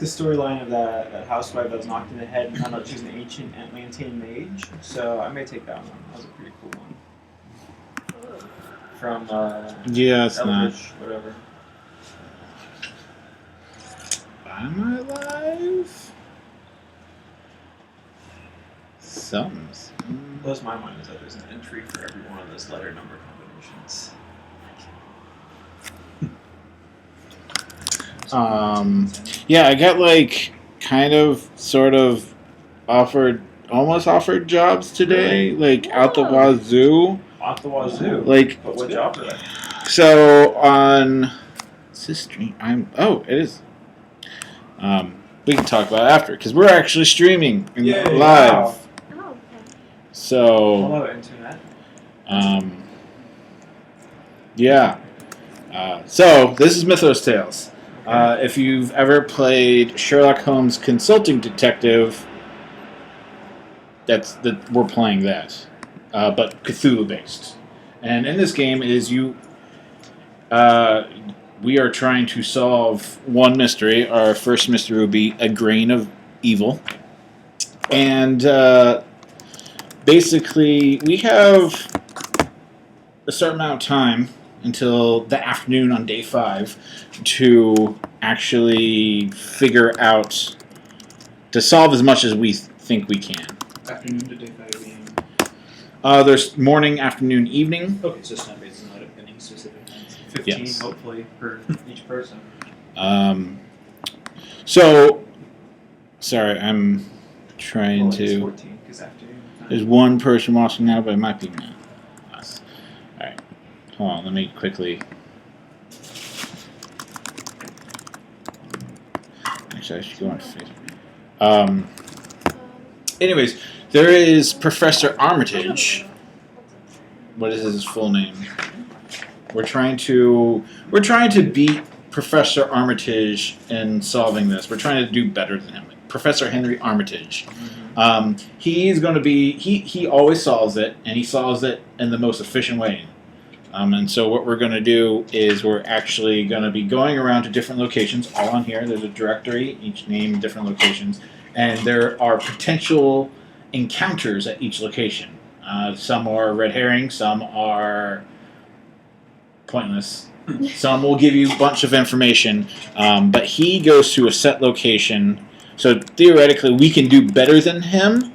the storyline of that housewife that was knocked in the head and found out she was an ancient Atlantean mage. So I may take that one. That was a pretty cool one. From yeah, it's Eldritch, whatever. Am I alive? Sums. Blows my mind is that there's an entry for every one of those letter number combinations. Yeah, I got like kind of, sort of almost offered jobs today, like out the wazoo. Out the wazoo. Like, but what job are they? So on is this stream? It is. We can talk about it after because we're actually streaming live. Wow. Oh, okay. So. Hello, internet. Yeah. So this is Mythos Tales. If you've ever played Sherlock Holmes Consulting Detective, we're playing that, but Cthulhu based. And in this game we are trying to solve one mystery. Our first mystery will be a grain of evil, and basically we have a certain amount of time until the afternoon on day 5 to actually figure out, to solve as much as we think we can. Afternoon to day 5 being... There's morning, afternoon, evening. Okay, so it's not based on any specific times. 15, Yes. hopefully, per each person. So, sorry, I'm trying It's to... 14, because afternoon time. There's one person watching now, but it might be us. Alright. Hold on, let me quickly... Actually, I should go on Facebook. Anyways, there is Professor Armitage. What is his full name? We're trying to beat Professor Armitage in solving this. We're trying to do better than him. Professor Henry Armitage. He's going to be... He always solves it, and he solves it in the most efficient way. And so what we're going to do is we're actually going to be going around to different locations, all on here. There's a directory, each name, different locations. And there are potential encounters at each location. Some are red herring, some are pointless. Some will give you a bunch of information. But he goes to a set location. So theoretically, we can do better than him,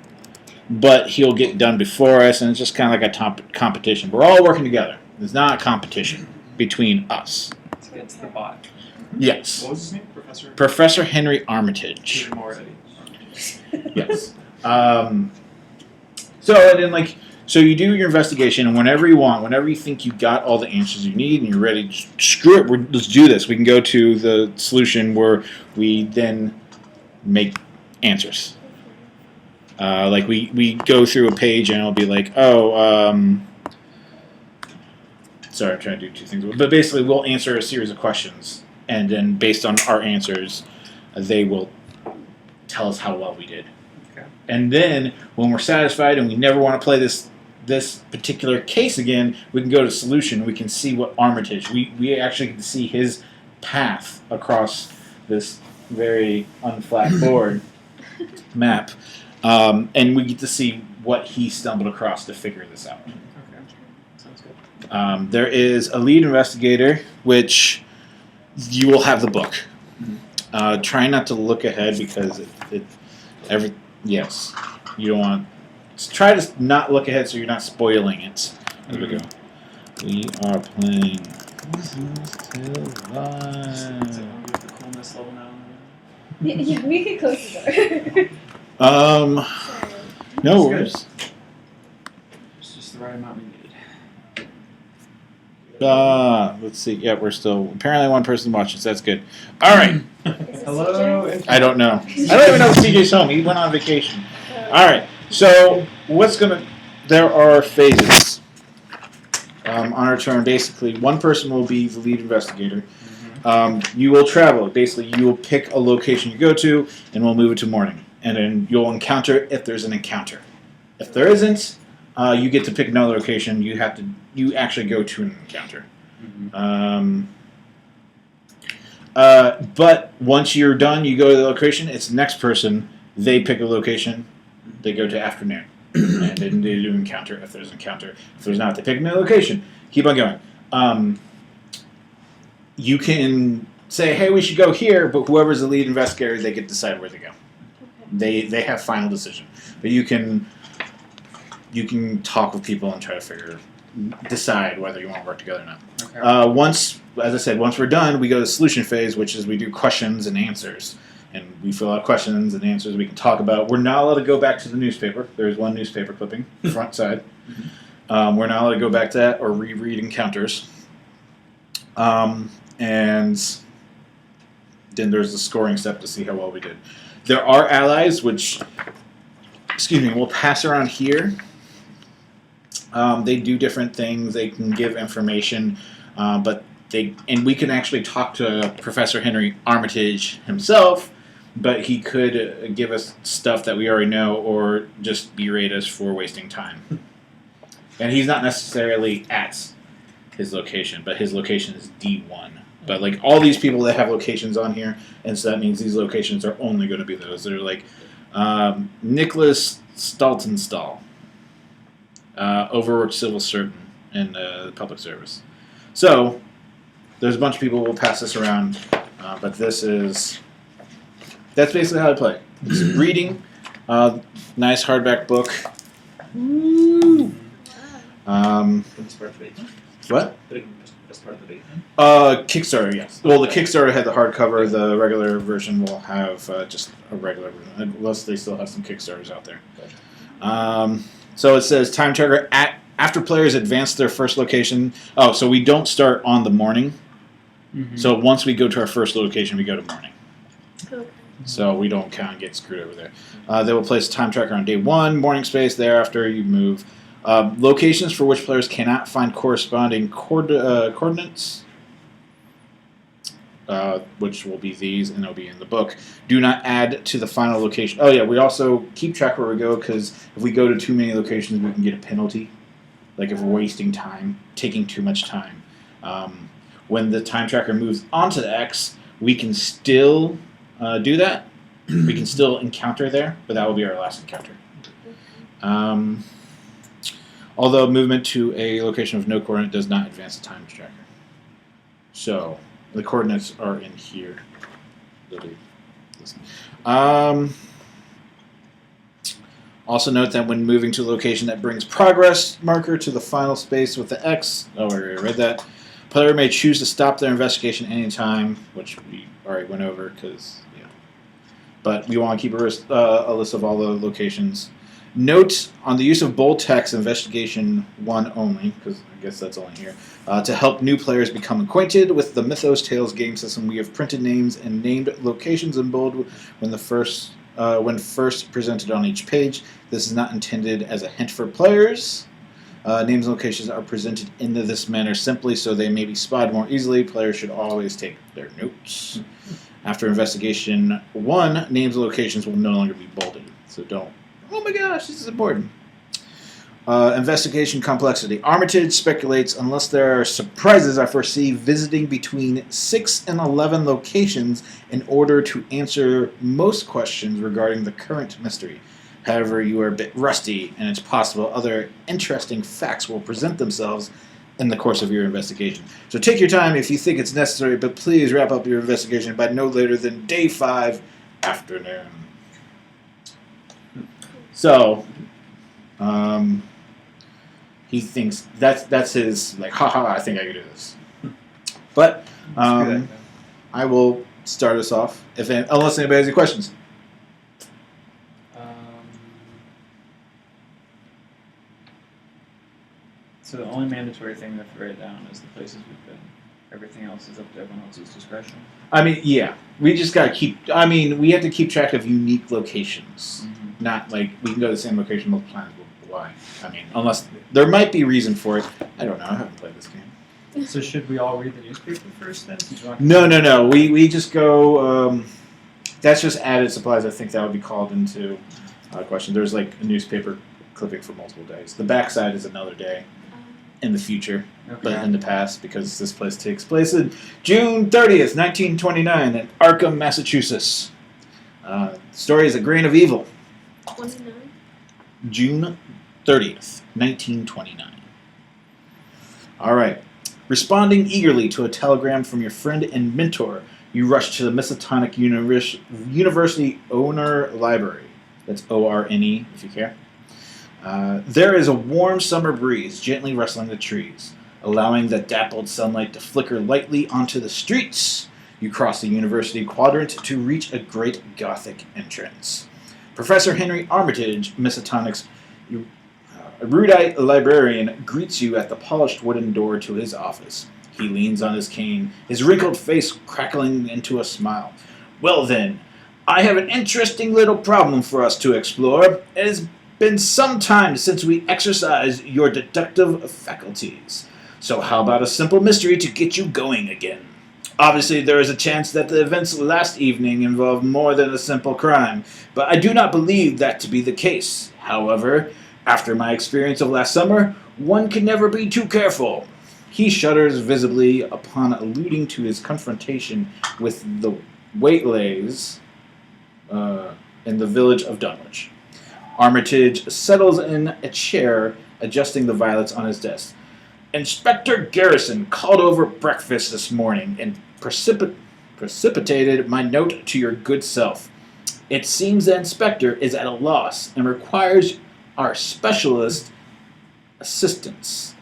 but he'll get done before us, and it's just kind of like a competition. We're all working together. It's not a competition between us. It's the bot. Yes. What was his name? Professor Henry Armitage. Yes. So you do your investigation, and whenever you want, whenever you think you got all the answers you need and you're ready, screw it, let's do this. We can go to the solution where we then make answers. Like we go through a page and it'll be like, sorry, I'm trying to do two things. But basically, we'll answer a series of questions, and then based on our answers, they will tell us how well we did. Okay. And then, when we're satisfied and we never want to play this particular case again, we can go to solution. We can see what Armitage. We actually can see his path across this very unflat board map, and we get to see what he stumbled across to figure this out. There is a lead investigator, which you will have the book. Try not to look ahead because yes, you don't want. Try to not look ahead so you're not spoiling it. There we go. We are playing. Yeah, we could close the door. No worries. It's just the right amount we need. Let's see. Yeah, we're still... Apparently one person watches. That's good. All right. Hello? I don't know. I don't even know if CJ's home. He went on vacation. All right. So, there are phases on our turn. Basically, one person will be the lead investigator. You will travel. Basically, you will pick a location you go to, and we'll move it to morning. And then you'll encounter if there's an encounter. If there isn't, you get to pick another location. You actually go to an encounter. But once you're done, you go to the location. It's the next person. They pick a location. They go to afternoon. And then they do encounter if there's an encounter. If there's not, they pick another location. Keep on going. You can say, hey, we should go here, but whoever's the lead investigator, they get to decide where to go. Okay. They have final decision. But you can talk with people and try to decide whether you want to work together or not. Okay. Once we're done, we go to the solution phase, which is we do questions and answers. And we fill out questions and answers we can talk about. We're not allowed to go back to the newspaper. There's one newspaper clipping, front side. We're not allowed to go back to that or reread encounters. And then there's the scoring step to see how well we did. There are allies, which, we'll pass around here. They do different things. They can give information, but we can actually talk to Professor Henry Armitage himself, but he could give us stuff that we already know or just berate us for wasting time. And he's not necessarily at his location, but his location is D1. But like all these people that have locations on here, and so that means these locations are only going to be those. They're like Nicholas Staltenstall, overworked civil servant in the public service. So there's a bunch of people. We'll pass this around, but that's basically how I play. It's reading, nice hardback book. Woo! What? As part of the beta? Kickstarter, yes. Well, the Kickstarter had the hardcover. The regular version will have just a regular version, unless they still have some Kickstarters out there. Gotcha. So it says time tracker after players advance their first location. Oh, so we don't start on the morning. Mm-hmm. So once we go to our first location, we go to morning. Okay. So we don't kind of get screwed over there. They will place a time tracker on day 1, morning space. Thereafter, you move. Locations for which players cannot find corresponding coordinates, which will be these, and they'll be in the book. Do not add to the final location. Oh yeah, we also keep track where we go, because if we go to too many locations, we can get a penalty. Like if we're wasting time, taking too much time. When the time tracker moves onto the X, we can still do that. We can still encounter there, but that will be our last encounter. Although movement to a location with no coordinate does not advance the time tracker. So the coordinates are in here. Also note that when moving to a location that brings progress marker to the final space with the X, oh, I already read that. Player may choose to stop their investigation anytime, which we already went over because, but we want to keep a list of all the locations. Note on the use of bold text investigation 1 only, because I guess that's only here, to help new players become acquainted with the Mythos Tales game system. We have printed names and named locations in bold when first presented on each page. This is not intended as a hint for players. Names and locations are presented in this manner simply so they may be spotted more easily. Players should always take their notes. After investigation 1, names and locations will no longer be bolded, so don't. Oh my gosh, this is important. Investigation complexity. Armitage speculates, unless there are surprises, I foresee visiting between 6 and 11 locations in order to answer most questions regarding the current mystery. However, you are a bit rusty, and it's possible other interesting facts will present themselves in the course of your investigation. So take your time if you think it's necessary, but please wrap up your investigation by no later than day 5 afternoon. So, he thinks that's his, like, haha, I think I can do this. But I will start us off, unless anybody has any questions. So the only mandatory thing we have to write down is the places we've been. Everything else is up to everyone else's discretion. I mean, yeah. We just got to we have to keep track of unique locations. Mm-hmm. Not like we can go to the same location multiple times. Why? I mean, unless there might be a reason for it. I don't know. I haven't played this game. So should we all read the newspaper first then? No. We just go. That's just added supplies. I think that would be called into question. There's like a newspaper clipping for multiple days. The backside is another day. in the future, Okay. but in the past, because this place takes place in June 30th, 1929, in Arkham, Massachusetts. Story is A Grain of Evil. 29. June 30th, 1929. All right. Responding eagerly to a telegram from your friend and mentor, you rush to the Miskatonic University Owner Library. That's ORNE, if you care. There is a warm summer breeze gently rustling the trees, allowing the dappled sunlight to flicker lightly onto the streets. You cross the university quadrant to reach a great Gothic entrance. Professor Henry Armitage, Miskatonic's erudite librarian, greets you at the polished wooden door to his office. He leans on his cane, his wrinkled face crackling into a smile. Well then, I have an interesting little problem for us to explore. It has been some time since we exercised your deductive faculties. So how about a simple mystery to get you going again? Obviously, there is a chance that the events last evening involved more than a simple crime, but I do not believe that to be the case. However, after my experience of last summer, one can never be too careful. He shudders visibly upon alluding to his confrontation with the Whatelays in the village of Dunwich. Armitage settles in a chair, adjusting the violets on his desk. Inspector Garrison called over breakfast this morning and precipitated my note to your good self. It seems the inspector is at a loss and requires our specialist assistance.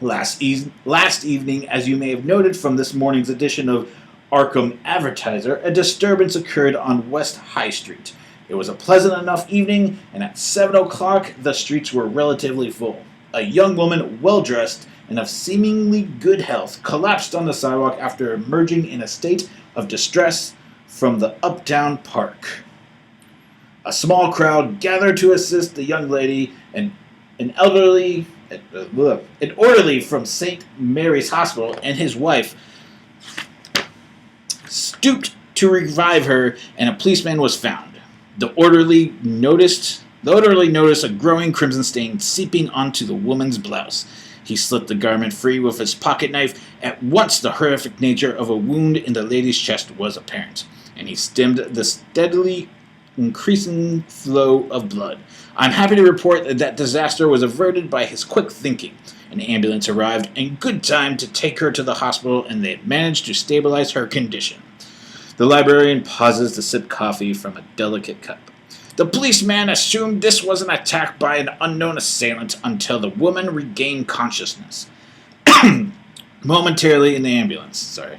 Last evening, as you may have noted from this morning's edition of Arkham Advertiser, a disturbance occurred on West High Street. It was a pleasant enough evening, and at 7 o'clock the streets were relatively full. A young woman, well-dressed and of seemingly good health, collapsed on the sidewalk after emerging in a state of distress from the Uptown Park. A small crowd gathered to assist the young lady, and an orderly from St. Mary's Hospital and his wife stooped to revive her, and a policeman was found. The orderly noticed a growing crimson stain seeping onto the woman's blouse. He slit the garment free with his pocket knife. At once the horrific nature of a wound in the lady's chest was apparent, and he stemmed the steadily increasing flow of blood. I'm happy to report that disaster was averted by his quick thinking. An ambulance arrived in good time to take her to the hospital, and they managed to stabilize her condition. The librarian pauses to sip coffee from a delicate cup. The policeman assumed this was an attack by an unknown assailant until the woman regained consciousness. Momentarily in the ambulance. Sorry.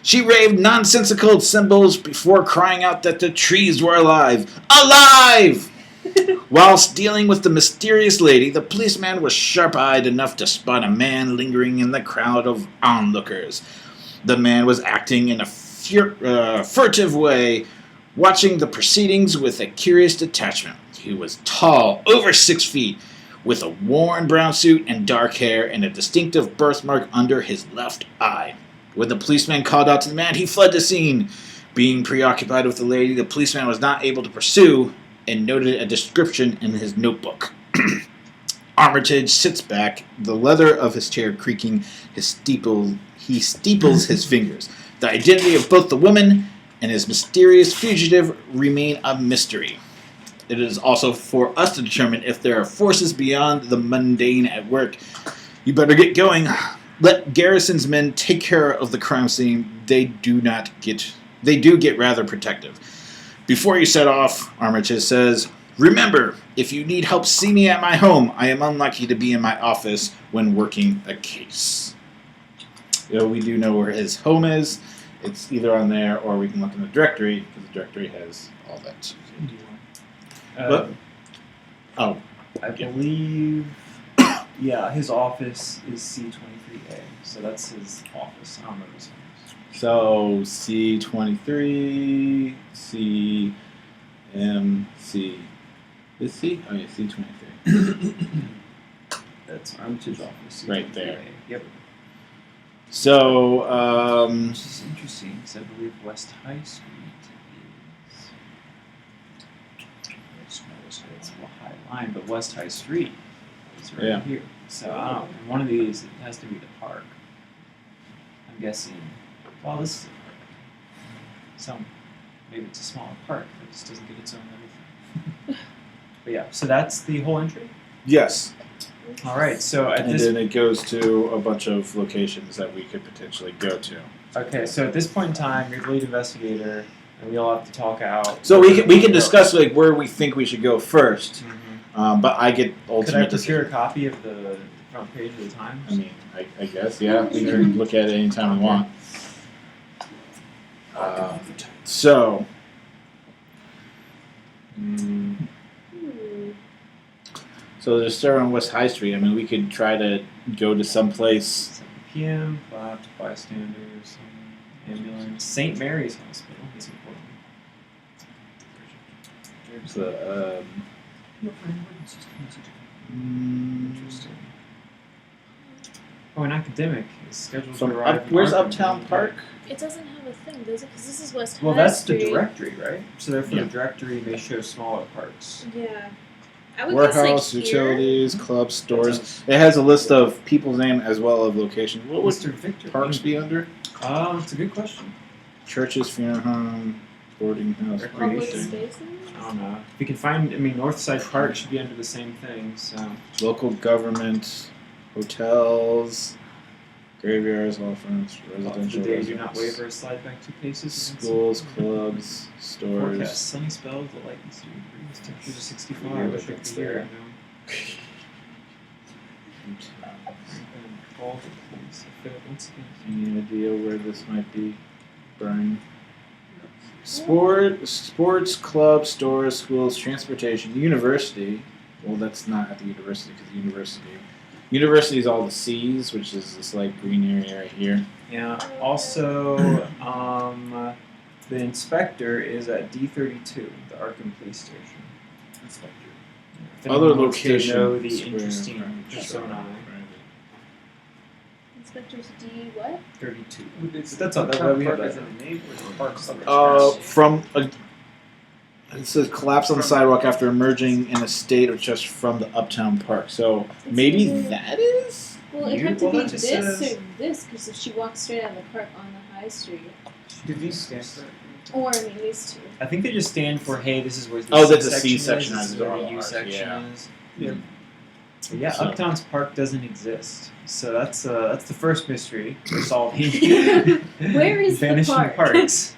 She raved nonsensical symbols before crying out that the trees were alive. Alive! Whilst dealing with the mysterious lady, the policeman was sharp-eyed enough to spot a man lingering in the crowd of onlookers. The man was acting in a furtive way, watching the proceedings with a curious detachment. He was tall, over 6 feet, with a worn brown suit and dark hair and a distinctive birthmark under his left eye. When the policeman called out to the man, he fled the scene. Being preoccupied with the lady, the policeman was not able to pursue and noted a description in his notebook. Armitage sits back, the leather of his chair creaking. He steeples his fingers. The identity of both the woman and his mysterious fugitive remain a mystery. It is also for us to determine if there are forces beyond the mundane at work. You better get going. Let Garrison's men take care of the crime scene. They do get rather protective. Before you set off, Armitage says, remember, if you need help, see me at my home. I am unlikely to be in my office when working a case. We do know where his home is. It's either on there or we can look in the directory, because the directory has all that. I believe, his office is C23A, so that's his office. I don't know his office. So C23, CMC. Is C? Oh yeah, C23. That's Armitage office. C23A. Right there. Yep. So, Which is interesting, because I believe West High Street is... It's a High Line, but West High Street is right Yeah. here. So I don't know. And one of these, it has to be the park. I'm guessing. Well, this. So maybe it's a smaller park that just doesn't get its own everything. But yeah, so that's the whole entry. Yes. All right. So at And this then it goes to a bunch of locations that we could potentially go to. Okay, so at this point in time, you're the lead investigator, and we all have to talk out. So we can discuss like where we think we should go first, Mhm. but I get Could I ultimate procure a decision. copy of the front page of the Times? I mean, I guess yeah. We can look at it anytime we want. So. So there's start on West High Street. I mean, we could try to go to some place. 7 p.m. Collapsed bystanders. Ambulance. St. Mary's Hospital. That's important. There's the. Interesting. Oh, an academic is scheduled From to arrive. up, in where's Arkham Uptown any day. Park? It doesn't have a thing, does it? Because this is West Well, High that's Street. the directory, right? So therefore, Yeah. the directory may show smaller parks. Yeah. I would Warehouse, guess like utilities, clubs, stores. It has a list of people's name as well as location. What would Mr. Victor. parks be under? It's a good question. Churches, funeral home, boarding house, here. Public Recreation. spaces? I don't know. If you can find, Northside Park should be under the same thing. So local government, hotels, graveyards, law firms, the residential day do not residents, waver, slide back 2 paces. schools, clubs, stores. Forecast sunny spells, the light and steady breeze. Temperatures of 65. Yeah, I but think it's the year, there. Call the police. I failed once again. Any idea where this might be, Brian? Sports, clubs, stores, schools, transportation, university. Well, that's not at the university because university is all the C's, which is this like green area right here. Yeah. Also, the inspector is at D32, the Arkham Police Station. Inspector. If Other anyone wants to locations. know the where- interesting right, persona. Inspectors D what? 32. It's That's all. That we have that. From a. It says collapse on the sidewalk after emerging in a state of just from the Uptown Park. So It's maybe either- that is. Well, it You- had to well, be that just this says- or this, because if she walks straight out of the park on the high street. Do these stand for? Or, I mean, these two. I think they just stand for, hey, this is where the Oh, C that's a C section section, is, this is I where see. the U Oh, section yeah. is. But yeah, So- Uptown's Park doesn't exist. So that's the first mystery we're solving. Where is the Vanishing park? parks.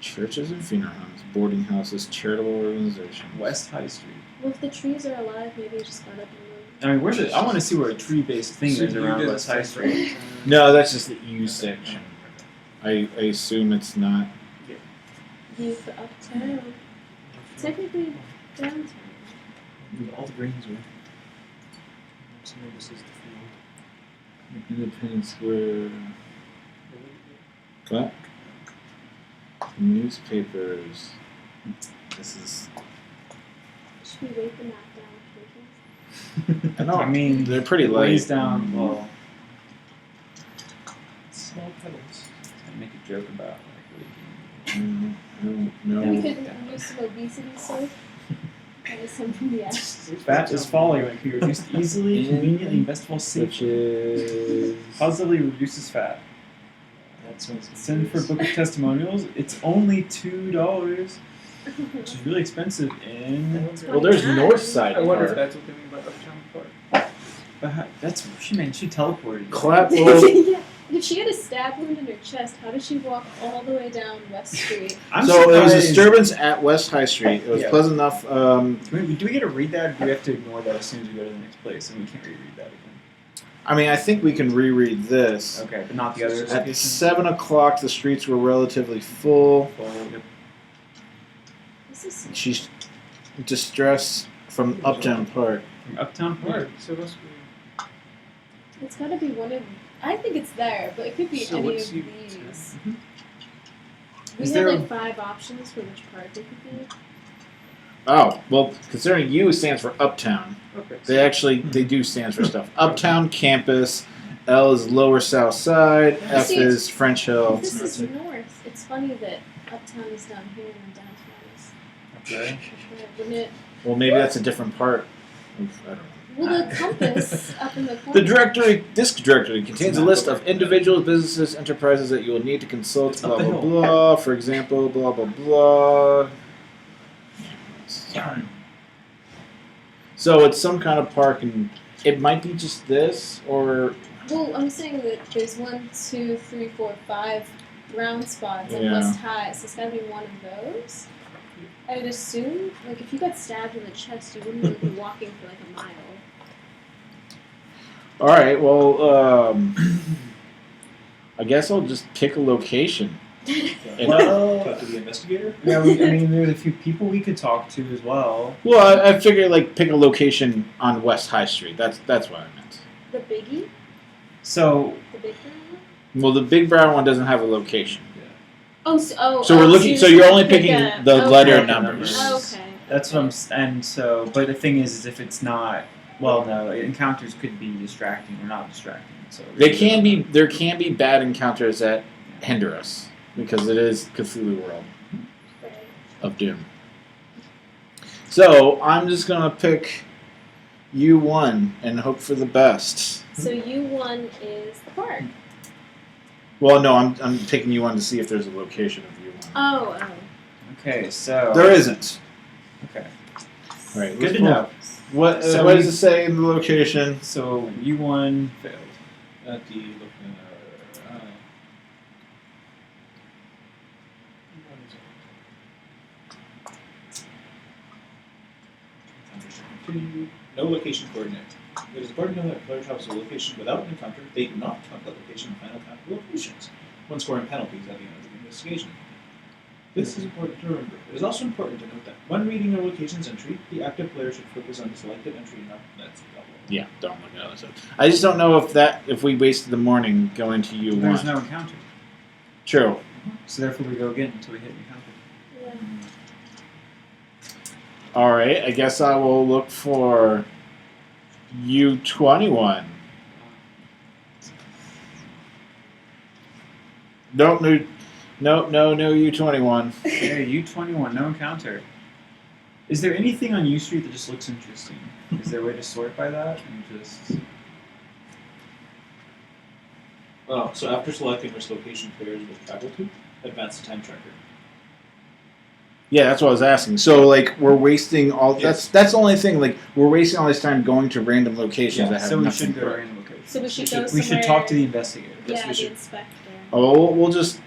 Churches and funeral homes, boarding houses, charitable organizations. West High Street. Well, if the trees are alive, maybe it just got up and moved. Where's it? I want to see where a tree-based thing is around West High Street. No, that's just the U section. I assume it's not. Youth uptown. Technically downtown. All the greens were. Independence Square. What? Newspapers. This is. Should we write the map down, please? I know. I mean, they're pretty light. Lays down. Well, small petals. I make a joke about No. We could use some obesity soap. That is some from the ash. Fat is falling when it can be reduced easily, conveniently, investable, Which safely. is. Positively reduces fat. Send for a book of testimonials. It's only $2, which is really expensive in. Well, there's Northside I wonder if Park. that's what they mean by Uptown Park. But that's she teleported. Clap. Well, Yeah. If she had a stab wound in her chest, how did she walk all the way down West Street? I'm so it was a surprised- disturbance at West High Street. It was Yeah. pleasant enough. Do we get to read that, or do we have to ignore that as soon as we go to the next place, and we can't reread that again? I mean, I think we can reread this. Okay, but not the other At locations? 7 o'clock, the streets were relatively full. This is She's distress from Uptown Park. From Uptown Park. So what's it's gotta be one of I think it's there, but it could be So any what's of you- these. Mhm. We Is had there- like 5 options for which park it could be. Oh, well, considering U stands for Uptown, okay? they do stands for stuff. Uptown Campus, L is Lower South Side, F See, is French Hill. This is north. It's funny that uptown is down here and downtown is Okay. there, wouldn't it? Well, maybe that's a different part. I don't know. Well, the compass up in the corner. The directory, disk directory, contains a list of individuals, businesses, enterprises that you will need to consult, It's blah, up the blah, hill. blah. For example, blah, blah, blah. So it's some kind of park, and it might be just this, or... Well, I'm saying that there's 1, 2, 3, 4, 5 round spots on Yeah. West High, so it's gotta be one of those. I would assume, like, if you got stabbed in the chest, you wouldn't really be walking for like a mile. Alright, well, I guess I'll just pick a location. Well, Talk to the investigator. yeah, I mean, there's a few people we could talk to as well. Well, I figured, like, pick a location on West High Street. That's what I meant. The biggie? So, The big brown one? Well, the big brown one doesn't have a location. Oh, So we're looking. So you're only picking the okay. letter Okay. numbers. Okay. that's what I'm. And so, but the thing is if it's not. Well, no, encounters could be distracting or not distracting. So They can be. There can be bad encounters that hinder us because it is Cthulhu World Right. of Doom. So I'm just gonna pick U1 and hope for the best. So U1 is the park. Well, no, I'm picking U1 to see if there's a location of U1. Oh. Okay, so There isn't. Okay, All right, good let's to pull- know. What So what we- does it say in the location? So U1 failed. At the no location coordinate. It is important to know that player travels to a location without an encounter. They do not count that location in final count of locations when scoring penalties at the end of the investigation. This is important to remember. It is also important to note that when reading a locations entry, the active player should focus on the selected entry and not that's double. Yeah, don't look at other stuff. I just don't know if we wasted the morning going to U1. There's no encounter. True. So therefore we go again until we hit encounter. Yeah. All right, I guess I will look for U21. Nope, no U21. Okay, U21, no encounter. Is there anything on U Street that just looks interesting? Is there a way to sort by that and just? Oh, so after selecting which location players will travel to, advance the time tracker. Yeah, that's what I was asking. So, like, we're wasting all. Yes. That's the only thing. Like, we're wasting all this time going to random locations that have so we nothing. should go to for it. random locations. So we should go We somewhere. should talk to the investigator. Yes, Yeah, we the should. inspector. Oh, we'll just.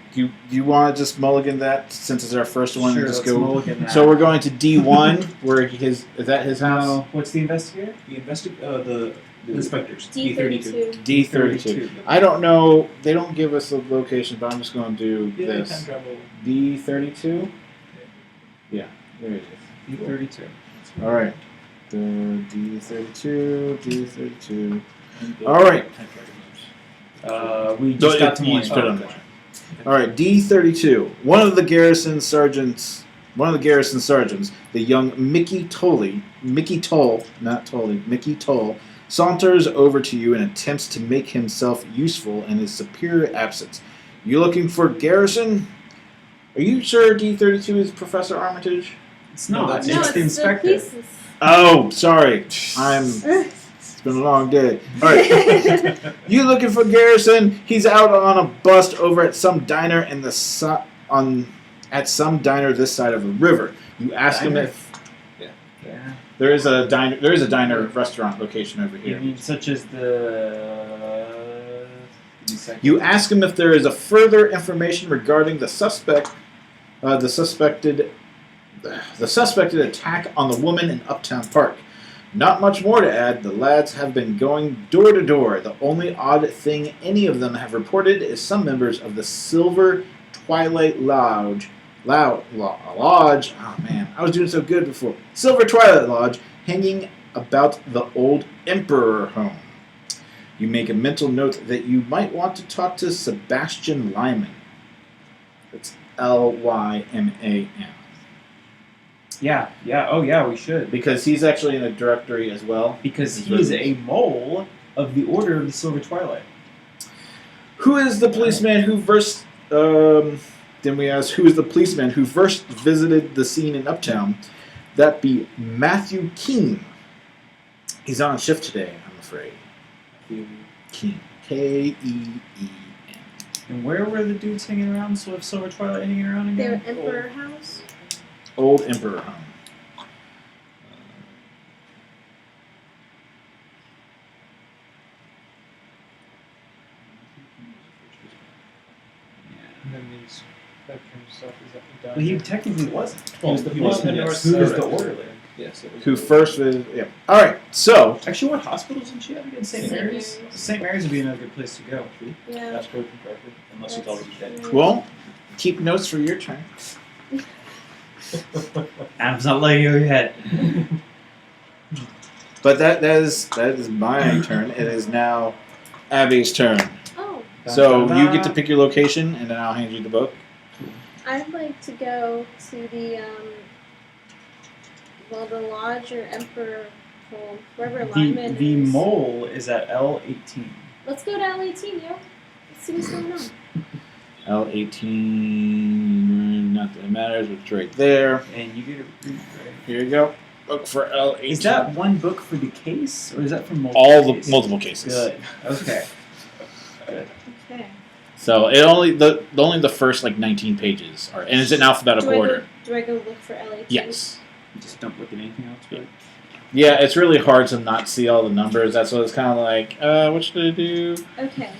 You want to just mulligan that since it's our first one Sure, and just let's go. mulligan that. So we're going to D1, where is that his house? No, what's the investigator? The inspectors. D32. D32. I don't know. They don't give us a location, but I'm just going to do Yeah, time this. travel. D32. Yeah, there it is. D32. All right. The D32. D32. And All right. Time tracker moves. We just got to you one. just put it on there. All right, D32. One of the garrison sergeants, the young Mickey Toll, saunters over to you and attempts to make himself useful in his superior absence. You looking for Garrison? Are you sure D32 is Professor Armitage? It's No, not. that's- No, it's the inspector. pieces. Oh, sorry. It's been a long day. All right. You looking for Garrison? He's out on a bust over at some diner in the some diner this side of the river. You ask him Diner? if Yeah. there is a diner restaurant location over You here. mean such as the? Give me a second. You ask him if there is a further information regarding the suspected attack on the woman in Uptown Park. Not much more to add. The lads have been going door to door. The only odd thing any of them have reported is some members of the Silver Twilight Lodge. Lodge. Oh man, I was doing so good before. Silver Twilight Lodge hanging about the old Emperor home. You make a mental note that you might want to talk to Sebastian Lyman. That's Lyman. Yeah. Oh, yeah. We should Because he's actually in a directory as well. because he is a mole of the Order of the Silver Twilight. Who is the policeman who first? Then we ask, who is the policeman who first visited the scene in Uptown? That be Matthew King. He's on shift today, I'm afraid. Keen. K-E-E-N. And where were the dudes hanging around? So if Silver Twilight hanging around Their again? Emperor house. Old Emperor home. And then the spectrum stuff is up and down. Well, he technically wasn't. He was the He was, first yes. one. Who was the Correct. orderly? Yes. It was Who first was... Yeah. All right, so... Actually, what hospitals did she have again? St. St. Mary's? Mary's. St. Mary's would be another good place to go. Yeah. That's correct and correctly, unless he's already dead. Well, keep notes for your turn. Adam's not letting you ahead. But that is my turn. It is now Abby's turn. Oh, So you get to pick your location, and then I'll hand you the book. I'd like to go to the the lodge or emperor home, wherever Lyman The is. mole is at L18. Let's go to L18, yo. Let's see what's going on. L18, not that it matters, but it's right there. And you get a read, right? Here you go. Look for L18. Is that one book for the case, or is that for multiple all the cases? multiple cases? Good. Okay. Good. Okay. So it only the first like 19 pages are, and it's in alphabetical order. Do I go look for L18? Yes. Just don't look at anything else, right? Yeah, it's really hard to not see all the numbers. That's what it's kind of like. What should I do? Okay.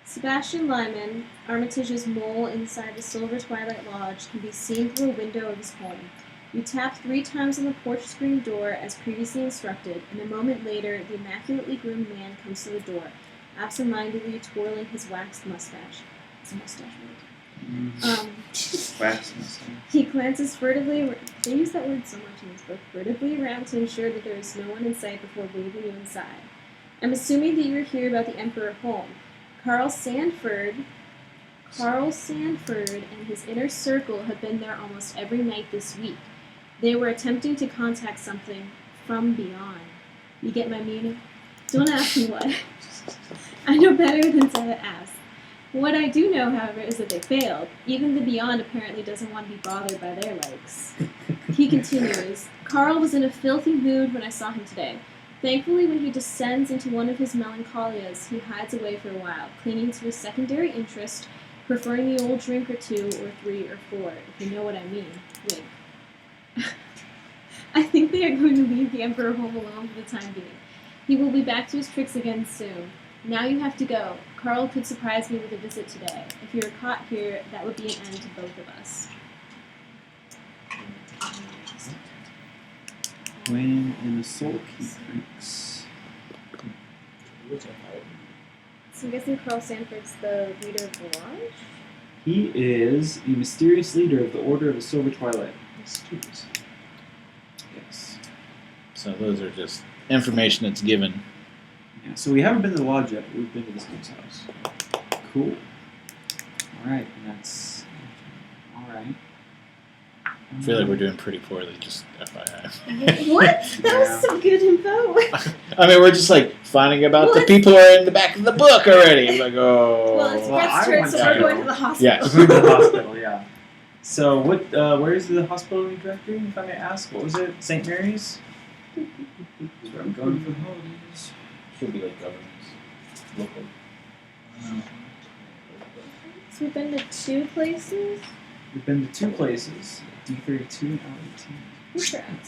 Sebastian Lyman, Armitage's mole inside the Silver Twilight Lodge, can be seen through a window of his home. You tap 3 times on the porch screen door as previously instructed, and a moment later, the immaculately groomed man comes to the door, absent-mindedly twirling his waxed mustache. It's a mustache, right? Wax mustache. He glances furtively. They use that word so much in this book. Furtively around to ensure that there is no one in sight before waving you inside. I'm assuming that you are here about the Emperor home. Carl Sanford and his inner circle have been there almost every night this week. They were attempting to contact something from beyond. You get my meaning? Don't ask me what. I know better than to ask. What I do know, however, is that they failed. Even the Beyond apparently doesn't want to be bothered by their likes. He continues, Carl was in a filthy mood when I saw him today. Thankfully, when he descends into one of his melancholias, he hides away for a while, clinging to a secondary interest, preferring the old drink or 2 or 3 or 4, if you know what I mean. Wink. I think they are going to leave the Emperor home alone for the time being. He will be back to his tricks again soon. Now you have to go. Carl could surprise me with a visit today. If you were caught here, that would be an end to both of us. When in the soul key drinks. So I'm guessing Carl Sanford's the leader of the lodge? He is the mysterious leader of the Order of the Silver Twilight. Yes. So those are just information that's given. Yeah, so we haven't been to the lodge yet, but we've been to this dude's house. Cool. Alright, and that's... Alright. I feel like we're doing pretty poorly, just FYI. What? That was some good info. I mean, we're just like finding about the What? people who are in the back of the book already. It's like, oh. Well, it's Well, Brett's I turn, want so to we're go. going to the hospital. Yes. Let's move to the hospital, yeah. So, what? Where is the hospital directory, if I may ask? What was it? St. Mary's? That's where I'm going for the holidays. Should be like governments. Local. So we've been to 2 places? We've been to 2 places, D32 and L18. Interesting.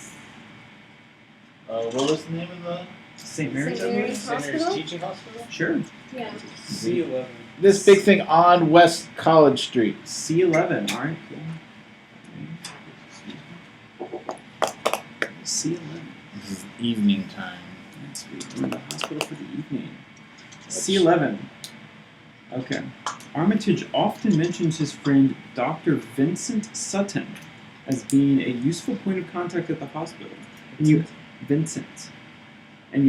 What was the name of the St. Mary's, St. I Mary's believe? Hospital? teaching hospital? Sure. Yeah. C11. This big thing on West College Street. C11, alright, cool. C11. This is evening time. Yes, we're going to the hospital for the evening. C11. Okay. Armitage often mentions his friend Dr. Vincent Sutton as being a useful point of contact at the hospital. And you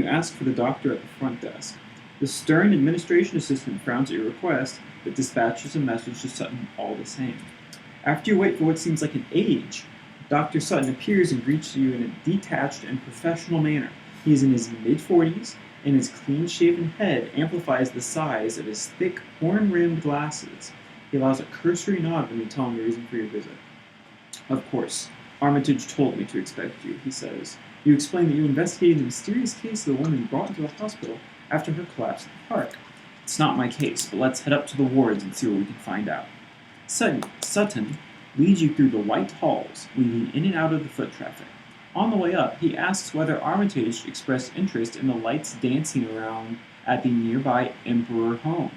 ask for the doctor at the front desk. The stern administration assistant frowns at your request, but dispatches a message to Sutton all the same. After you wait for what seems like an age, Dr. Sutton appears and greets you in a detached and professional manner. He is in his mid-40s, and his clean-shaven head amplifies the size of his thick, horn-rimmed glasses. He allows a cursory nod when you tell him the reason for your visit. Of course, Armitage told me to expect you, he says. You explain that you're investigating the mysterious case of the woman brought into the hospital after her collapse at the park. It's not my case, but let's head up to the wards and see what we can find out. Sutton leads you through the white halls, weaving in and out of the foot traffic. On the way up, he asks whether Armitage expressed interest in the lights dancing around at the nearby Emperor home.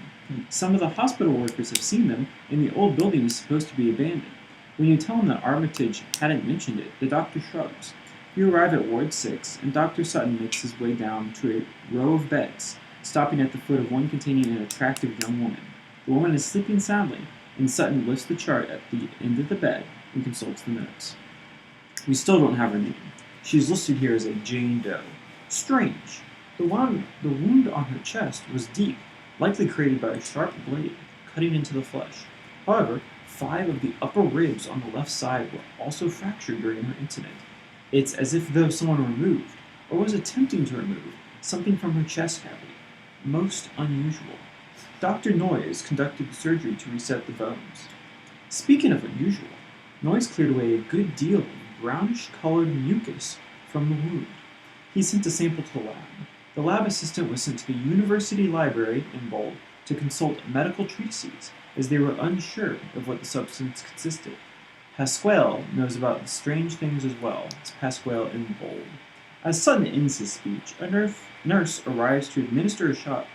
Some of the hospital workers have seen them, and the old building is supposed to be abandoned. When you tell him that Armitage hadn't mentioned it, the doctor shrugs. You arrive at Ward 6, and Dr. Sutton makes his way down to a row of beds, stopping at the foot of one containing an attractive young woman. The woman is sleeping soundly, and Sutton lifts the chart at the end of the bed and consults the notes. We still don't have her name. She's listed here as a Jane Doe. Strange. The wound on her chest was deep, likely created by a sharp blade cutting into the flesh. However, 5 of the upper ribs on the left side were also fractured during her incident. It's as if though someone removed, or was attempting to remove, something from her chest cavity. Most unusual. Dr. Noyes conducted the surgery to reset the bones. Speaking of unusual, Noyes cleared away a good deal of brownish-colored mucus from the wound. He sent a sample to the lab. The lab assistant was sent to the University Library, in bold, to consult medical treatises, as they were unsure of what the substance consisted. Pasquale knows about the strange things as well, as Pasquale in bold. As Sutton ends his speech, a nurse arrives to administer a shot.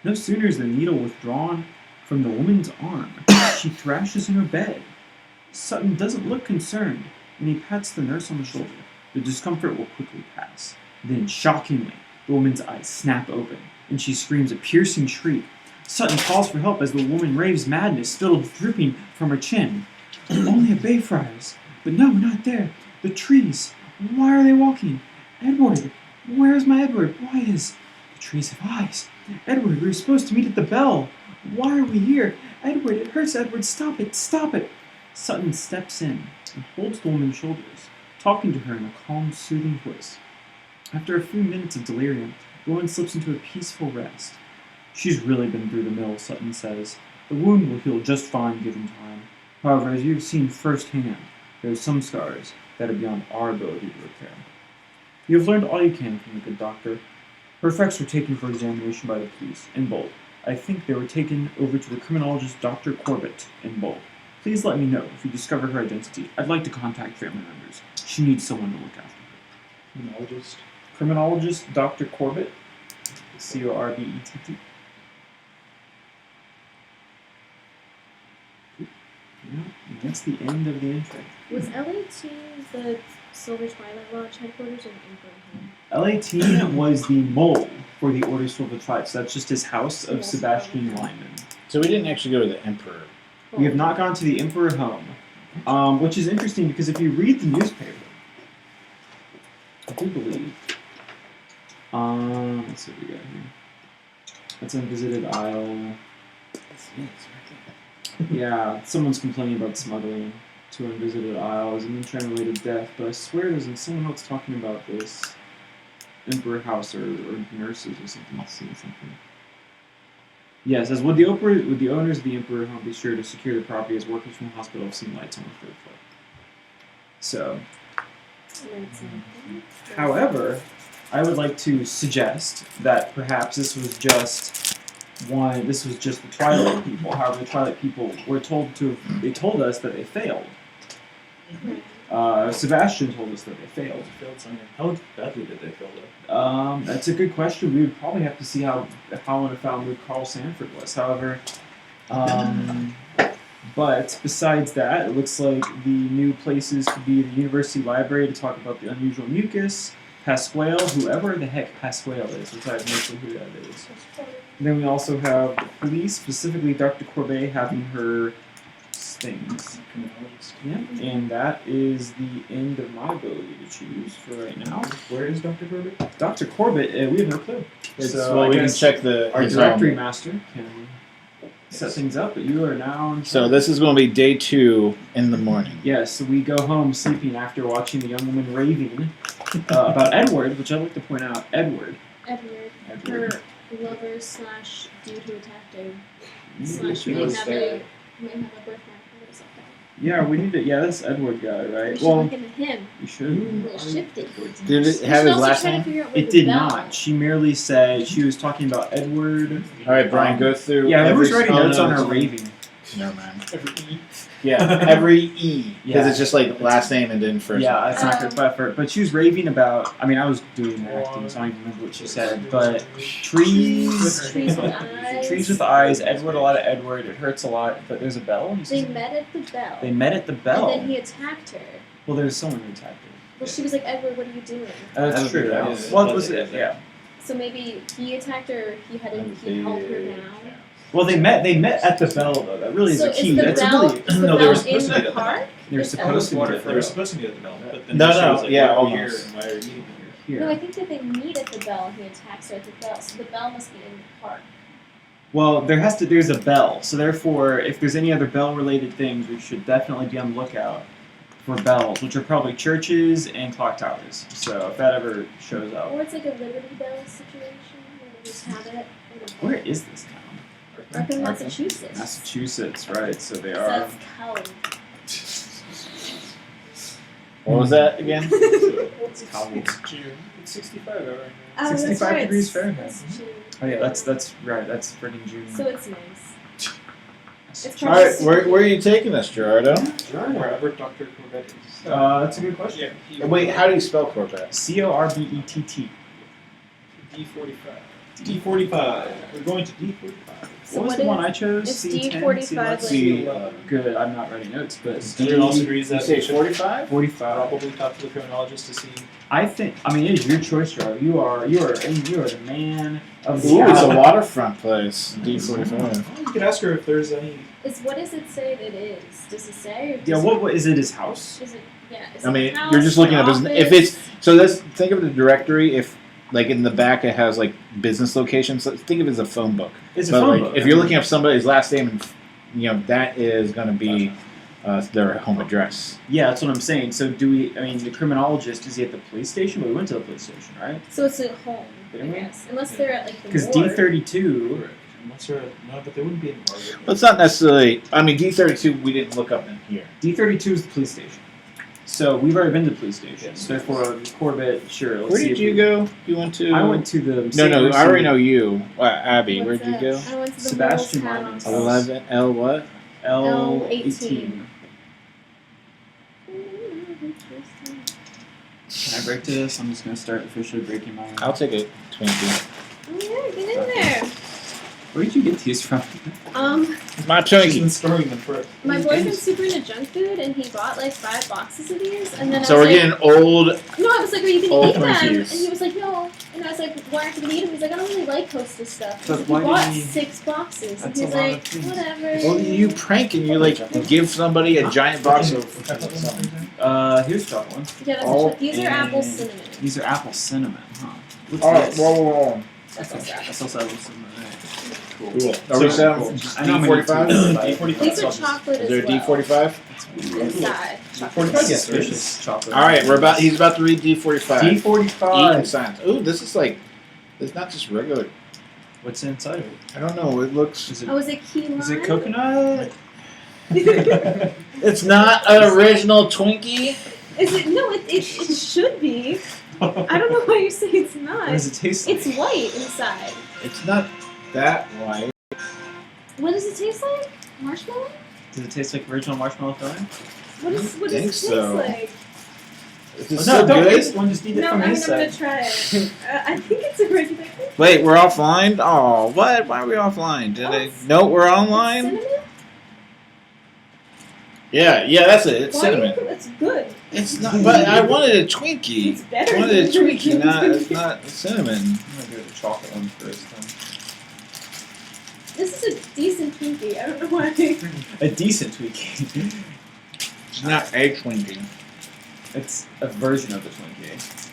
No sooner is the needle withdrawn from the woman's arm, she thrashes in her bed. Sutton doesn't look concerned, and he pats the nurse on the shoulder. The discomfort will quickly pass. Then, shockingly, the woman's eyes snap open, and she screams a piercing shriek. Sutton calls for help as the woman raves madness, still dripping from her chin. Only a bay friars. But no, not there. The trees. Why are they walking? Edward. Where's my Edward? Why is... The trees have eyes. Edward, we were supposed to meet at the bell. Why are we here? Edward, it hurts, Edward. Stop it. Stop it. Sutton steps in and holds the woman's shoulders, talking to her in a calm, soothing voice. After a few minutes of delirium, the woman slips into a peaceful rest. She's really been through the mill, Sutton says. The wound will heal just fine given time. However, as you've seen firsthand, there are some scars that are beyond our ability to repair. You have learned all you can from the good doctor. Her effects were taken for examination by the police, in bold. I think they were taken over to the criminologist Dr. Corbett, in bold. Please let me know if you discover her identity. I'd like to contact family members. She needs someone to look after her. Criminologist Dr. Corbett, Corbett. Yeah, and that's the end of the entry. Was LA2 the Silver Twilight Lodge headquarters or the Emperor Home? LA-T was the mole for the Order of Silver Twilight, so that's just his house of Yes, Sebastian probably. Lyman. So we didn't actually go to the Emperor. We have not gone to the Emperor Home, which is interesting because if you read the newspaper, I do believe. Let's see what we got here. That's Unvisited Isle. Yeah, someone's complaining about smuggling to Unvisited Isles and then trying to relate to death, but I swear there's someone else talking about this Emperor House or nurses or something. Let's see something. Yes, as would the owners of the Emperor Home be sure to secure the property as workers from the hospital have seen lights on the 3rd floor. So, however, I would like to suggest that perhaps this was just the Twilight people. However, the Twilight people were they told us that they failed. Sebastian told us that they failed. How badly did they fail though? That's a good question. We would probably have to see how and a found Carl Sanford was. However, but besides that, it looks like the new places could be the University Library to talk about the unusual mucus, Pasquale, whoever the heck Pasquale is, which I have no clue who that is. And then we also have the police, specifically Dr. Corbet, having her things. Yeah, and that is the end of my ability to choose for right now. Where is Dr. Corbett? Dr. Corbett, we have no clue. So well, I we can guess check our his directory home. master can set things up, but you are now in So charge. this is going to be day 2 in the morning. Yes, so we go home sleeping after watching the young woman raving about Edward, which I'd like to point out. Edward. Her lover / dude who attacked her / She may was have a might have a birthmark on his account. Yeah, we need to. Yeah, that's Edward guy, We right? should look into him. you should. A little shifty. Did it We should have his also last try to name? figure out where It the did bell- not. She merely said she was talking about Edward. All right, Brian, go through. Yeah, who was every- writing oh, notes no, on her it's- raving? Never mind. Every E. Yeah, every E because Yeah. it's just like last name and then first. Yeah, name. it's not good effort. But she was raving about. I mean, I was doing the acting, so I don't even remember what she said. But trees, Trees with eyes. trees with eyes. Edward, a lot of Edward. It hurts a lot. But there's a bell. You They said? met at the bell. They met at the bell. And then he attacked her. Well, there's someone who attacked her. Well, she was like, Edward, what are you doing? That's That true. was- That yeah, was, yeah, what yeah. was it? Yeah. So maybe he attacked her, or he held her down. Well, they met at the bell though. That really is So a key. is the That's bell, really is the No, they were bell supposed in to be the at the park? they're It's supposed to be. They were At supposed to be at the bell, but then No, she no, was like, yeah, why are we almost. here and why are you meeting here? No, here. I think that they meet at the bell. He attacks her at the bell. So the bell must be in the park. Well, there's a bell. So therefore, if there's any other bell-related things, we should definitely be on the lookout for bells, which are probably churches and clock towers. So if that ever shows up, Or it's like a Liberty Bell situation where they just have it. where is this town? Arkham, Arkham? Massachusetts. Massachusetts, right? So they So are. that's coward. What was that again? It's Cowboy. June. It's 65 out right now. Oh, that's 65 right. degrees it's- Fahrenheit. it's June. Oh yeah, that's right. That's friggin' June. So it's nice. It's All probably right, where are you taking us, Gerardo? Wherever Dr. Corbett is. That's a good question. Yeah, Wait, how do you spell Corbett? Corbett. D45. D45. We're going to D45. So What was what the one is- I chose? is C10, D45 C11? like- C Good. I'm not writing notes, but Andrew also agrees You that say we should 45? 45. probably talk to the criminologist to see. I think. I mean, it is your choice, Joe. You are the man of the Ooh, it's a hour. waterfront place. D45. Well, you could ask her if there's any. What does it say it is? Does it say? Or Yeah. does What is it? His house? Is it? Yeah. Is I it mean, house, you're just looking up. office? If it's so, let's think of the directory. If like in the back it has like business locations. So think of it as a phone book. It's a But phone like, book. if you're looking up somebody's last name, and that is going to be their home address. Yeah, that's what I'm saying. So do we? I mean, the criminologist is he at the police station? But we went to the police station, right? So it's at home, I Didn't we? guess. Unless they're at like the Because ward. D32. Correct. Unless there, no, but there wouldn't be any Margaret. Well, it's not necessarily. I mean, D32 we didn't look up in here. D32 is the police station. So we've already been to the police station. So therefore, Corbett, sure. Let's Where see did if you we- go? You went to. I went to the. No, St. no. Lucie- I already know you, Abby. What's Where'd you that? go? I went to the Sebastian Mole's Lyman's house. house. 11 L what? L18. Can I break this? I'm just gonna start officially breaking my. I'll take a Twinkie. Oh yeah, get in there. Where did you get these from? My She's been Twinkie. storing them for. My boyfriend's super into junk food, and he bought like 5 boxes of these, and then So I we're was getting old. like, no, I was like, are you gonna old eat them? Twinkies. And he was like, no. And I was like, why aren't you gonna eat them? He's like, I don't really like Hostess stuff. But He why bought did he- 6 boxes, and That's he's a lot like, of things. whatever. Well, you prank and you like give somebody a giant box of. Here's chocolate ones. Yeah, that's Oh, these are apple cinnamon. These are apple cinnamon, huh? What's All right, this? whoa. That's also apple. That's also apple cinnamon. Right. Cool. Cool. So- Are we set cool. on I know I'm gonna D45? do These are chocolate Is there as a well. D45? Inside. 45, yes, there is. Suspicious chocolate. All right, he's about to read D45. Eating D45. science. Ooh, this is like, it's not just regular. What's inside of it? I don't know. It looks. Is it, Oh, is it key lime? is it coconut? It's not an original Twinkie. Is it? No, it should be. I don't know why you say it's not. What does it taste like? It's white inside. It's not that white. What does it taste like? Marshmallow? Does it taste like original marshmallow filling? What does think it taste so. like? Is it Oh, so no, don't good? taste one. Just eat it No, from I'm his gonna side. try it. I think it's original. Wait, we're offline? Oh, what? Why are we offline? Did I? No, we're online? Cinnamon? Yeah, that's it. It's Why cinnamon. It's good. It's not, but I wanted a Twinkie. It's better I wanted a than Twinkie, original. not cinnamon. I'm gonna do the chocolate one first. This is a decent Twinkie. I don't know why. A decent Twinkie. It's not a Twinkie. It's a version of the Twinkie.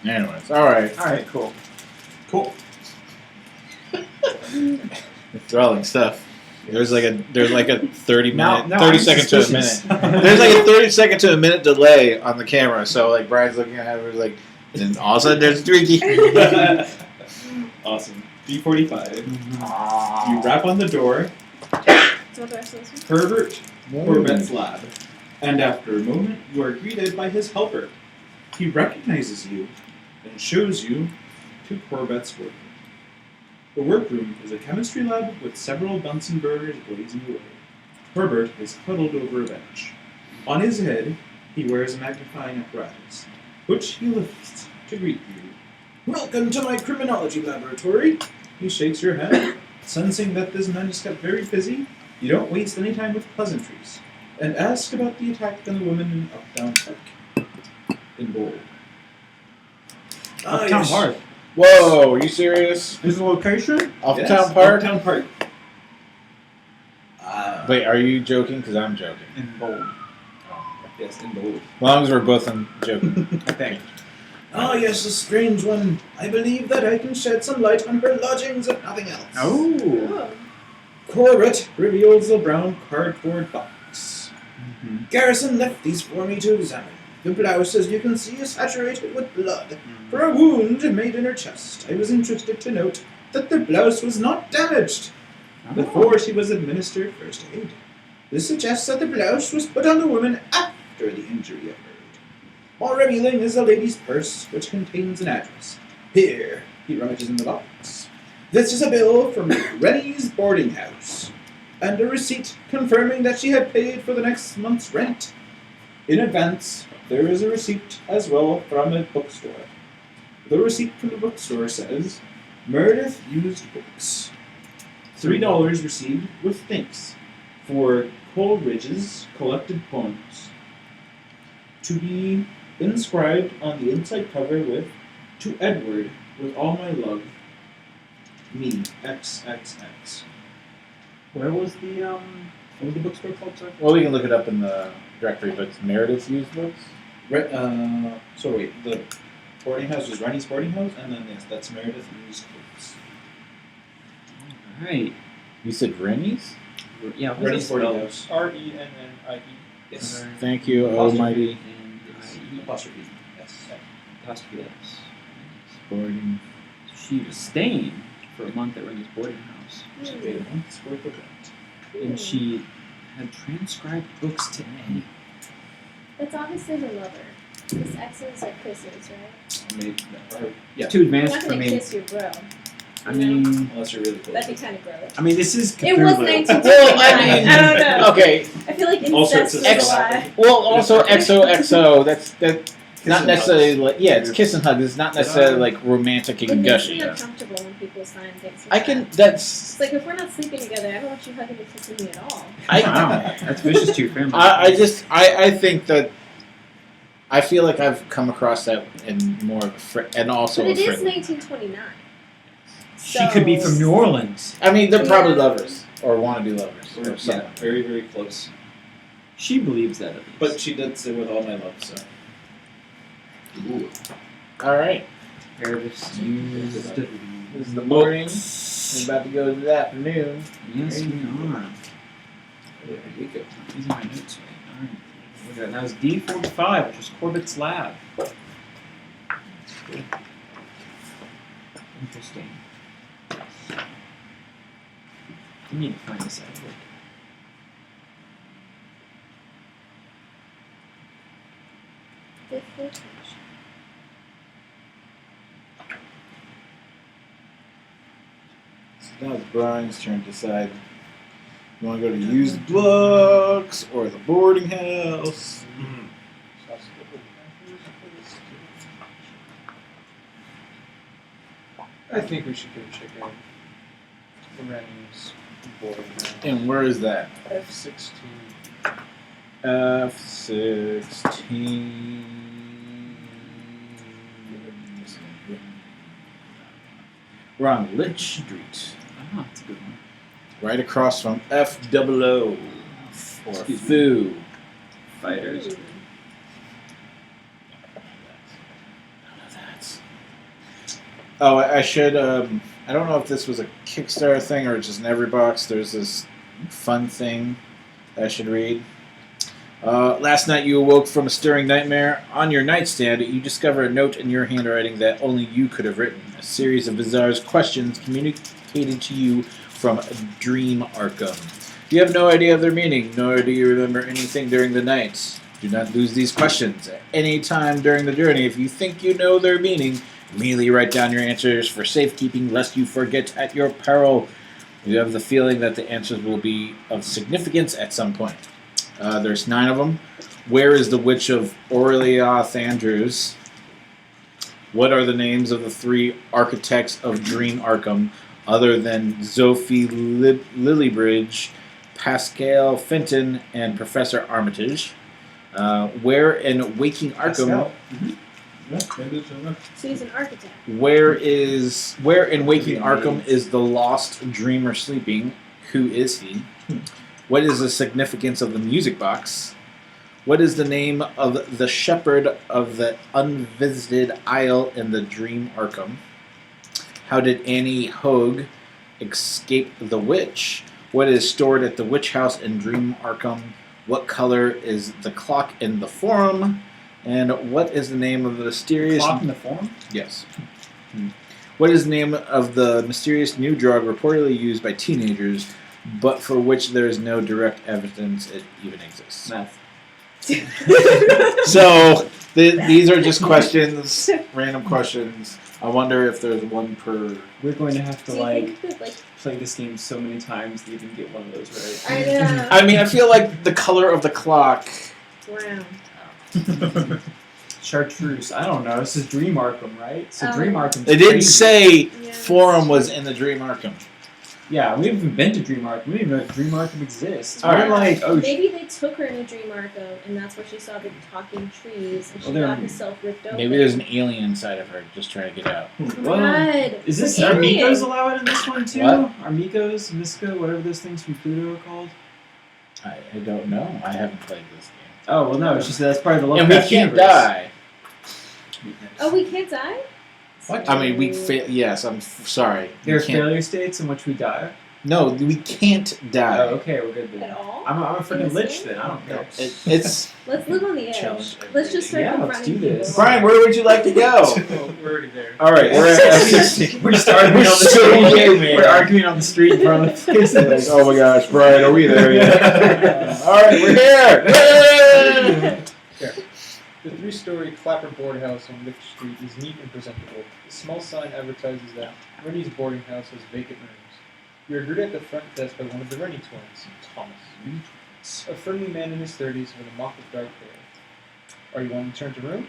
Anyways, alright. All right, cool. Cool. Enthralling stuff. There's like a 30 Now- minute, now 30 I'm second to a suspicious. minute. There's like a 30 second to a minute delay on the camera, so like Brian's looking at it, like, and all of a sudden there's a Twinkie. Awesome. D45. Ah. You rap on the door. So what do I say this one? Herbert Corbett's lab, and after a moment you are greeted by his helper. He recognizes you and shows you to Corbett's workroom. The workroom is a chemistry lab with several Bunsen burners blazing away. Herbert is huddled over a bench. On his head, he wears a magnifying apparatus, which he lifts to greet you. Welcome to my criminology laboratory. He shakes your hand, sensing that this man just got very busy. You don't waste any time with pleasantries, and ask about the attack on the woman in Uptown Park. In bold. Uptown Park. Whoa, are you serious? Is the location? Uptown Park? Uptown Park. Wait, are you joking? Because I'm joking. In bold. Yes, in bold. As long as we're both joking. I think. Ah, yes, a strange one. I believe that I can shed some light on her lodgings, if nothing else. Oh. Oh. Corbett reveals a brown cardboard box. Mm-hmm. Garrison left these for me to examine. The blouse, as you can see, is saturated with blood. For a wound made in her chest, I was interested to note that the blouse was not damaged before she was administered first aid. This suggests that the blouse was put on the woman after the injury occurred. More revealing is the lady's purse, which contains an address. Here, he rummages in the box. This is a bill from Rennie's boarding house, and a receipt confirming that she had paid for the next month's rent. In advance, there is a receipt as well from a bookstore. The receipt from the bookstore says, Meredith Used Books. $3 received with thanks for Coleridge's collected poems. To be inscribed on the inside cover with, To Edward, with all my love, me, XXX. Where was the bookstore called, sir? Well, we can look it up in the directory, but it's Meredith's used books? So wait, the boarding house was Rennie's boarding house, and then yes, that's Meredith Used Books. Right. You said Rennie's? Yeah, what's Rennie's it boarding spelled? house. RENNIE. Yes. Thank you, Apostrophe. almighty. And Apostrophe. Yes. apostrophe S. Boarding. She was staying for a month at Rennie's boarding house, She paid a month's worth of rent. and she had transcribed books to A. That's obviously the lover. Because X's are kisses, right? Maybe, yeah. Too You're advanced not for gonna me. kiss your bro. I you know? mean, Unless you're really close. That'd be kind of gross. I mean, this is It was Cthulhu. 1929. Well, I mean, I don't know. Okay. I feel like All sorts incest of was a stuff. lie. Well, also XOXO. That's not and necessarily hugs. like yeah, it's kiss and hug. It's not necessarily like romantic It and makes gushy. me uncomfortable when people sign things. I Like can. that. That's. It's like if we're not sleeping together, I don't want you hugging and kissing me at all. Wow, that's vicious to your family. I think that. I feel like I've come across that in more of a and also But it a is friendly. 1929. She could be from New Orleans. I mean, they're probably Yeah. lovers or want to be lovers or Yeah, something. very, very close. She believes that at least. But she did say with all my love, so. Ooh. All right. Meredith's used. This is the morning. We're about to go to the afternoon. Yes, we are. There you go. These are my notes, right? Alright. Look at that. That was D45, which was Corbett's lab. That's good. Interesting. You need to find this out. Look. Fifth location. So now it's Brian's turn to decide. You want to go to used books or the boarding house? I think we should give a check out Rennie's boarding house. And where is that? F16. F16. We're on Litch Street, Ah, that's a good one. right across from FOO or Excuse me. Foo. Fighters. Ooh. Oh, I should. I don't know if this was a Kickstarter thing or just an Everybox. There's this fun thing I should read. Last night you awoke from a stirring nightmare. On your nightstand, you discover a note in your handwriting that only you could have written. A series of bizarre questions communicated to you from Dream Arkham. You have no idea of their meaning, nor do you remember anything during the night. Do not lose these questions at any time during the journey. If you think you know their meaning, immediately write down your answers for safekeeping, lest you forget at your peril. You have the feeling that the answers will be of significance at some point. There's 9 of them. Where is the Witch of Orleathandrews? What are the names of the 3 architects of Dream Arkham, other than Sophie Lillybridge, Pascal Fenton, and Professor Armitage? Where in Waking Arkham? Yeah, maybe it's enough. So he's an architect. Where in Waking Arkham is the lost dreamer sleeping? Who is he? What is the significance of the music box? What is the name of the shepherd of the unvisited isle in the Dream Arkham? How did Annie Hogue escape the witch? What is stored at the witch house in Dream Arkham? What color is the clock in the forum? And what is the name of the mysterious... Clock in the forum? Yes. What is the name of the mysterious new drug reportedly used by teenagers, but for which there is no direct evidence it even exists? Meth. So, these are just questions, random questions. I wonder if there's one per... We're going to have to Do you like think that, like, play this game so many times to even get one of those right. I know. I mean, I feel like the color of the clock... Brown. Chartreuse. I don't know. This is Dream Arkham, right? So Oh. Dream Arkham. It didn't say Yeah. forum was in the Dream Arkham. Yeah, we haven't been to Dream Arkham. We don't even know if Dream Arkham exists. All We're right. like, oh, Maybe they took her in a dream Arkham, and that's where she saw the talking trees, and she Well, there- got herself ripped open. Maybe there's an alien inside of her just trying to get out. Oh my Well, God. is this An are alien. Mikos allowed in this one too? What? Are Mikos, Miska, whatever those things from Pluto are called? I don't know. I haven't played this game. Oh well, no. It's just that's part of the And we Lovecraft can't universe. die. Oh, we can't die? What? I mean, yes, I'm sorry. There are We can't- failure states in which we die. No, we can't die. Oh, okay, we're good At then. all? I'm a freaking this lich game? then. I don't care. It's Let's live on the edge. Challenge Let's just start Yeah, let's confronting do this. people. Brian. Where would you like to go? Oh, we're already there. All right, we're at F16. We're just arguing on the so street. low, man. We're arguing on the street in front of the Like, oh my gosh, Brian, are we there yet? All right, we're here. Yay! The 3-story clapperboard house on Lick Street is neat and presentable. A small sign advertises that Rennie's boarding house has vacant rooms. You are greeted at the front desk by one of the Rennie twins, Thomas. A friendly man in his 30s with a mop of dark hair. Are you wanting to turn to room?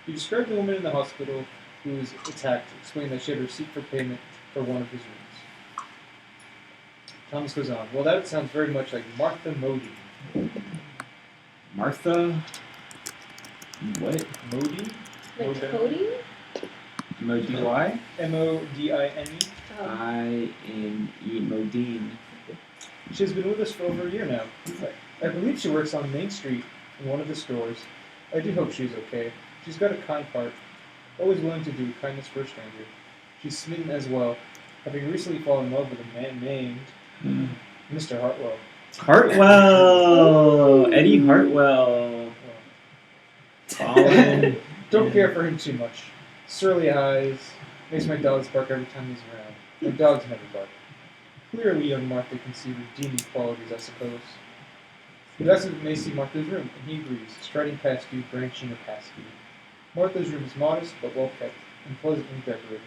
You describe the woman in the hospital who was attacked, explaining that she had a receipt for payment for one of his rooms. Thomas goes on, well, that sounds very much like Martha Modi. Martha. What? Modi? Like coding? Modi? M-O-D-I-N-E. Oh. I-N-E Modine. She has been with us for over a year now. I believe she works on Main Street in one of the stores. I do hope she's okay. She's got a kind heart, always willing to do kindness for a stranger. She's smitten as well, having recently fallen in love with a man named Mr. Hartwell. Hartwell! Eddie Hartwell. Colin. Don't care for him too much. Surly eyes, makes my dogs bark every time he's around. My dogs never bark. Clearly, young Martha can see redeeming qualities, I suppose. You ask if you may see Martha's room, and he agrees, striding past you, branching a pass key. Martha's room is modest but well kept, and pleasantly decorated.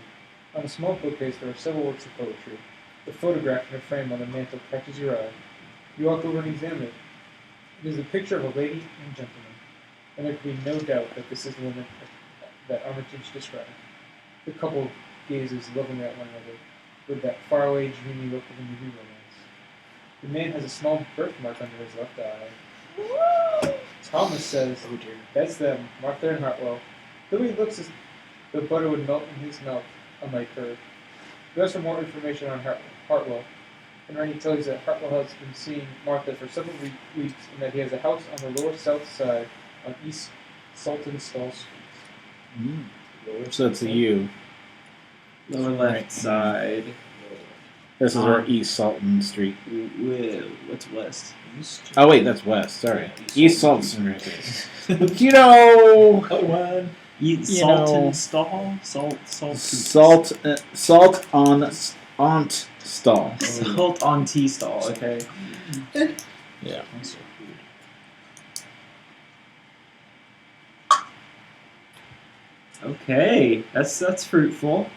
On a small bookcase there are several works of poetry. The photograph in a frame on the mantel catches your eye. You walk over and examine it. It is a picture of a lady and gentleman, and there can be no doubt that this is the woman that Armitage described. The couple gazes lovingly at one another, with that faraway, dreamy look of a movie romance. The man has a small birthmark under his left eye. Thomas says, oh dear, that's them, Martha and Hartwell. Though he looks as though butter would melt in his mouth, unlike her. You ask for more information on Hartwell, and Randy tells you that Hartwell has been seeing Martha for several weeks, and that he has a house on the lower south side on East Saltonstall Street. So it's a U. Lower left side. This is where East Salton Street. What's west? Oh wait, that's west. Sorry, Yeah, East Salton Street. You know, Oh, one. Eat You know- Salton stall? Salt. salt on Aunt Stall. Salt on tea stall. Okay. Yeah. Also food. Okay, that's fruitful.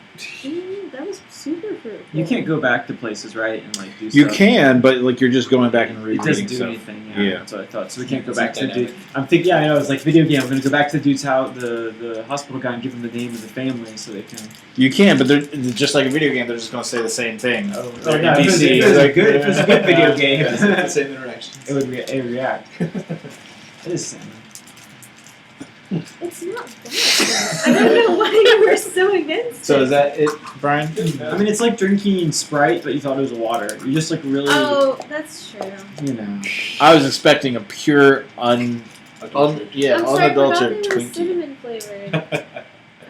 That was super fruitful. You can't go back to places, right, and like do You stuff. can, but like you're just going back and It rereading doesn't do stuff. anything. Yeah. That's what I thought. So we can't go It's back to the dude. dynamic. I'm thinking. Yeah, I know. It's like video game. I'm gonna go back to the dude's house, the hospital guy, and give him the name of the family so they can. You can, but they're just like a video game. They're just going to say the same thing. Oh, They're no, if NPCs, it was like, good, if it was a good video game, It's the same interaction. it would react. It is salmon. It's not bad. I don't know why you were so against So it. is that it, Brian? I mean, it's like drinking Sprite, but you thought it was water. You just like really, Oh, that's true. you know. I was expecting a pure I'm sorry, I forgot unadulterated they were Twinkie. cinnamon flavored.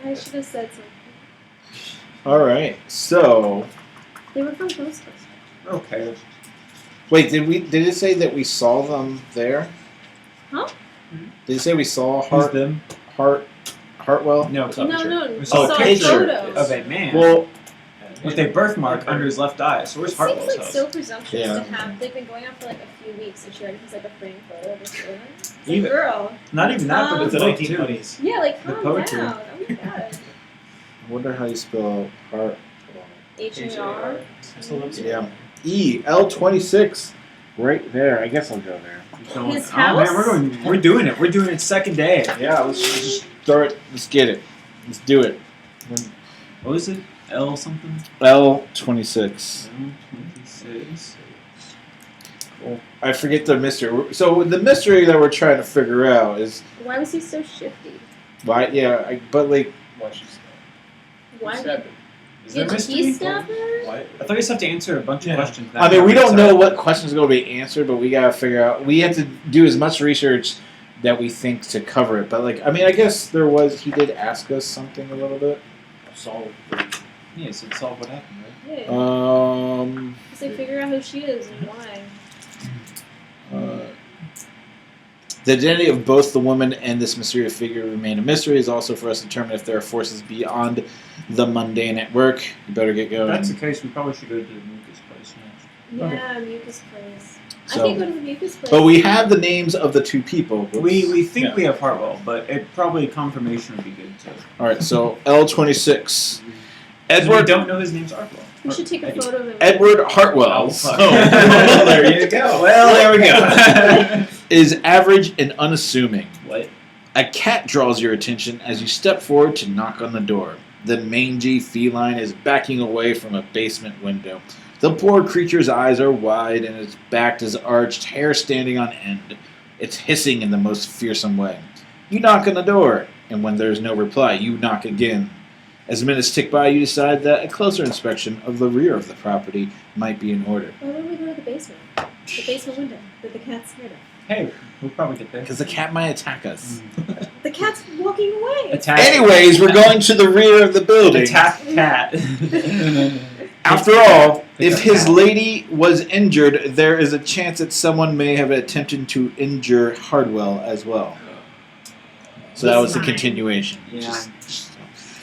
I should have said something. All right. So They were from Ghostbusters. Okay. wait, did it say that we saw them there? Huh? Did it say we saw Who's them? Hartwell? No. No, We we saw saw a picture photos. of a man Well, with a birthmark under his left eye. So where's It Hartwell's seems like house? so presumptuous Yeah. to have. They've been going on for like a few weeks, and she already has like a framed photo of this woman. It's like, Even- girl, Not even that, but Um, it's the a book too. 1920s. yeah, like The calm poetry. down. Oh my god. I wonder how you spell Hart. H-A-R. Yeah. EL26. Right there. I guess I'll go there. Going, His oh man, house? we're doing it. We're doing it second day. Yeah, let's just start. Let's get it. Let's do it. What was it? L something? L26. L26. I forget the mystery. So the mystery that we're trying to figure out is Why was he so shifty? why. Yeah, but like, Why she's Why stabbed did her? Is there a he mystery? stab her? Why? I thought you just have to answer a bunch of Yeah. questions. I mean, we don't know what questions are going to be answered, but we got to figure out. We have to do as much research that we think to cover it. But like, I mean, I guess there was. He did ask us something a little bit. Solve. Yeah, so solve what happened, right? Yeah. Um. Because they figure out who she is and why. The identity of both the woman and this mysterious figure remain a mystery. Is also for us to determine if there are forces beyond the mundane at work. You better get If going. that's the case, we probably should go to the Mucus place next. Yeah, Mucus place. So- I can go to the Mucus place. But we have the names of the two people. We think Yeah. we have Hartwell, but it probably confirmation would be good too. All right. So L26. We Edward don't know his name's Hartwell. We should take a Eddie. photo of him. Edward Hartwell. Oh, fuck. Oh, there you go. Well, there we go. is average and unassuming. What? A cat draws your attention as you step forward to knock on the door. The mangy feline is backing away from a basement window. The poor creature's eyes are wide and its back is arched, hair standing on end. It's hissing in the most fearsome way. You knock on the door, and when there's no reply, you knock again. As minutes tick by, you decide that a closer inspection of the rear of the property might be in order. Why don't we go to the basement? The basement window that the cat's scared of. Hey, we'll probably get there. Because the cat might attack us. The cat's walking away. Attack. Anyways, we're going to the rear of the building. Attack cat. After all, if his lady was injured, there is a chance that someone may have attempted to injure Hardwell as well. So that was the Fine. continuation. Yeah.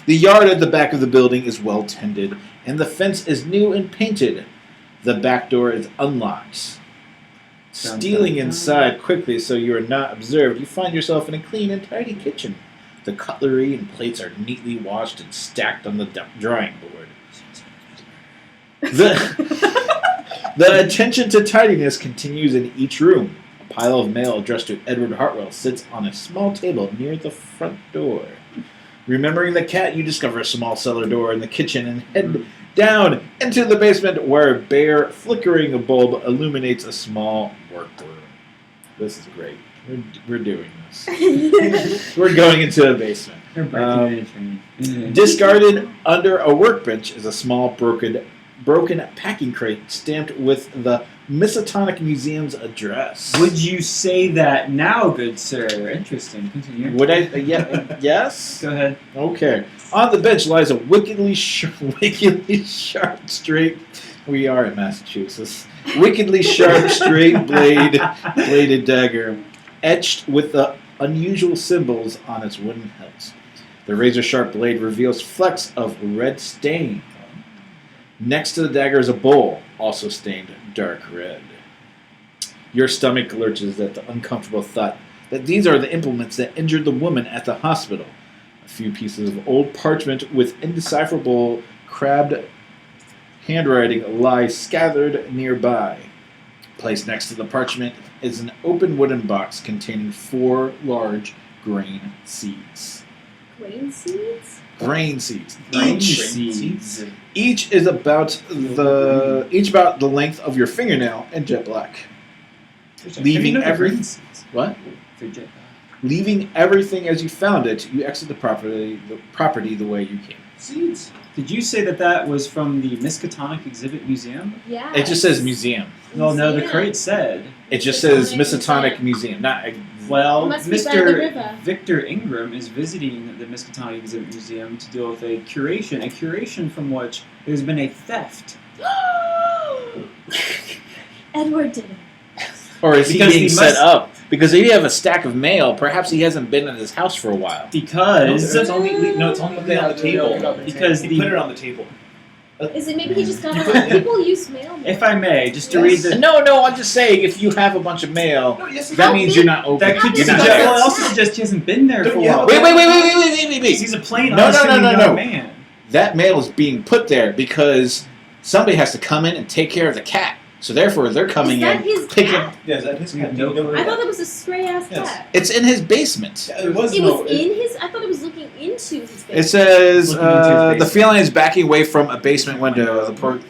The yard at the back of the building is well tended, and the fence is new and painted. The back door is unlocked. Stealing inside quickly so you are not observed, you find yourself in a clean and tidy kitchen. The cutlery and plates are neatly washed and stacked on the drawing board. The attention to tidiness continues in each room. A pile of mail addressed to Edward Hartwell sits on a small table near the front door. Remembering the cat, you discover a small cellar door in the kitchen and head down into the basement where a bare, flickering bulb illuminates a small workroom. This is great. We're doing this. We're going into a basement. They're breaking into training. Discarded under a workbench is a small broken packing crate stamped with the Miskatonic Museum's address. Would you say that now, good sir? Interesting. Continue. Would I? Yes. Go ahead. Okay. On the bench lies a wickedly sharp, straight. We are in Massachusetts. Wickedly sharp, straight bladed dagger, etched with the unusual symbols on its wooden hilt. The razor-sharp blade reveals flecks of red stain. Next to the dagger is a bowl, also stained dark red. Your stomach lurches at the uncomfortable thought that these are the implements that injured the woman at the hospital. A few pieces of old parchment with indecipherable crabbed handwriting lie scattered nearby. Placed next to the parchment is an open wooden box containing 4 large grain seeds. Grain seeds? Grain seeds. Grain Each seeds. Each is about the length of your fingernail and jet black. Leaving what? Leaving everything as you found it, you exit the property the way you came. Seeds. Did you say that was from the Miskatonic Exhibit Museum? Yeah. It just says museum. Well, no, the Museum. crate said. It just says Miskatonic Miskatonic Museum. Not Well, Must be by the Mr. river. Victor Ingram is visiting the Miskatonic Exhibit Museum to deal with a curation from which there's been a theft. Edward did it. or is he Because being he set must- up? Because if you have a stack of mail, perhaps he hasn't been in his house for a while. Because It's only on the table. Because He put it on the table. Is it maybe he just got You a put- lot? People use mail. more. if I may, just to Yes. read the No, I'm just saying if you have a bunch of mail, No, yes, that How means big- you're not open. that could You're not suggest. there. Well, it also suggests he hasn't been there Don't for a you have while. a- Wait. He's a plain, No, unassuming young no. man. That mail is being put there because somebody has to come in and take care of the cat. So therefore, they're coming Is that in, his picking. cat? Yeah, is that his cat? No. I thought that was a stray ass Yes. cat. It's in his basement. Yeah, it was It no. was in his. I thought it was looking into his basement. It says Looking into his the basement. feline is backing away from a basement window of the port,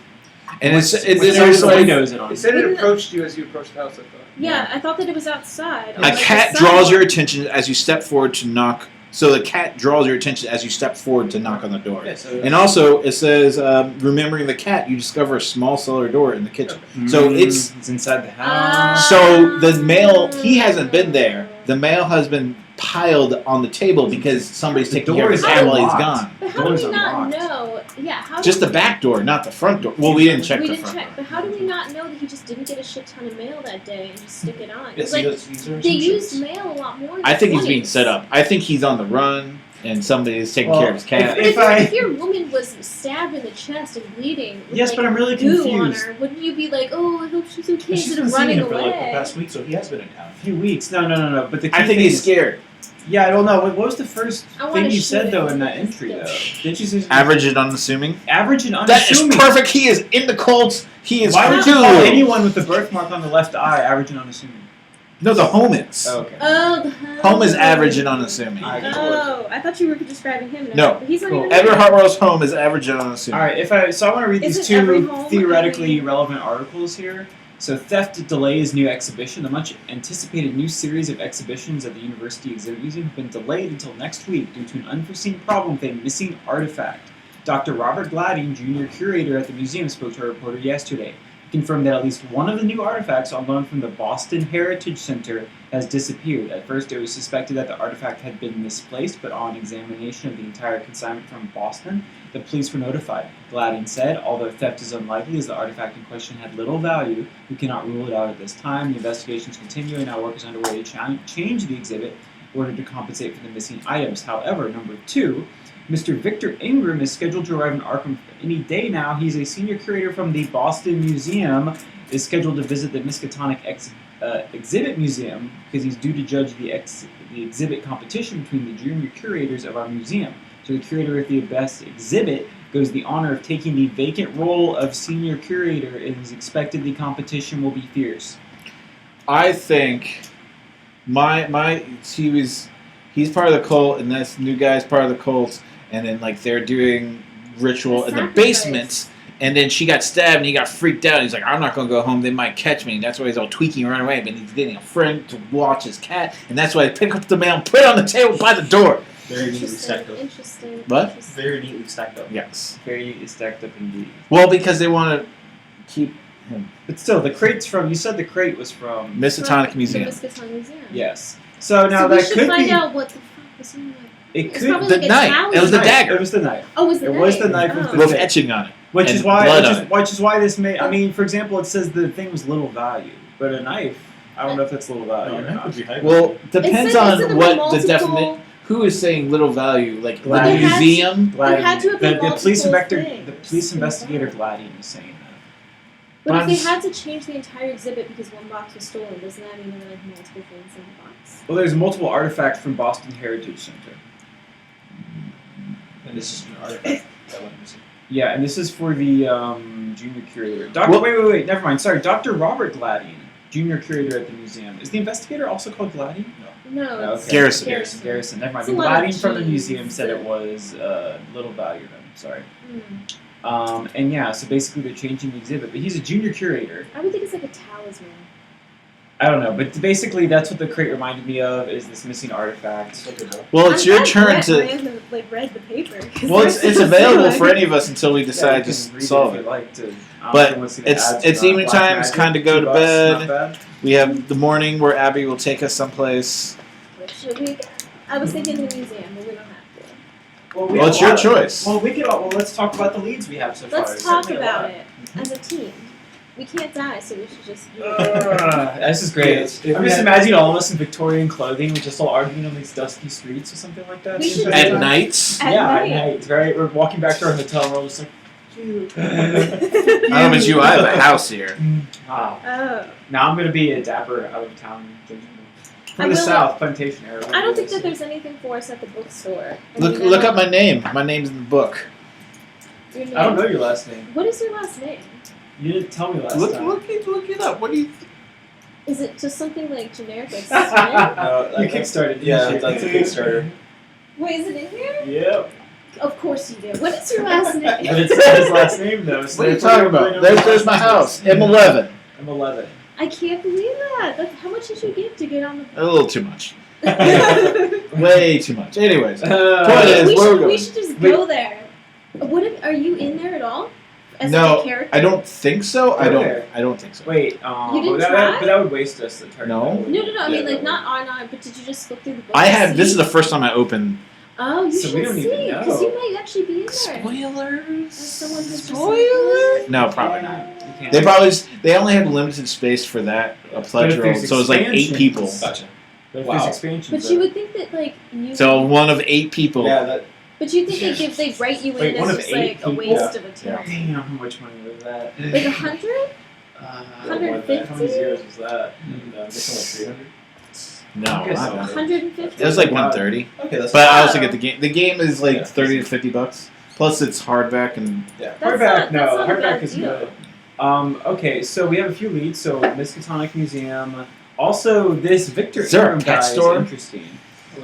and it's What also window like is it on? It said it Wouldn't approached you as you approached the house, I thought. Yeah, I thought that it was outside. on, a like, cat the draws sidewalk. your attention as you step forward to knock. So the cat draws your attention as you step forward to knock on the door. Yeah, so And also, it says, remembering the cat, you discover a small cellar door in the kitchen. So it's- inside the house. So the mail, he hasn't been there. The mail has been piled on the table because somebody's The taking door care of is his cat while he's unlocked. gone. But how Door's do we not unlocked. know? Yeah, how Just do the back door, not the front door. Well, we didn't check we the didn't front check, door. but how do we not know that he just didn't get a shit ton of mail that day and just stick it on? Yes, It's like these are they used assumptions. mail a lot more. In I the think he's being 20s. set up. I think he's on the run and somebody is taking Well, care of his cat. But If I- if your woman was stabbed in the chest and bleeding, with Yes, like but I'm really goo on confused. her, wouldn't you be like, "Oh, I hope she's okay," But she's instead been of seeing running him for like the away? past week, so he has been in town. A few weeks. No. But the key I think thing he's is- scared. Yeah, I don't know. What was the first I wanna thing you shoot said him though with in that his entry skill. though? Didn't you say Average and unassuming. average and That is unassuming? perfect. He is in the Colts. He is Why would you cool. call anyone with the birthmark on the left eye average and unassuming? No, the home is. Okay. Oh, the Home is average and unassuming. Oh, I thought you were describing him. No. But he's not Cool. even Edward there. Hartwell's home is average and unassuming. All right. So I want to read these Isn't every two home theoretically every- relevant articles here. So theft delays new exhibition. The much anticipated new series of exhibitions at the University Exhibit Museum have been delayed until next week due to an unforeseen problem with a missing artifact. Dr. Robert Gladding, junior curator at the museum, spoke to a reporter yesterday. He confirmed that at least one of the new artifacts on loan from the Boston Heritage Center has disappeared. At first, it was suspected that the artifact had been misplaced, but on examination of the entire consignment from Boston, the police were notified. Gladding said, although theft is unlikely as the artifact in question had little value, we cannot rule it out at this time. The investigations continue and now work is underway to change the exhibit in order to compensate for the missing items. However, number two, Mr. Victor Ingram is scheduled to arrive in Arkham any day now. He's a senior curator from the Boston Museum, is scheduled to visit the Miskatonic Exhibit Museum because he's due to judge the exhibit competition between the junior curators of our museum. So the curator of the best exhibit goes the honor of taking the vacant role of senior curator and is expected the competition will be fierce. I think he's part of the cult, and this new guy's part of the cult, and then like they're doing ritual in the Sacrifice. basement, and then she got stabbed, and he got freaked out. He's like, I'm not gonna go home; they might catch me. And that's why he's all tweaking and run away. But he's getting a friend to watch his cat, and that's why they pick up the mail, and put it on the table by the door. Very neatly Interesting. stacked up. Interesting. What? Interesting. Very neatly stacked up. Yes. Very stacked up indeed. Well, because they want to keep him. But still, the crate's from. You said the crate was from. Miskatonic Museum. The Miskatonic Museum. Yes. So now so we that should could find be. out what the fuck was in there. It It's could. probably The like a knife. talisman. It was the Knife. dagger. It was the knife. Oh, it was the It knife. was the knife with Oh. the With thing. etching on it. Which and is why. blood on Which is why this may. I mean, for example, it says the thing was little value, but a knife. I don't know if that's little value No, or that not. would be high. Well, depends It said on there were what the multiple- definite. Who is saying little value? Like But the they had- museum? There had to have been the police multiple investigator, the things police investigator involved. Gladian is saying that. But I'm if s- they had to change the entire exhibit because one box was stolen, doesn't that mean there were like multiple things in the box? Well, there's multiple artifacts from Boston Heritage Center. And this is an artifact that went missing. Yeah, and this is for the junior curator. Doctor, Well- wait, never mind. Sorry, Dr. Robert Gladian, junior curator at the museum. Is the investigator also called Gladian? No, No, it's okay. Garrison. Garrison. Never mind. It's a The lot of Gladian from the Gs. museum said it was little value then. Sorry. Mm. And yeah, so basically they're changing the exhibit, but he's a junior curator. I would think it's like a talisman. I don't know, but basically that's what the crate reminded me of, is this missing artifact. Well, it's your turn to. read the paper. 'cause Well, there's it's some available stuff. for any of us until we Yeah, decide you to can read solve if it. you'd like to. But someone see the it's- ads it's for evening Black time, it's Magic, kinda go to $2, bed. Not bad. We have the morning where Abby will take us someplace. Should we? I was thinking the museum, but we don't have to. Well, Well, it's your choice. Well, let's talk about the leads we have so far. Let's There's talk certainly a about lot. it as a team. We can't die, so we should just. This is great. Yes, I'm just imagining all of us in Victorian clothing, we're just all arguing on these dusty streets or something like that. We should At do- nights? At yeah, night. at night. Right? We're walking back to our hotel and we're all just like, I don't know about you, I have a house here. ah. Oh. Now I'm gonna be a dapper out of town gentleman. I From the will- south, plantation area. I don't think that there's anything for us at the bookstore. I Look mean, I look don't- up my name. My name's in the book. Your name. I don't know your last name. What is your last name? You didn't tell me last Look time. look it up. What do you Is it just something like generic, like Smith? You kickstarted. didn't Yeah, you? that's a Kickstarter. Wait, is it in here? Yep. Of course you do. What is your last name? But it's not his last name though. So What are you therefore talking don't really about? know There's his my last house. name. M11. I'm 11. I can't believe that. How much did you give to get on A little too much. the? Way too much. Anyways. Point Uh, is, we where should we're we going. should just Wait. go there. What if, are you in there at all? As No, like a character? I don't think so. I Okay. don't think so. wait, You didn't but try? but that would waste us the turn. No. No. I mean Yeah, like that not on, but did you just flip through the book? I to had this is see? the first time I opened Oh, you So we should don't see even because know. you might actually be in there. spoilers. As someone who's just Spoilers? No, probably not. You can't. They probably they only had limited space for that a But pledge if roll, there's so it was like 8 expansions- people. Gotcha. But if Wow. there's expansions. But you would think that like you. So one of 8 people. Yeah, that. But you think they write you Wait, in one as of just 8 like a people? waste of a turn. Damn, how much money was that? Like 100? How 150? many zeros was that? This one was 300. No, I guess not so. that. 150? It was like 130. Okay, that's. But I also Oh. get the game. The game is like Yeah. 30 to 50 bucks. Plus it's hardback and Yeah. That's Hardback, not- that's not a hardback bad is deal. good. Okay, so we have a few leads. So Miskatonic Museum. Also, this Victor Is there a Ingram pet guy store? is interesting. Do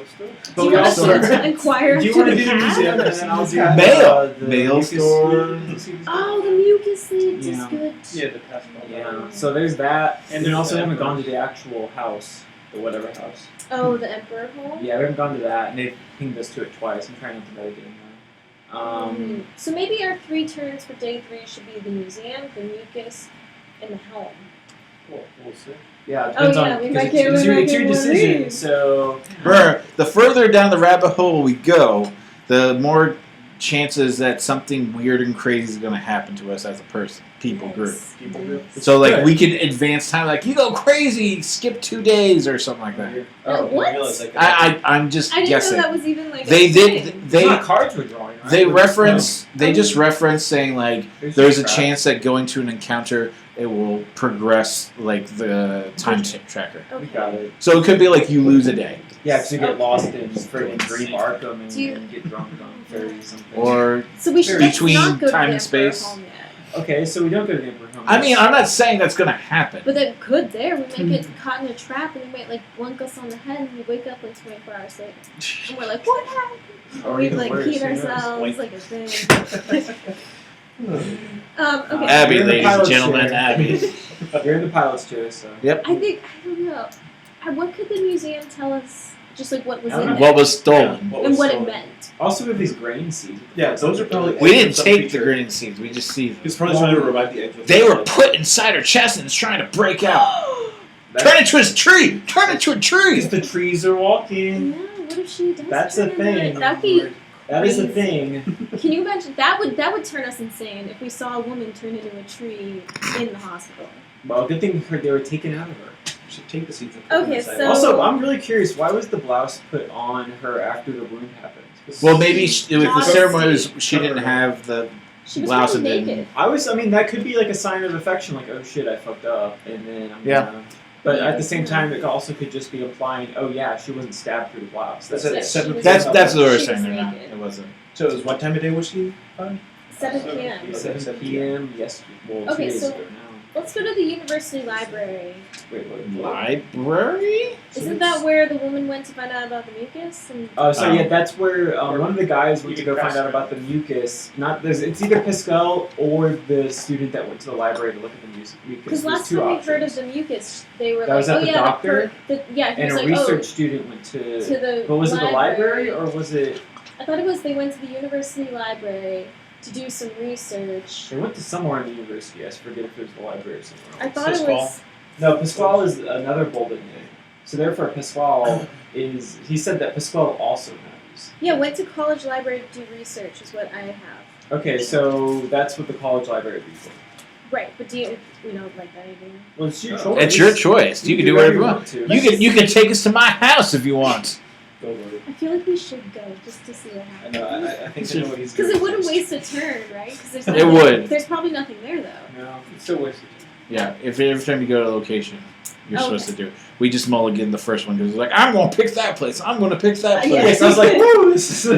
But you we want us also to inquire do you to want to the do the cat? museum and then I'll do Mail. the Mail mucus store. lead? Oh, the mucus leads is Yeah. good. Yeah, the passport. Yeah. So there's that, and then also we haven't gone to the actual house, the whatever house. Oh, the Emperor Hall? Yeah, we haven't gone to that, and they've pinged us to it twice. I'm trying not to really get in there. So maybe our 3 turns for day 3 should be the museum, the mucus, and the helm. We'll see. Yeah, it Oh, depends yeah, on we because might get- it's we your, might it's your get one of decision. these. So Remember, the further down the rabbit hole we go, the more chances that something weird and crazy is going to happen to us as a people group. Nice. People group. So like Good. we can advance time, like you go crazy, skip 2 days or something like that. Oh, I what? realized that. I'm just I didn't guessing. know that was even like They a did. thing. They It's not cards we're drawing. Right? they We're reference. They Oh. just reference saying like just- there's a crap. chance that going to an encounter it will progress like the time tracker. Okay. We got it. So it could be like you lose a day, Yeah, because you get Okay. lost in friggin' Dream Arkham and, Do you- and get drunk on ferry or something. or So we should let's Between not go to time the and Emperor space. Home yet. Okay, so we don't go to the Emperor Home. I mean I'm not saying that's gonna happen. But then could there. We might get caught in a trap and they might like blunk us on the head and we wake up like 24 hours later. And we're like, what happened? Or We've even like worse, peed who knows? ourselves Wink. like a thing. Okay. Abby, You're in the ladies and pilot's gentlemen, chair. Abby. You're in the pilot's chair, so. I think I don't know. What could the museum tell us? Just like what was I don't in know. there What was stolen? and what it meant. Also, we have these grain seeds. Yeah, those are probably. We didn't some take the feature. green seeds. We just see them. It's probably trying to revive the egg. They were put inside her chest and it's trying to break out. Turn into a tree. Turn into a tree. Because the trees are walking. Yeah, what if she does? That's the turn into thing. it? That'd be. That is the Crazy. thing. Can you imagine? That would turn us insane if we saw a woman turn into a tree in the hospital. Well, good thing they were taken out of her. Should take the seeds and put them Okay, inside. so- Also, I'm really curious. Why was the blouse put on her after the wound happened? Well, maybe with the Modesty. ceremony, she didn't have the She was blouse probably and naked. I mean, that could be like a sign of affection, like, oh shit, I fucked up, and then I'm Yeah. gonna. But Yeah, at the same that's time, it also could just be implying, oh yeah, she wasn't stabbed through the blouse. That's That's it. at 7 was- p.m. That's what we're She saying was right now. naked. It wasn't. So it was what time of day was she found? 7 p.m. Okay, 7 7 p.m. Yes. Well, 2 Okay, days so- ago now. Let's go to the university library. Wait, what? Library? Isn't that where the woman went to find out about the mucus? And So yeah, that's where one of the guys went to go find Press out her. about the mucus. It's either Pascal or the student that went to the library to look at the mucus. because There's last two time options. we heard of the mucus, they were That like, was at oh the yeah, doctor? yeah, he And was a like, research student went to the But was it the library or was it? I thought it was they went to the university library to do some research. They went to somewhere in the university. I forget if it was the library or somewhere else. I thought it Pascal. was. No, Pasquale is another Bolden name. So therefore, Pasquale is. He said that Pasquale also knows. Yeah, went to college library to do research is what I have. Okay, so that's what the college library would be for. Right, but do you know like that idea? Well, it's your No. choice. It's your choice. You can do whatever you want. to. You can take us to my house if you want. Go Lord. I feel like we should go just to see what I happens. know. I think I know what he's Because doing. it wouldn't waste a turn, right? Because there's It nothing- would. There's probably nothing there though. No. It's still wasted. Yeah, if every time you go to a location, you're Oh, supposed to do it. We just mulligan the first one because it's like, I'm going to pick that place. I'm going to pick that place. Yeah. Yes, I was like, woo, this is.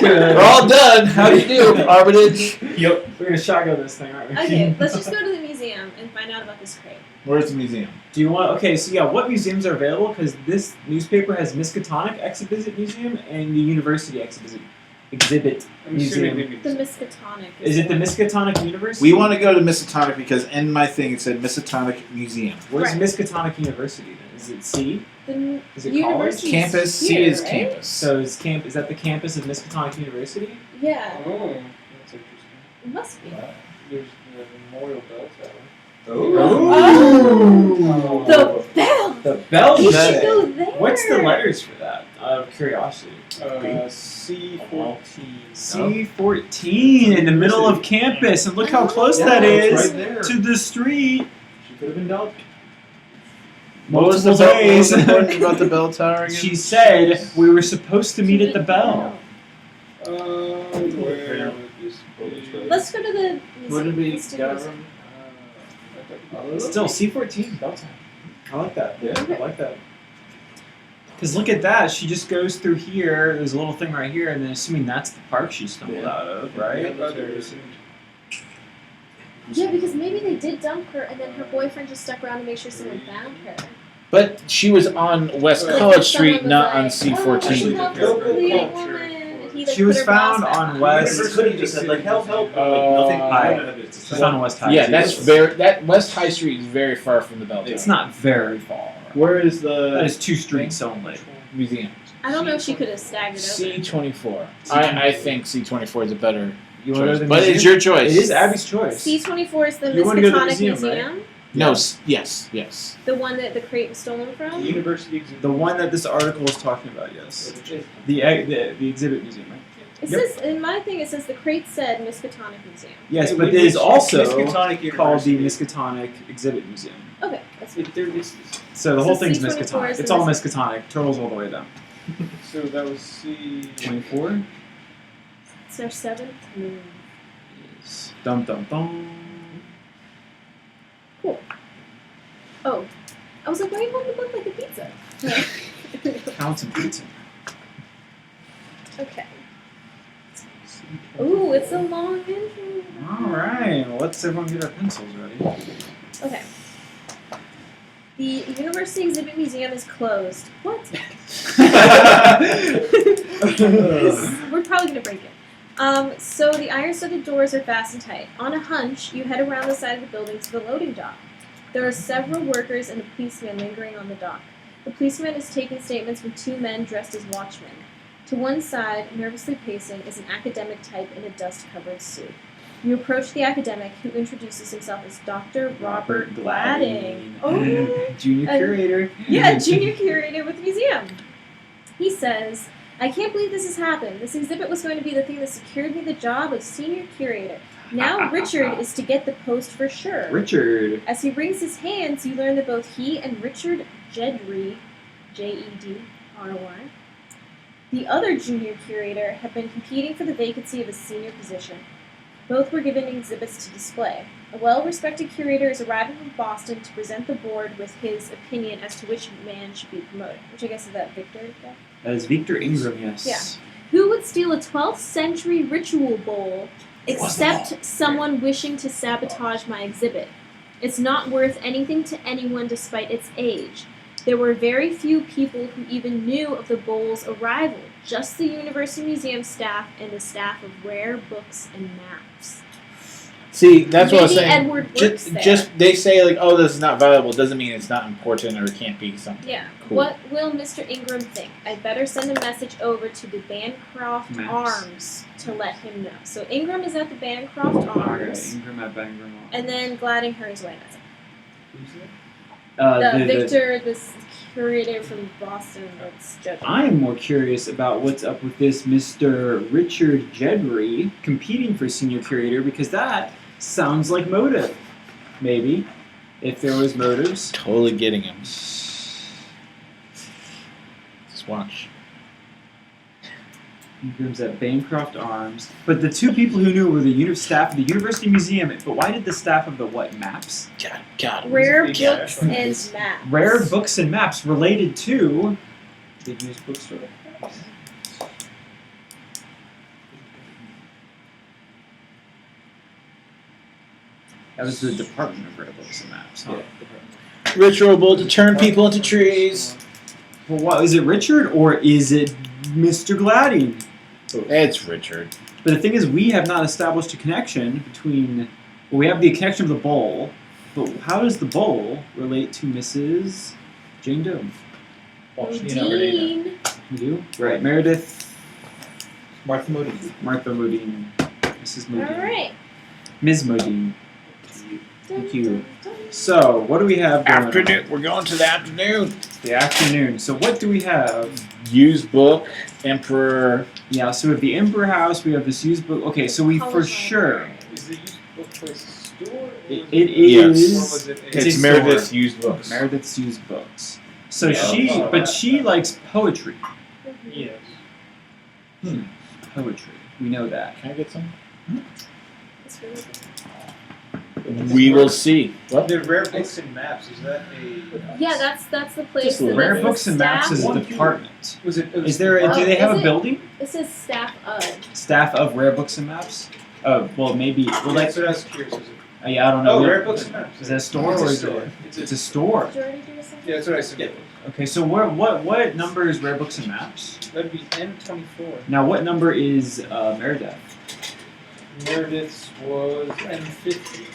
We're all done. How do you do, Armitage? Yep. We're gonna shotgun this thing, aren't we? Okay, let's just go to the museum and find out about this crate. Where's the museum? Do you want? Okay, so yeah, what museums are available? Because this newspaper has Miskatonic Exhibit Museum and the University Exhibit I'm assuming Museum. maybe The Miskatonic. Is it the Miskatonic University? We want to go to Miskatonic because in my thing it said Miskatonic Museum. Where's Right. Miskatonic University then? Is it C? The Is it university's Campus, C here, is right? campus. So is that the campus of Miskatonic University? Yeah, Oh, that's interesting. it must be. There's the Memorial Bell Tower. Oh. The bell. The bell. We That- should go there. What's the letters for that? Out of curiosity. C14. C14 in the middle of campus, and look how close that it's is right there. to the street. She could have been dealt. What was the Multiple bell, what was days. important about the bell tower again? She said we were supposed to meet at the bell. Where would this be? Let's go to the museum. What did we Let's do got this. from? Still C14 bell time. I like that. Yeah. I like that. Because look at that. She just goes through here. There's a little thing right here, and then assuming that's the park she stumbled out of, right? Yeah, there is. Yeah, because maybe they did dump her, and then her boyfriend just stuck around to make sure someone found her. But she was on West Like, College Someone Street, was not like, on C14. Oh, help this Local bleeding culture. woman. And he, like, She put was her blouse found back on West- Never could have just said like help. Nothing. High. She's on West High. Yeah, too. that West High Street is very far from the bell tower. It's not very far. Where is That the is 2 streets only. museum? I don't know if she could have staggered over. C24. I think C24 is a better You want to go choice, to the but museum? it's your choice. It is Abby's choice. C24 is the You wanna go to the Miskatonic museum, Museum, No, yes. the one that the crate was stolen from. University exhibit. The one that this article is talking about, yes. The exhibit museum, right? It Yep. says in my thing. It says the crate said Miskatonic Museum. Yes, Yeah, but we- it is we- also Miskatonic called the University. Miskatonic Exhibit Museum. Okay, that's fine. So the whole So thing's C24 is Miskatonic. the It's all Miskatonic. Turtles all the way down. So that was C. 24 It's our 7th move. is dum dum dum. Oh, I was like, why are you holding the book like a pizza? Counts and pizza. Okay. Ooh, it's a long intro. All right. Well, let's everyone get our pencils ready. Okay. The University Exhibit Museum is closed. What? We're probably gonna break it. So the iron-studded doors are fastened tight. On a hunch, you head around the side of the building to the loading dock. There are several workers and a policeman lingering on the dock. The policeman is taking statements from 2 men dressed as watchmen. To one side, nervously pacing, is an academic type in a dust-covered suit. You approach the academic, who introduces himself as Dr. Robert Gladding. Oh, Junior curator. yeah, junior curator with the museum. He says, I can't believe this has happened. This exhibit was going to be the thing that secured me the job of senior curator. Now Richard is to get the post for sure. Richard. As he wrings his hands, you learn that both he and Richard Jedry, Jedry, the other junior curator, have been competing for the vacancy of a senior position. Both were given exhibits to display. A well-respected curator is arriving from Boston to present the board with his opinion as to which man should be promoted. Which I guess is that Victor guy? That is Victor Ingram, yes. Yeah. Who would steal a 12th century ritual bowl except someone wishing to sabotage my exhibit? It's not worth anything to anyone despite its age. There were very few people who even knew of the bowl's arrival, just the University Museum staff and the staff of Rare Books and Maps. See, that's what I was Maybe saying. Edward works there. Just they say like, oh, this is not valuable. Doesn't mean it's not important or it can't be something. Yeah. Cool. What will Mr. Ingram think? I'd better send a message over to the Bancroft Maps. Arms to let him know. So Ingram is at the Bancroft Okay, Arms, Ingram at Ingram. and then Gladding hurries away. That's it. Who's that? Victor, this curator from Boston, that's judging. I'm more curious about what's up with this Mr. Richard Jedry competing for senior curator because that sounds like motive. Maybe. If there was motives. Totally getting him. Just watch. Ingram's at Bancroft Arms. But the two people who knew were the staff of the University Museum. But why did the staff of the what? Maps? God. Rare Yeah. Books and Maps. Rare Books and Maps related to... The used bookstore. That was the Department of Rare Books and Maps. Huh? Ritual to turn people into trees. Well, what, is it Richard or is it Mr. Gladding? It's Richard. But the thing is, we have not established a connection between... Well, we have the connection of the bowl, but how does the bowl relate to Mrs. Jane Doe? Dean. You do? Right, Meredith, Martha Modine. Martha Modine, Mrs. Modine. All right. Ms. Modine. Thank you. So, what do we have going on? Afternoon. We're going to the afternoon. The afternoon. So, what do we have? Used book. Emperor. Yeah, so we have the Emperor House, we have this used book. Okay, so we for College sure... library. Is the used book place a store? Or It Yes. is... Or was it It's It's a Meredith's store. used books. Meredith's used books. So Yeah. but she likes poetry. Yes. Poetry. We know that. Can I get some? It's really good. We will see. What? The Rare Books and Maps, is that a... Yeah, that's the place. Just a that Rare is Books and Maps is a One, two. department. Was it... Is there? Do they have is a it? building? It says staff of. Staff of Rare Books and Maps. Oh, well, maybe. Well, That's like, what I was curious. Is it? yeah, I don't know. Oh, Rare Books and Maps. Is that a store It's or a is store. it? It's It's a store. Did you already do something? Yeah, that's what I said. Okay, so what number is Rare Books and Maps? That'd be M24. Now, what number is Meredith? Meredith's was M50.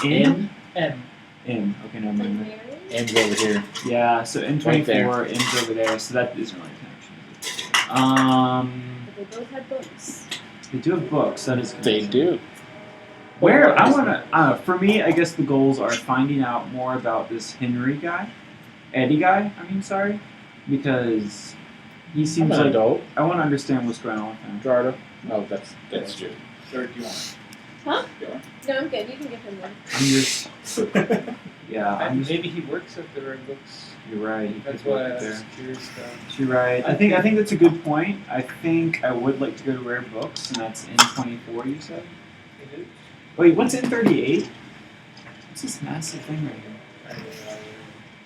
In. M. In. Okay, no, Like no. Mary? Ends over here. Yeah, so Right N24 there. ends over there, so that isn't really a connection. Is it? But they both had books. They do have books. That is. a They connection. do. Where I wanna, for me, I guess the goals are finding out more about this Henry guy, Eddie guy. I mean, sorry, because he I'm seems an like adult. I want to understand what's going on with him. Jardo. Oh, that's true. Or do you want? Huh? Do you want? No, I'm good. You can give him one. I'm just, yeah, I'm just. Maybe he works at the Rare Books. You're right. he That's could why I work was there. curious. You're right. I think that's a good point. I think I would like to go to Rare Books, and that's N24. You said. Wait, what's N38? What's this massive thing right here?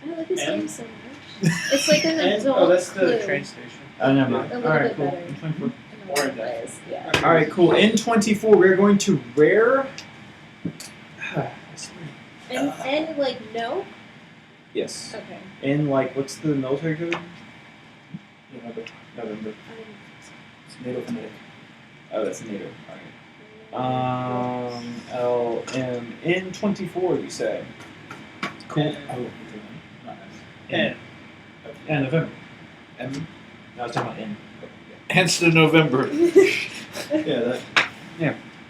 I like this M? game so much. It's like an adult Oh, that's the Clue. train station. Oh, never A mind. little All right, bit cool. better. N24. In a lot of ways, yeah. All right, cool. N24, we're going to Rare. And like no. Yes. Okay. In like, what's the military code? November. It's NATO phonetic. Oh, that's NATO. All right. LM N24. You say. Cool. N. And November. M. No, I was talking about N. Hence the November. Yeah,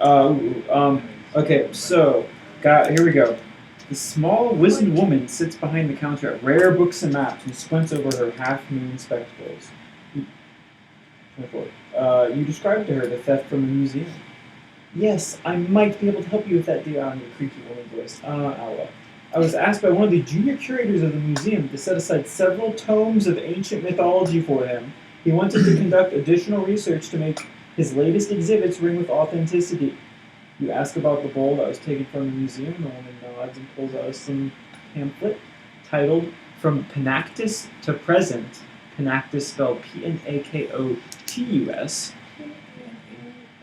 that. Okay, so, here we go. The small, wizened woman sits behind the counter at Rare Books and Maps and squints over her half-moon spectacles. 24. You described to her the theft from the museum. Yes, I might be able to help you with that, dear. The creaky woman voice. Well. I was asked by one of the junior curators of the museum to set aside several tomes of ancient mythology for him. He wanted to conduct additional research to make his latest exhibits ring with authenticity. You ask about the bowl that was taken from the museum, the woman nods and pulls out some pamphlet titled From Panactus to Present. Panactus spelled P-N-A-K-O-T-U-S.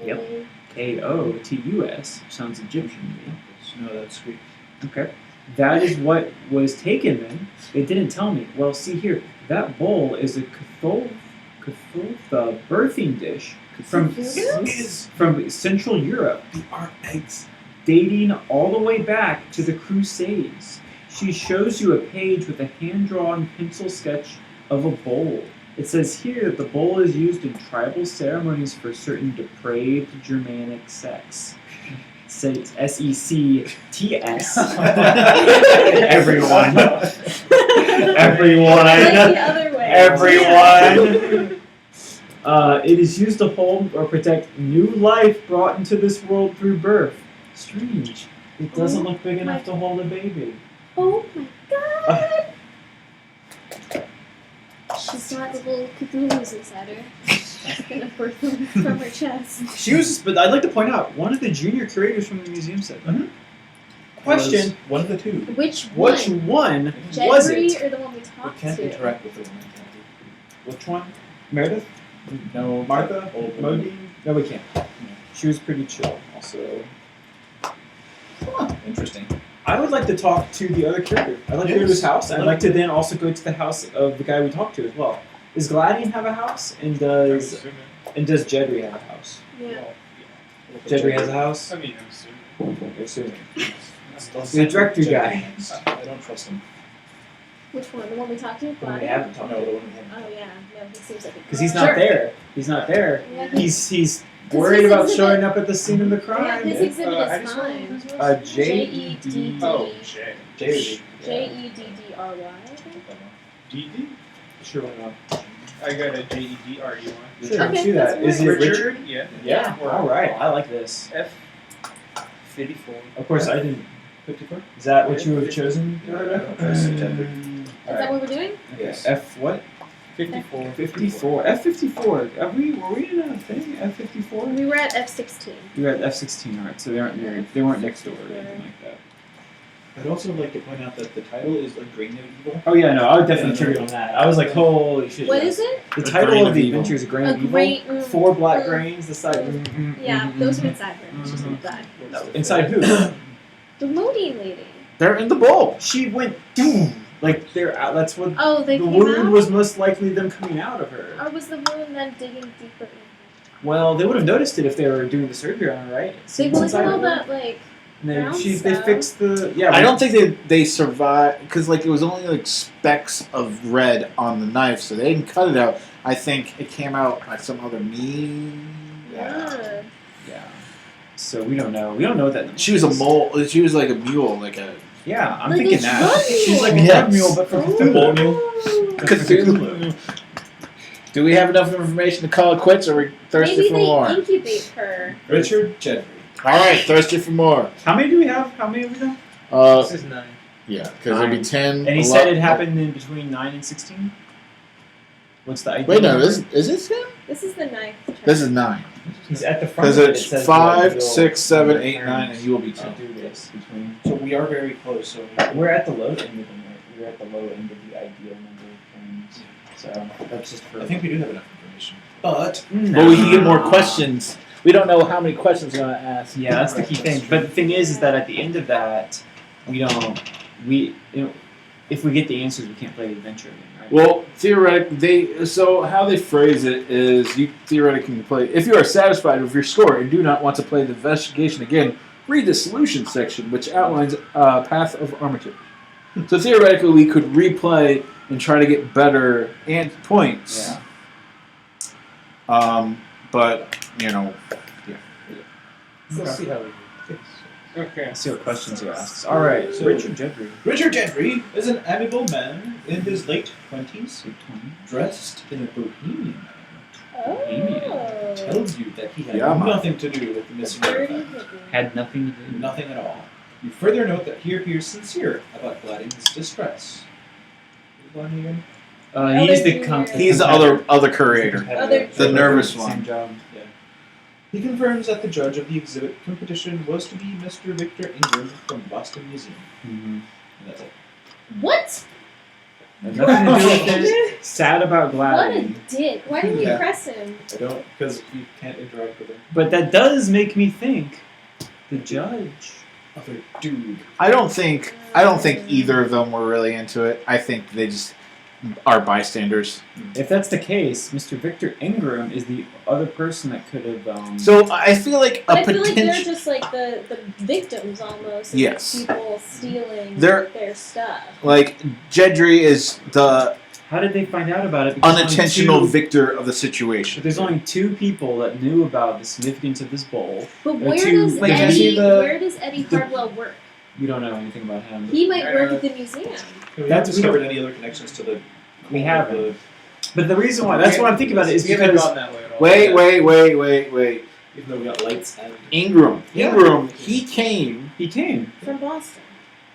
Yep. K-O-T-U-S. Sounds Egyptian to me. No, that's Greek. Okay. That is what was taken then. They didn't tell me. Well, see here. That bowl is a Catholtha birthing dish from Central Europe, They are eggs. dating all the way back to the Crusades. She shows you a page with a hand-drawn pencil sketch of a bowl. It says here that the bowl is used in tribal ceremonies for certain depraved Germanic sects. S-E-C-T-S. Everyone. Everyone. Like the other way. Everyone. It is used to hold or protect new life brought into this world through birth. Strange. It doesn't look big enough to hold a baby. Oh my god! She's got little Cthulhu's inside her. She's gonna birth them from her chest. She was, but I'd like to point out, one of the junior curators from the museum said, question, One of the two. Which one? which one was Jedri it? or the one we We talked can't to? interact with the woman. Can Which one? Meredith? we? No. Martha? Old woman. Modine? No, we can't. She was pretty chill, also. Huh, interesting. I would like to talk to the other curator. I'd like to go to his house. I'd like to then also go to the house of the guy we talked to as well. Does Gladian have a house? And does Jedri have a house? Yeah. Jedri has a house? I mean, I'm assuming. You're assuming. Still The director guy. I don't trust him. Which one? The one we talked to? The one we Gladiator? haven't talked No, to. the one we haven't. Oh yeah. No, he seems like a Because he's not there. He's not there. Yeah, He's 'Cause worried his about exhibit- showing up at the scene of the Yeah, crime. his exhibit how do is you spell fine. his name? J-E-D. Oh, J. J. Jedry, I think. D-D? Sure, why not? I got a Jedry. Sure, Okay, do that. that's Is it weird. Richard? Yeah. Yeah. All right. I like this. F-54. Of course, I didn't. 54? Is that what you have chosen? September. Is that what we're doing? Yes. F what? 54. 54. F54. Were we in a thing? F54? We were at F16. We were at F16. Alright, so they aren't near, they weren't next door or anything like that. I'd also like to point out that the title is like Grain of Evil. Oh yeah, no, I would definitely trigger on that. I was like, holy shit. What yes. is it? The A title Grain of of the Evil. adventure is a grain A of evil. grain- 4 black mm. grains. The side. Yeah, those are inside her. She's inside. Inside who? The Modine lady. They're in the bowl. She went. Doom. Like they're out. That's what. Oh, they the came wound out? was most likely them coming out of her. Or was the wound then digging deeper in? Well, they would have noticed it if they were doing the surgery on her, right? They It's look inside all her. that like And they, brown they stuff. fixed the. Yeah. I don't think they survived because like it was only like specks of red on the knife, so they didn't cut it out. I think it came out like some other meat. yeah. Yeah. So we don't know. We don't know what that. She was a mole. She was like a mule, like a Yeah, I'm Like thinking a that. drug She's like a mule. drug mule, but for Cthulhu. Ooh. Cthulhu. Do we have enough information to call it quits, or are we thirsty Maybe for they more? incubate her. Richard Jedry. All right, thirsty for more. How many do we have? How many have we done? This is 9. Yeah, because it'd be 10. And he said it happened in between 9 and 16? What's the idea? Wait, no, is this him? This is the ninth turn. This is 9. He's at the front. Because of it, it's it says 5, you'll 6, 7, 8, turn 9, and you will be 2. to do this between. So we are very close. So We're at the low end of the we're at the low end of the ideal number of turns. So that's just for. I think we do have enough information. But But we can get more questions. We don't know how many questions we're going to ask. Yeah, that's the key thing. But the thing is that at the end of that, if we get the answers, we can't play the adventure again, right? Well, theoretically, so how they phrase it is you theoretically can play. If you are satisfied with your score and do not want to play the investigation again, read the solution section, which outlines path of armature. So theoretically, we could replay and try to get better points. Yeah. But yeah. we'll see how we do. Okay. Let's see what questions he asks. All right, So- Richard Jedry. Richard Jedry is an amiable man in his late 20s, dressed in a bohemian manner. Oh. tells you that he had Yeah, man. nothing to do with the The missing dirty artifact. hippie. Had nothing to do. Nothing at all. You further note that he appears sincere about gladding his distress. Who's gladding again? He's the Junior. He's the other curator. Other- The nervous Same one. job. He confirms that the judge of the exhibit competition was to be Mr. Victor Ingram from Boston Museum. Mm-hmm. And that's it. What? Had nothing to do with it. Sad about What Gladys. a dick. Why didn't you Yeah. press him? I don't, because you can't interact with him. But that does make me think the judge. Other dude. I don't think either of them were really into it. I think they just are bystanders. If that's the case, Mr. Victor Ingram is the other person that could have. So I feel like But a I feel like they're potential. just like the victims almost. Of Yes. People stealing They're- their stuff. Like Jedry is the How did they find out about it? Because unintentional only two- victor of the situation. But there's only 2 people that knew about the significance of this bowl. But There are where two- does Wait, did you Eddie? see the- Where does Eddie Hardwell work? We don't know anything about him. He might work at the museum. Have we That's- discovered any other connections to the... We haven't. But the reason why, that's what I'm thinking about it, is We haven't because gone that way at all. Wait. Even though we got lights and... Ingram. Yeah. Ingram, he came he came. From Boston.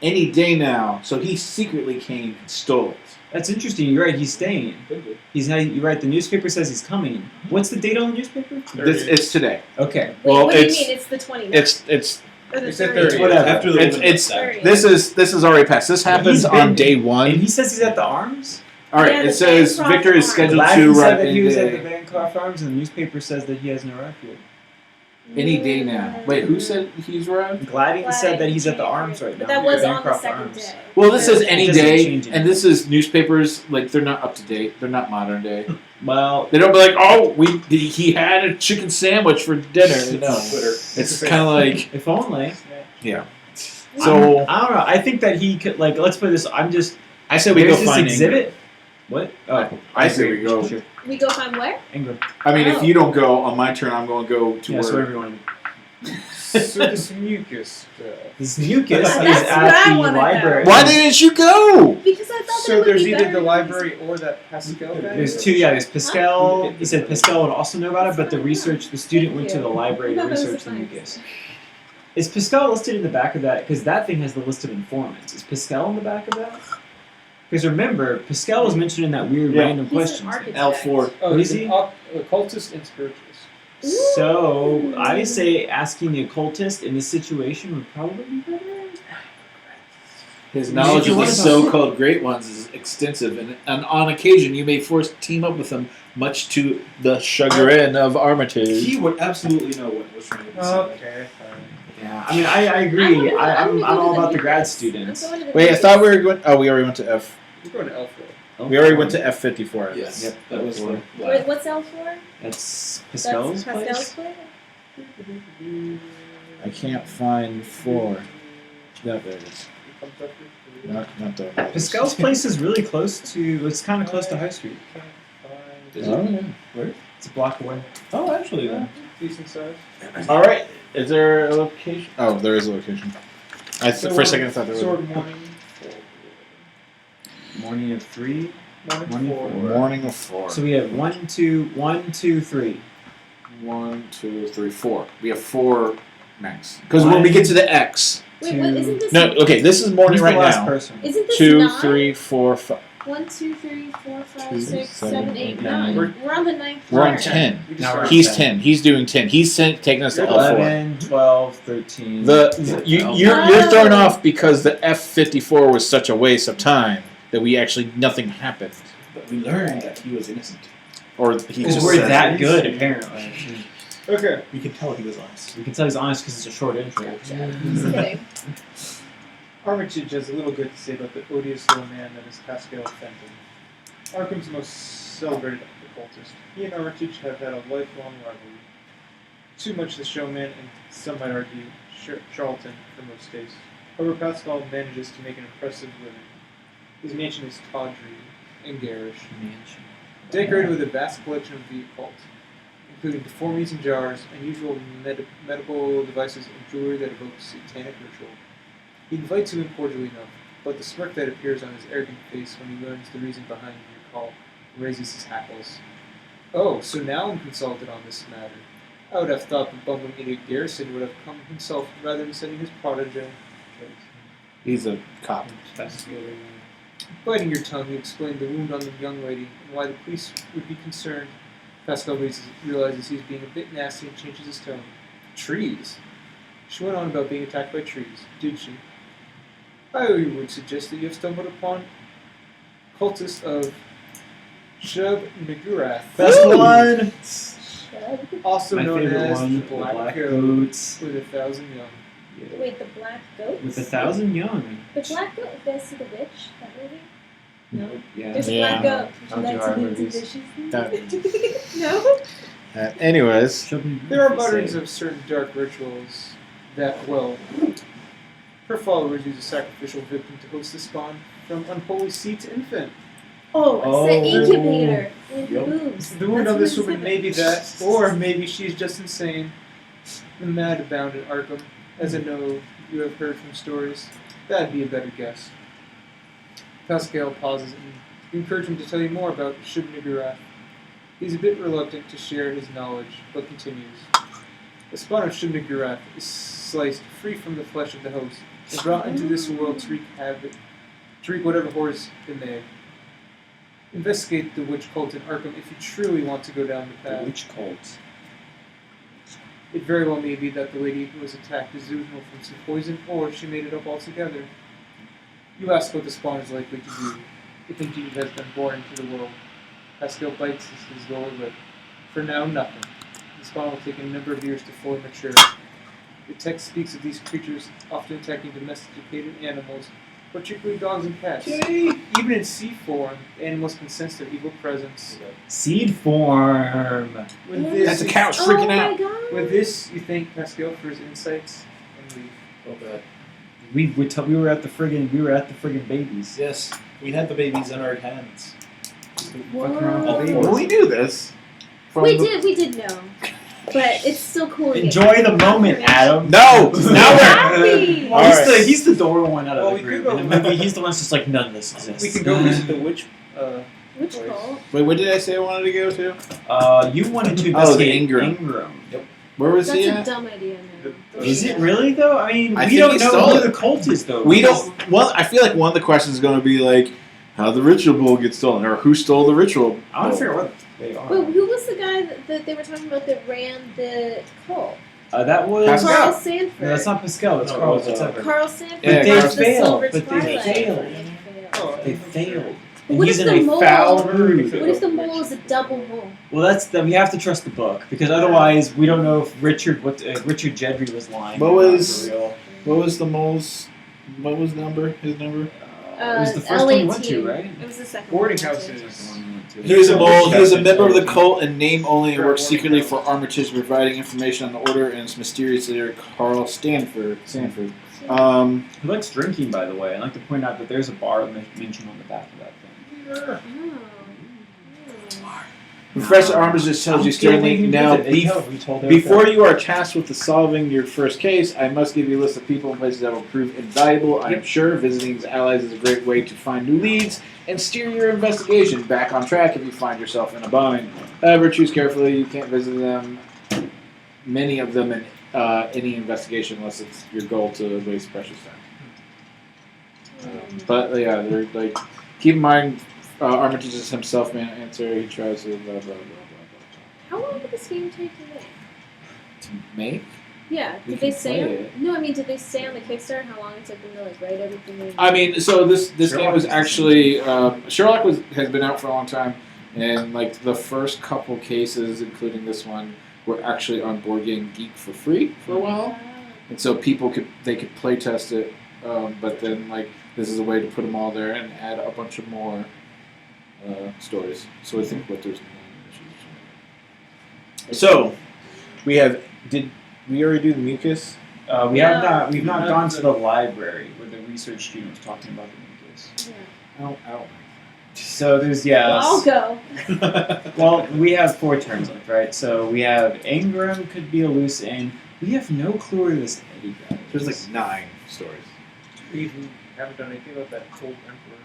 any day now, so he secretly came and stole it. That's interesting. You're right. He's staying. Could be. You're right. The newspaper says he's coming. What's the date on the newspaper? It's today. Okay. Wait, Well, what do you it's- mean? It's the 29th. It's or the It's the 30th. 30th. Whatever. After the It's- woman it's- left out. this is already passed. This happens He's been- on day And one. he says he's at the Arms. All right, Yeah, it the says Bancroft Victor is Arms. scheduled Gladden to said arrive that any he was at the day. Bancroft Arms, and the newspaper says that he hasn't arrived yet. Any day now. Wait, who said he's arrived? Gladden said that he's at the Arms right now. But that was on the Bancroft second Arms. day. Well, this says It any doesn't day, change and this is newspapers. Like they're not up to date. They're not modern day. Well, They don't be like, oh, he had a chicken sandwich for dinner. No, Twitter. it's kind of like if only. yeah. So I don't know. I think that he could let's put this. I said we there's go this find exhibit. What? Oh, I say we go. Sure. We go find where? Ingram. I mean, Oh. if you don't go on my turn, I'm going to go to Yeah, so work. everyone. So this mucus stuff. This mucus is That's what at I the wanna library. know. Why didn't you go? Because I thought So there would there's be either better the library or that Pascal guy? There's 2. Yeah, there's Pascal. He said Pascal would also know about it, but the student went to the library to That was research the nice. mucus. Is Pascal listed in the back of that? Because that thing has the list of informants. Is Pascal in the back of that? Because remember, Pascal was mentioned in that weird Yeah. random He's an questions. architect. L4. Oh, What he's is he? an occultist and spiritualist. So I say asking the occultist in this situation would probably be better. His knowledge of the so-called great ones is extensive, and on occasion you may force team up with him, much to the chagrin of Armitage. He would absolutely know what was trying to be said. Okay, fine. Yeah, I mean, I agree. I'm gonna all go to about the grad mucus. students. I'm going to the Wait, I mucus. thought we were going. Oh, we already went to F. We're going to L4. We already went to F54. Yes. Yep. That was the Wait, what's L for? That's Pascal's That's Pascal's place. place? I can't find 4. Yeah, there it is. Not the. Pascal's place is really close to. It's kind of close to High Street. Is Oh, it? yeah. Where? It's a block away. Oh, actually, then. Decent size. All right. Is there a location? Oh, there is a location. For a second I thought there was. Sword morning. Morning of 3. Morning Morning 4. Morning of 4. So we have 1, 2, 3. 1, 2, 3, 4. We have 4 max. Because when we get to the X. Wait, what, isn't this? No, okay. This is morning Who's right the last now. person? Isn't this 2, 9? 3, 4, 5. 1, 2, 3, 4, 5, 2, 6, 7, 7, 8, 9. 9. We're on the 9th We're on floor. 10. We just Now we're started. He's 10. 10. He's doing 10. He's taking us to L4. 11, 12, 13. You're thrown off because the F54 was such a waste of time that we actually nothing happened. But we learned that he was innocent. Or he Because just we're said that it. good, apparently. Okay. We can tell he was honest. We can tell he's honest because it's a short intro. Gotcha. Just kidding. Armitage has a little good to say about the odious little man that is Pascal Fenton. Arkham's most celebrated occultist. He and Armitage have had a lifelong rivalry. Too much the showman and, some might argue, charlatan for most tastes. However, Pascal manages to make an impressive living. His mansion is tawdry and garish, decorated with a vast collection of the occult, including deformities in jars, unusual medical devices, and jewelry that evokes satanic ritual. He invites you in cordially enough, but the smirk that appears on his arrogant face when he learns the reason behind your call raises his hackles. Oh, so now I'm consulted on this matter. I would have thought the bumbling idiot Garrison would have come himself rather than sending his protege. He's a cop. Biting your tongue, you explained the wound on the young lady and why the police would be concerned. Pascal realizes he's being a bit nasty and changes his tone. Trees? She went on about being attacked by trees, did she? I would suggest that you have stumbled upon cultists of Shub Nagurath, Best one. also My known favorite as one. the The Black black Goat, goats. with 1,000 young. Yeah. Wait, the black goats? With 1,000 young. The black goat. You guys see the witch? That movie? No. Yeah. There's a Yeah. black goat. Would Don't you do like horror to meet movies. dishes? No. Anyways, There are mutterings of certain dark rituals that, well, her followers use a sacrificial victim to host the spawn from unholy seed to infant. Oh, it's the incubator. In Yup. boobs. The wound That's on this what woman it's may be that, or maybe she's just insane. The mad abound in Arkham, as I know you have heard from stories. That'd be a better guess. Pascal pauses and you encourage him to tell you more about Shub-Niggurath. He's a bit reluctant to share his knowledge, but continues. The spawn of Shub-Niggurath is sliced free from the flesh of the host and brought into this world to wreak havoc, to wreak whatever horrors it may. Investigate the witch cult in Arkham if you truly want to go down the path. Witch cult. It very well may be that the lady who was attacked is delusional from some poison, or she made it up altogether. You ask what the spawn is likely to do, if indeed it has been born into the world. Pascal bites his lower lip. For now, nothing. The spawn will take a number of years to fully mature. The text speaks of these creatures often attacking domesticated animals, particularly dogs and cats. Even in sea form, animals can sense their evil presence. Seed form. With Yeah. this, that's a couch Oh freaking my out. god. With this, you thank Pascal for his insights and leave. Oh god. We were at the friggin' babies. Yes, we had the babies in our hands. Fucking around with the Whoa. babies. Well, we knew this. We did know. But it's still cool to get Enjoy the moment, information. Adam. No! Now Exactly. Well, Alright. he's the door one out of Well, the we group. could In go- the movie, he's the one that's just like, none of this exists. We can go visit the witch. Which Voice. cult? Wait, what did I say I wanted to go to? You wanted to Oh, the investigate Ingram. Yep. Where was That's he a at? dumb idea now. Is it really though? I mean, I we think don't he know stole who it. the cult is though. We because- don't. Well, I feel like one of the questions is going to be like, how the ritual bowl gets stolen, or who stole the ritual. I want to bowl. figure out what they are. Wait, who was the guy that they were talking about that ran the cult? That was. Pascal. Carl Sanford. No, that's not Pascal. That's No, Carl. it was, Whatever. Carl Sanford. Yeah, But they was the failed, Silver but they Twilight. failed. Oh, They failed. But And what he's if in the a mole- foul mood. What if the mole is a double mole? Well, that's we have to trust the book because otherwise we don't know if Richard Jedry was lying. What or not was- for real. What was the mole's? What was number? His number? It was the first one you went to, L18. right? It was the second Boarding one. houses. Second one you went to. He was a mole. He was a Check member of the it. cult and name only and worked secretly for Armitage, providing information on the order and its mysterious leader, Carl Sanford. He likes drinking, by the way. I'd like to point out that there's a bar mentioned on the back of that thing. Oh. Professor Armitage tells you sternly, now before you are tasked with solving your first case, I must give you a list of people and places that will prove invaluable. I am sure visiting his allies is a great way to find new leads and steer your investigation back on track if you find yourself in a bind. However, choose carefully. You can't visit them, many of them, in any investigation unless it's your goal to waste precious time. But yeah, they're like, keep in mind, Armitage is himself man answer. He tries to blah blah blah blah blah. How long did this game take to make? To make? Yeah, We did they can say? play it. No, I mean, did they say on the Kickstarter how long it took them to like write everything? In? I mean, so this Sherlock game was is- actually Sherlock has been out for a long time, and like the first couple cases, including this one, were actually on Board Game Geek for free for a while, and so people could play test it, but then like this is a way to put them all there and add a bunch of more stories. So I think what there's. So we did we already do the mucus? We've not No. gone to the library where the research student was talking about the mucus. Yeah. I don't. So there's Well, I'll go. Well, we have 4 turns left, right? So we have Ingram could be a loose end. We have no clue where this Eddie guy is. There's like 9 stories. We haven't done anything about that cold emperor.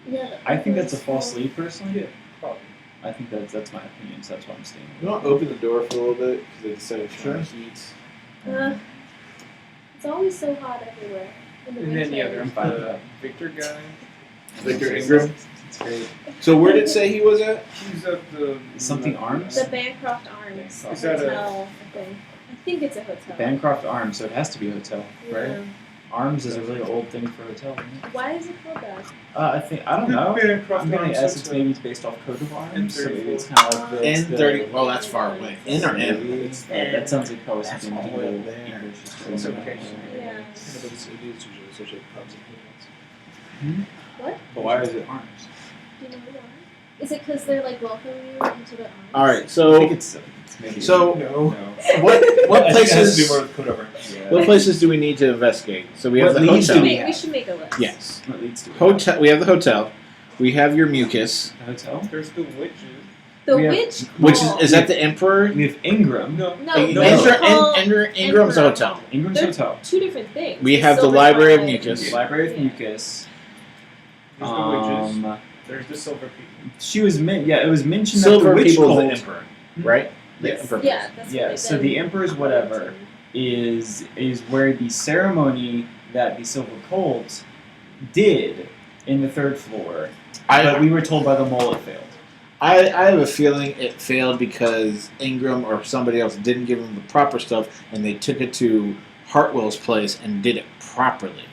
Yeah. I think that's a false lead, personally. Yeah, probably. I think that's my opinion. So that's why I'm staying. You want to open the door for a little bit because they decided to try heat. It's always so hot everywhere. In the And then winter. there's the Victor guy. Victor Ingram. It's great. So where did it say he was at? He's at the Something Arms? The Bancroft Arms Is that a- hotel, I think. I think it's a hotel. Bancroft Arms, so it has to be a hotel, right? Yeah. Arms is a really old thing for a hotel, isn't it? Why is it called that? I don't know. Bancroft I'm gonna Arms guess it's Hotel. maybe based off coat of arms. So maybe it's N34. kind of like the N30. Well, that's far away. N or M? Maybe that sounds like probably That's something all the way medieval up there. English is It's doing. okay. Yeah. But it is usually associated with pubs and hotels. What? But why is it arms? Do you know why? Is it because they're like welcoming you into the arms? All right. I So think it's maybe. So- No. no. what I think it has to be places? more with coat over. Yeah. What places do we need to investigate? So we have What the leads We do should, hotel. we we have? should make a list. Yes. What leads to it? Hotel. We have the hotel. We have your mucus, The hotel. There's the witches. The We have- witch which hall. is that the emperor? We have Ingram. No. No, Ingram's the witch hall, Ingram's Emperor hotel. Hall. Ingram's They're hotel. two different things. We have the Silver Library of Tide. Mucus. The Library of Yeah. Mucus. There's the witches. Um, There's the silver people. she was it was mentioned Silver that the witch people cult is the emperor, right? The Yes. emperor. Yeah, that's Yeah, what they've so been the emperor's whatever is where the ceremony that the Silver Cult did in the third floor. But we were told by the mole it failed. I have a feeling it failed because Ingram or somebody else didn't give him the proper stuff, and they took it to Hartwell's place and did it properly.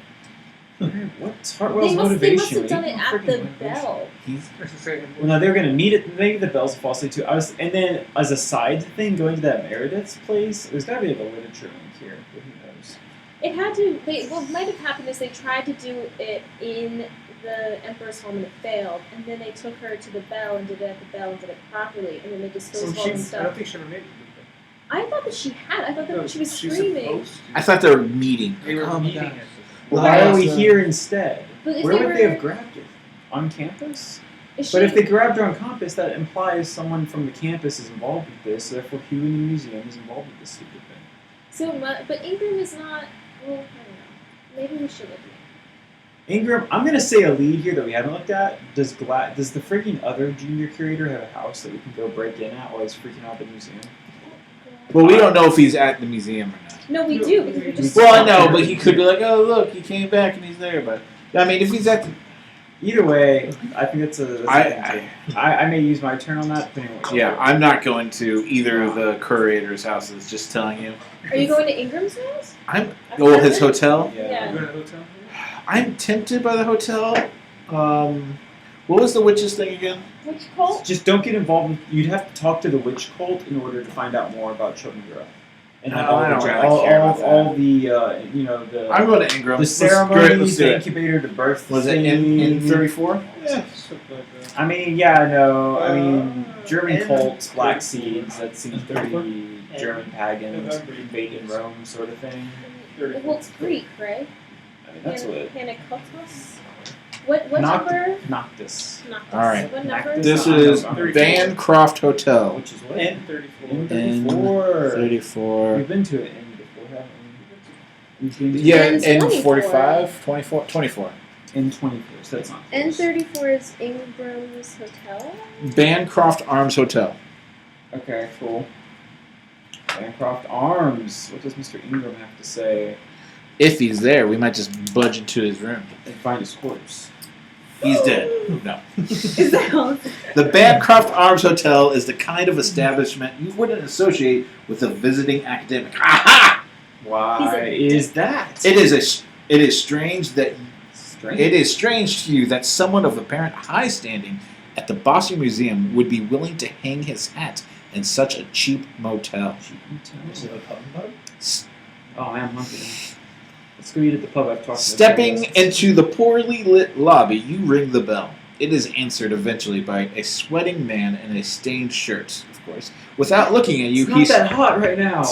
What's Hartwell's They must motivation? have done it What at freaking the motivation? bell. There's the second. Well, no, they were gonna meet it. Maybe the bells fall asleep too. And then as a side thing, going to that Meredith's place. There's gotta be like a literature link here, but who knows? It had to. What might have happened is they tried to do it in the Emperor's home and it failed, and then they took her to the bell and did it at the bell and did it properly, and then they disposed of all the I don't stuff. think she ever made it. I thought that she had. I thought that she was screaming. supposed to. I thought they were meeting. They were Oh my meeting God. it. Well, why are we Right. here instead? But if Where they would were, they have grabbed her? On campus? is But she- if they grabbed her on campus, that implies someone from the campus is involved with this. So therefore, who in the museum is involved with this stupid thing? so, but Ingram is not. Well, I don't know. Maybe we should look. Ingram, I'm gonna say a lead here that we haven't looked at. Does the freaking other junior curator have a house that we can go break in at while he's freaking out the museum? Well, we don't know if he's at the museum or not. No, we do because we just. Well, I know, but he could be like, "Oh, look, he came back and he's there." But I mean, if he's at the, Either way, I think that's a thing I too. I may use my turn on that depending on what you yeah, do. I'm not going to either of the curator's houses. Just telling you, Are you going to Ingram's house? I'm his hotel. Yeah. You go to the hotel? I'm tempted by the hotel. What was the witches thing again? Which cult? Just don't get involved. You'd have to talk to the witch cult in order to find out more about Chotengura. And No, all I the don't dra- really all, care all, about that. all the the I'm going to Ingram. the Let's do it, ceremonies, let's do the it. incubator, the birth. Was it in 34? Yeah. Something like that. I mean, yeah, no. I mean, German in cults, black 34. seeds. That seems pretty German pagans November. invading Rome, sort of thing. Well, it's Greek, right? I mean, that's what. Panakotos? What Noct- number? Noctis. Noctis. All right. What number? Noctis. This I'm is not- Bancroft Hotel. Which is what? N34. N34. 34. We've been to it in before, haven't we? We've been to Yeah, N and 24. 45, 24, 24. in 24, so that's not close. N34 is Ingram's hotel. Bancroft Arms Hotel. Okay, cool. Bancroft Arms. What does Mr. Ingram have to say? If he's there, we might just budge into his room. And find his corpse. He's dead. No. Is that all? The Bancroft Arms Hotel is the kind of establishment you wouldn't associate with a visiting academic. Aha! Why is that? It is strange that strange. it is strange to you that someone of apparent high standing at the Boston Museum would be willing to hang his hat in such a cheap motel. Is it a pub and bar? Oh man, I'm hungry. Let's go eat at the pub. I've talked to Stepping the into the poorly lit lobby, you ring the bell. It is answered eventually by a sweating man in a stained shirt, of course. Without looking at you, It's not that hot right now.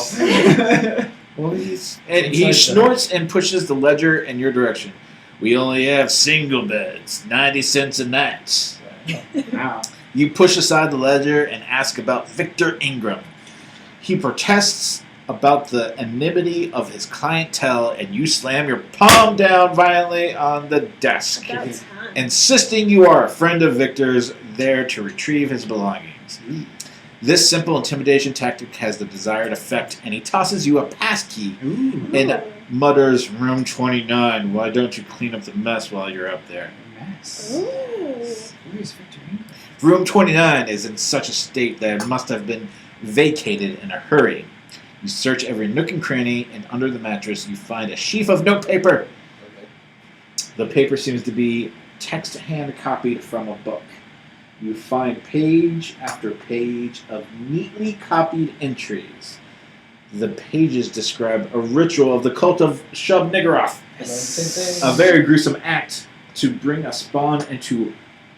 well, he Inside snorts and pushes the ledger in your direction. We only have single beds, 90 cents a night. Wow. You push aside the ledger and ask about Victor Ingram. He protests about the enmity of his clientele, and you slam your palm down violently on the desk, About time. insisting you are a friend of Victor's there to retrieve his belongings. This simple intimidation tactic has the desired effect, and he tosses you a passkey and mutters, "Room 29, why don't you clean up the mess while you're up there?" Mess. Ooh. Where is Victor? Room 29 is in such a state that it must have been vacated in a hurry. You search every nook and cranny, and under the mattress you find a sheaf of notepaper. The paper seems to be text hand copied from a book. You find page after page of neatly copied entries. The pages describe a ritual of the cult of Shub-Niggurath, a very gruesome act to bring a spawn into,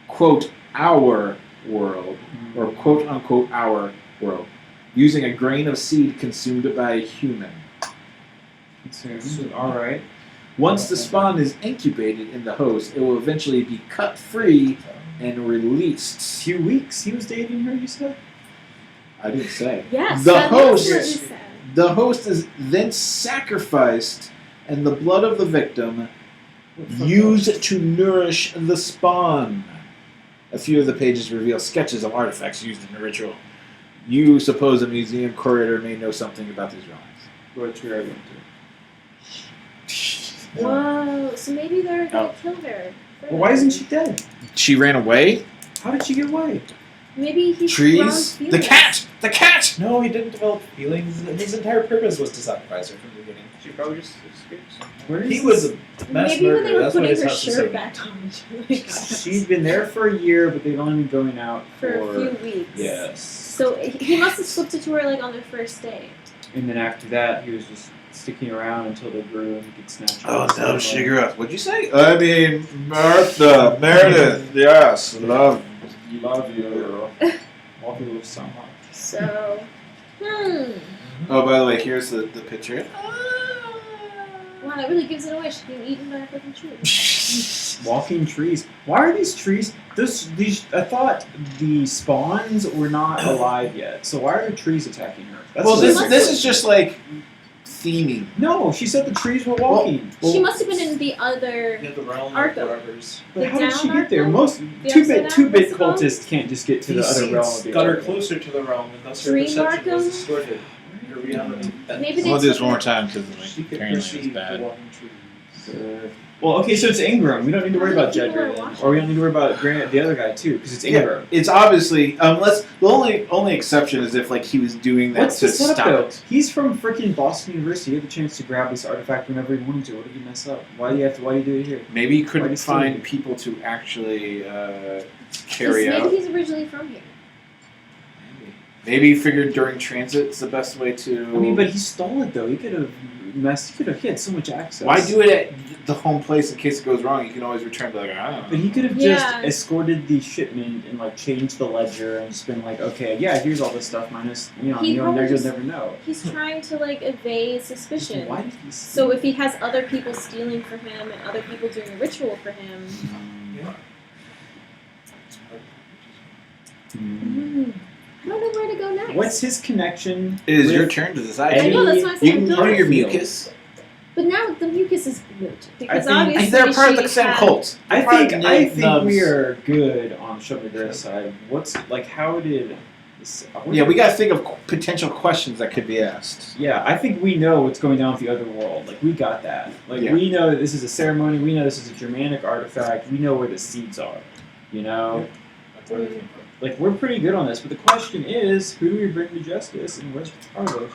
quote, our world, or quote unquote our world, using a grain of seed consumed by a human. Alright. Once the spawn is incubated in the host, it will eventually be cut free and released. Few weeks he was dating her, you said? I didn't say. Yes, The that host- is what you said. The host is then sacrificed, and the blood of the victim used to nourish the spawn. A few of the pages reveal sketches of artifacts used in the ritual. You suppose a museum curator may know something about these drawings. Which we are going to. Whoa, so maybe they're gonna Oh. kill her. Well, why isn't she dead? She ran away? How did she get away? Maybe he's Trees? The cat! The cat! No, he didn't develop feelings. His entire purpose was to sacrifice her from the beginning. She probably just escapes. Where He is was this? a mass Maybe when they murderer. were That's why putting his her house is shirt so back on. She'd been there for a year, but they'd only been going out For a few weeks. Yes. So he must have slipped it to her like on their first date. And then after that, he was just sticking around until they grew and he could snatch her. Oh up. no, Shigareth. What'd you say? I mean, Martha, Meredith, yes, love You love you. Love you so much. So, Oh, by the way, here's the picture. wow, that really gives it away. She's being eaten by a fucking tree. Walking trees. Why are these trees? These. I thought the spawns were not alive yet. So why are the trees attacking her? That's Well, what this I'm- this is just like theming. No, she said the trees were walking. She must have been in the other. Yeah, the realm Arkham. of whatever's. But the how did she down get there? arc Most The two-bit upside down what's it cultists can't just get to the These other seeds realm of the got her other. closer to the realm, and thus her Dream perception was Arkham? distorted. Her reality. Maybe We'll they do this took one more it- time because She could apparently it's perceive the bad. walking trees. Well, okay, so it's Ingram. We don't need to worry about People are Jedgar then, watching. or we don't need to worry about Grant, the other guy too, because it's Ingram. It's obviously unless the only exception is if like he was doing that What's to the setup stop though? it. He's from freaking Boston University. He had the chance to grab this artifact whenever he wanted to. What did he mess up? Why do you have to? Why do you do it here? Maybe he Why couldn't does find he- people to actually carry Maybe out. he's originally from here. Maybe he figured during transit's the best way to. I mean, but he stole it though. He could have messed. He had so much access. Why do it at the home place in case it goes wrong? You can always return to like I don't know. But he could have Yeah. just escorted the shipment and like changed the ledger and just been like, okay, yeah, here's all this stuff minus He you'll probably never just- know. He's trying to like evade suspicion. Why did he? So if he has other people stealing for him and other people doing a ritual for him, Yeah. I don't know where to go next. What's his connection? It is with your turn to decide. I know, that's why I said You I can don't order your know. mucus. But now the mucus is moot because think- obviously They're part of she the same had- cult. I Part think of I Nubs. think we are good on Shubnigar's side. What's like? How did? This, Yeah, we got to think of potential questions that could be asked. Yeah, I think we know what's going on with the other world. Like we got that. Like Yeah. we know that this is a ceremony. We know this is a Germanic artifact. We know where the seeds are. You know, That's where they came from. like we're pretty good on this. But the question is, who do we bring to justice, and where's Carlos?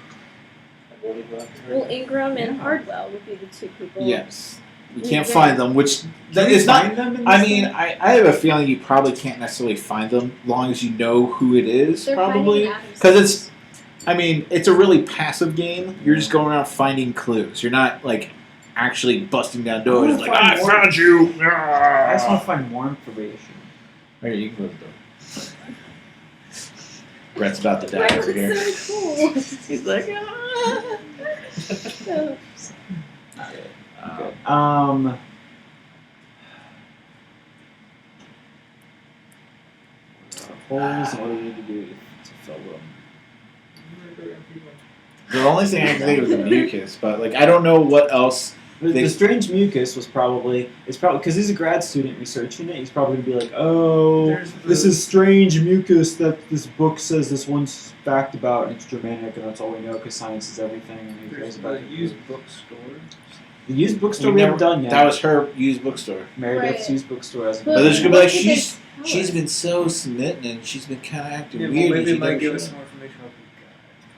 I really glad to hear Well, that. Ingram and Yeah. Hardwell would be the two people. Yes. We We can't did. find them, which Can we it's not. find them in I this mean, thing? I have a feeling you probably can't necessarily find them, long as you know who it is. They're Probably hiding in Adam's because it's. house. I mean, it's a really passive game. You're just going around finding clues. You're not like actually busting down doors. wanna Like find I more- found you. I just want to find more information. Here, you can close the door. Brett's about to die Wow, over here. that's so cool. He's like, ah. So, Holes. What do we need to do to fill them? The only thing I can think of is the mucus, but like I don't know what else. The strange mucus it's probably because he's a grad student researching it. He's probably gonna be like, oh, this is strange mucus that this book says this one fact about, and it's Germanic, and that's all we know because science is everything. And he cares There's about the it. used bookstore. The used bookstore we haven't done yet. That was her used bookstore. Mary Right. Beth's used bookstore. As But there's gonna be like What did they tell she's us? been so smitten and she's been kind of acting Yeah, weird. well, and maybe she it might never give us showed. some more information about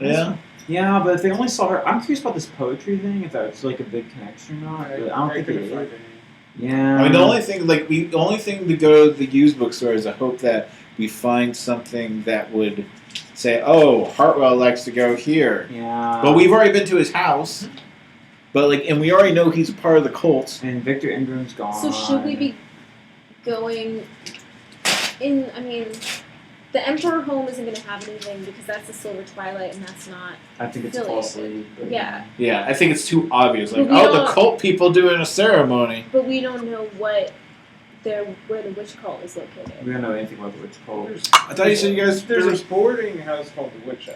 the guy. Yeah. Yeah, but if they only saw her, I'm curious about this poetry thing. If that's like a big connection or not. But I don't think it couldn't is. find any. Yeah. I mean, the only thing to go to the used bookstore is I hope that we find something that would say, "Oh, Hartwell likes to go here." Yeah. But we've already been to his house. But like, and we already know he's a part of the cult. And Victor Ingram's gone. So should we be going in? I mean, the Emperor home isn't going to have anything because that's the Silver Twilight, and that's not. I think it's Really? falsely. But Yeah. Yeah, I think it's too obvious. Like, But we oh, the don't- cult people doing a ceremony. But we don't know where the witch cult is We located. don't know anything about the witch cult. I thought you said you guys. There's a boarding house called the Witch House.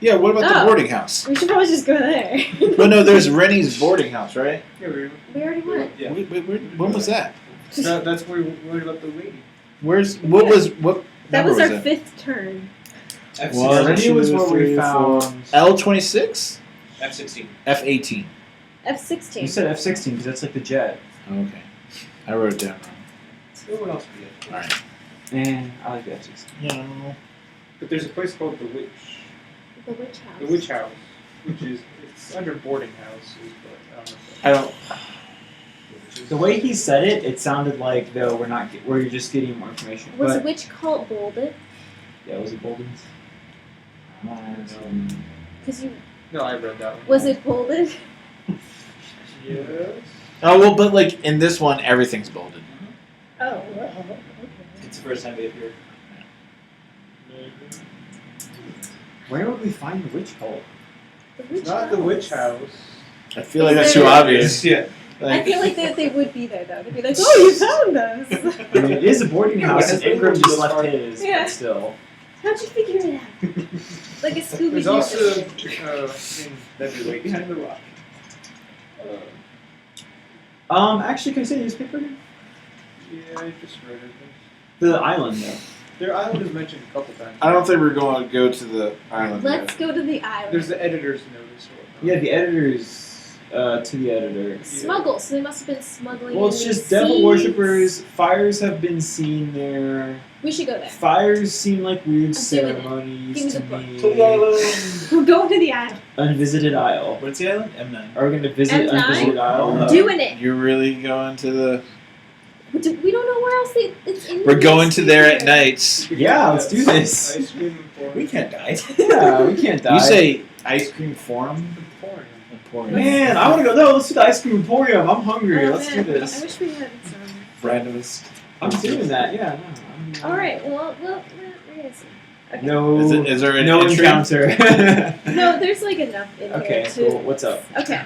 Yeah, what about the Oh. boarding house? We should probably just go there. Well, no, there's Rennie's boarding house, right? Yeah, We already went. Yeah. When was that? That's where we learned about the lady. What That number was our that? 5th turn. One, Rennie two, was where we three, found. L26? F16. F18. F16. You said F16 because that's like the jet. Okay. I wrote it down wrong. What else we get? Alright. And I like the F16. No. But there's a place called the Witch. The witch house. The Witch House, which is it's under boarding houses, but I don't know. I don't. The way he said it, it sounded like though we're just getting more information. Was the But witch cult bolded? yeah, was it Bolden's? Because you No, I read that one. was it bolded? Yes. Oh, well, but like in this one, everything's bolded. Oh, well, okay. It's the first time they appeared. Where would we find the witch cult? The witch It's not the Witch House. I feel like Is that's there- too obvious. Yeah. I feel like they would be there though. They'd be like, "Oh, you found us." I mean, it is a boarding Yeah, house, but and has Ingram anyone just goes left far? his, Yeah. but still. How'd you figure it out? Like a Scooby There's Doo. also in that'd be Wait behind the rock. Actually, can I say the newspaper again? yeah, I just read it. The island, though. Their island is mentioned a couple times. I don't think we're going to go to the island Let's yet. go to the island. There's the editor's notice. Or whatnot. Yeah, the editors. To the editor. Smuggle. So they must have been smuggling. Well, it's in just seeds. devil worshippers. Fires have been seen there. We should go there. Fires seem like weird doing it. ceremonies Give me to the book. me. We're going to the island. Unvisited Isle. What's the island? M9. Are we going to visit M9? Unvisited Isle? Doing it. You're really going to the... We don't know where else it's in. We're going to there at newspaper. nights. Yeah, let's do this. Ice cream and We can't die. Yeah, we can't die. You say ice cream forum? pouring. Emporium. Man, I want to go. No, let's do the ice cream emporium. I'm hungry. Oh, Let's man, do I this. wish we had some. Randomest. I'm doing that. Yeah. No. All right. Well, we're gonna see. Okay. No. Is there an no entry? encounter. No, there's like enough in Okay. here to. Cool. What's up? Okay.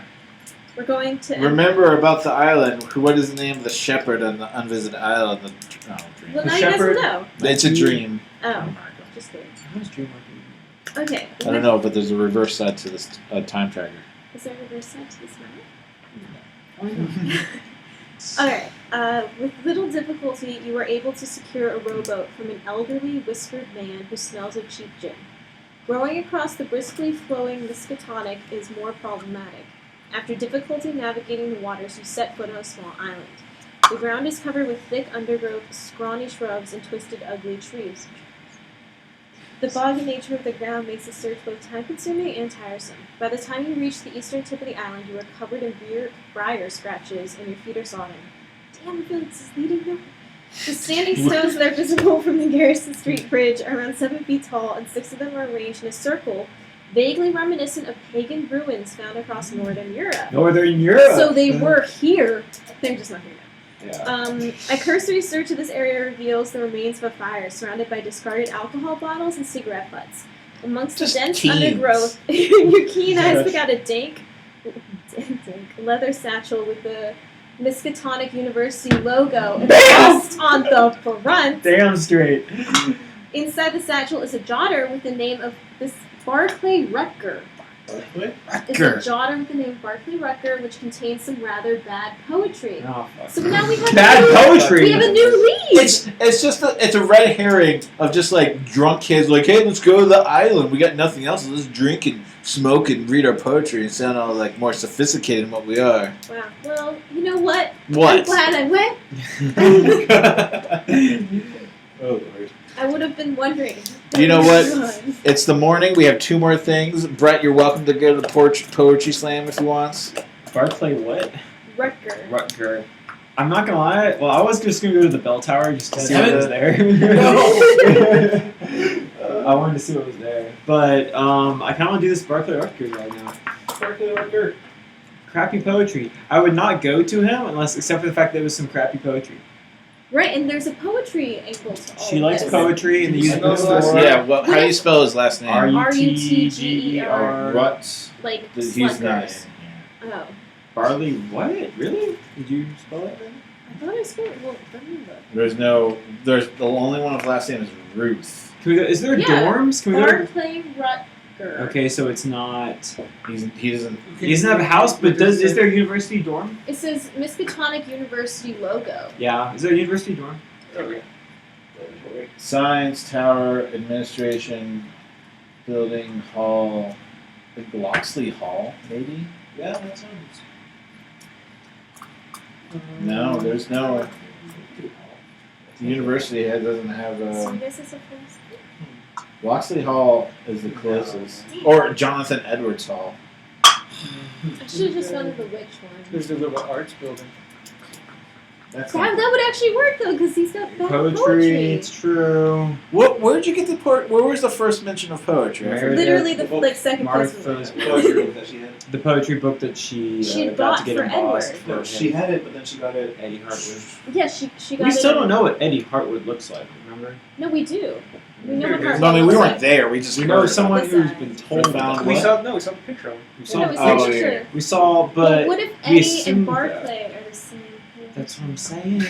We're going to. Remember about the island. What is the name of the shepherd on the unvisited island? Dream. Well, The now you guys shepherd- will know. It's a dream. Oh, just kidding. How does dream work? Okay. I don't know, but there's a reverse side to this time tracker. Is there a reverse side to this map? Oh, yeah. Alright, with little difficulty, you were able to secure a rowboat from an elderly, whiskered man who smells of cheap gin. Rowing across the briskly flowing Miskatonic is more problematic. After difficulty navigating the waters, you set foot on a small island. The ground is covered with thick undergrowth, scrawny shrubs, and twisted, ugly trees. The boggy nature of the ground makes the search both time-consuming and tiresome. By the time you reach the eastern tip of the island, you are covered in briar scratches, and your feet are sodden. Damn, I feel like this is leading nowhere. The standing stones that are visible from the Garrison Street Bridge are around 7 feet tall, and 6 of them are arranged in a circle, vaguely reminiscent of pagan ruins found across northern Europe. Northern Europe. So they were here. They're just not here now. Yeah. A cursory search of this area reveals the remains of a fire surrounded by discarded alcohol bottles and cigarette butts. Amongst Just the dense teens. undergrowth, your keen eyes pick out a dank leather satchel with the Miskatonic University logo embossed on the front. Damn straight. Inside the satchel is a jotter with the name of this Barclay Rutger. Barclay? is a jotter with the name Barclay Rucker, which contains some rather bad poetry. Oh, fuck. So now we have Bad a new, poetry. We have a new lead. It's just it's a red herring of just like drunk kids like, hey, let's go to the island. We got nothing else. Let's drink and smoke and read our poetry and sound all like more sophisticated than what we are. Wow. Well, you know what? What? I'm glad I went. Oh, Lord. I would have been wondering. You know what? was. It's the morning. We have 2 more things. Brett, you're welcome to go to the poetry slam if you want. Barclay what? Rucker. Rutger. I'm not gonna lie. Well, I was just gonna go to the bell tower just to see Damn what it. was there. I wanted to see what was there, but I kind of want to do this Barclay Rutger right now. Barclay Rucker. Crappy poetry. I would not go to him unless, except for the fact that it was some crappy poetry. Right, and there's a poetry angle to all She of likes this. poetry in the used No, bookstore. Yeah, how do you spell his last name? R-U-T-G-E-R. What? Like He's not sluggers. in here. Oh. Barley what? Really? Did you spell it then? I thought I spelled it. Well, let me look. There's the only one with last name is Ruth. Can we go, is there Yeah. dorms? Can we go? Barclay Rutger. Okay, so it's not. He doesn't. He doesn't have a house, but is there a university dorm? It says Miskatonic University logo. Yeah. Is there a university dorm? Science Tower Administration Building Hall, like Loxley Hall, maybe. Yeah, that sounds. No, there's no. The university doesn't have So a. this is a first. Loxley Hall is the closest, or Jonathan Edwards Hall. I should have just gone to the witch one. There's a little arts building. That's That would actually work though, because he's got bad Poetry. It's true. Where'd you get the Where was the first mention of poetry? I forget. Literally the second place. Martha's Poetry book that she had. the poetry book that she She'd got bought to get for embossed Edward. No, for she him. had it, but then she got it. Eddie Hartwood. Yeah, she got We it. still don't know what Eddie Hartwood looks like. Remember? No, we do. We know what No, her No, I mean we looks weren't like. there. We just We know heard someone What's who's that? been told. Found about We it. saw we saw the picture of him. We No, saw. no, we Oh, saw a yeah. picture. We saw, but What if we Eddie assumed and that. Barclay are the same? That's what I'm saying.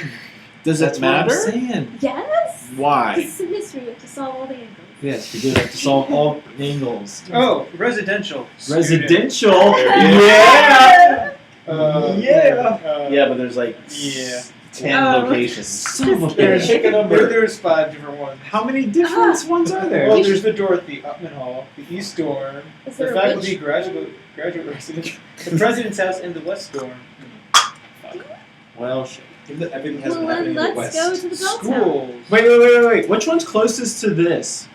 Does That's it what I'm matter? saying. Yes. Why? It's a mystery. We have to solve all the angles. Yes, we do have to solve all angles. Oh, residential. Residential. Yeah. Yeah. Yeah, but there's like Yeah. 10 Oh. locations. Son of a There's bitch. there's 5 different ones. How many different ones are there? Well, there's the Dorothy Upman Hall, the East Dorm, Is the there a faculty witch? graduate residence, the president's house, and the West Dorm. Well, shit. Everything has Well, been happening then in the let's West. go to the bell tower. Schools. Wait. Which one's closest to this?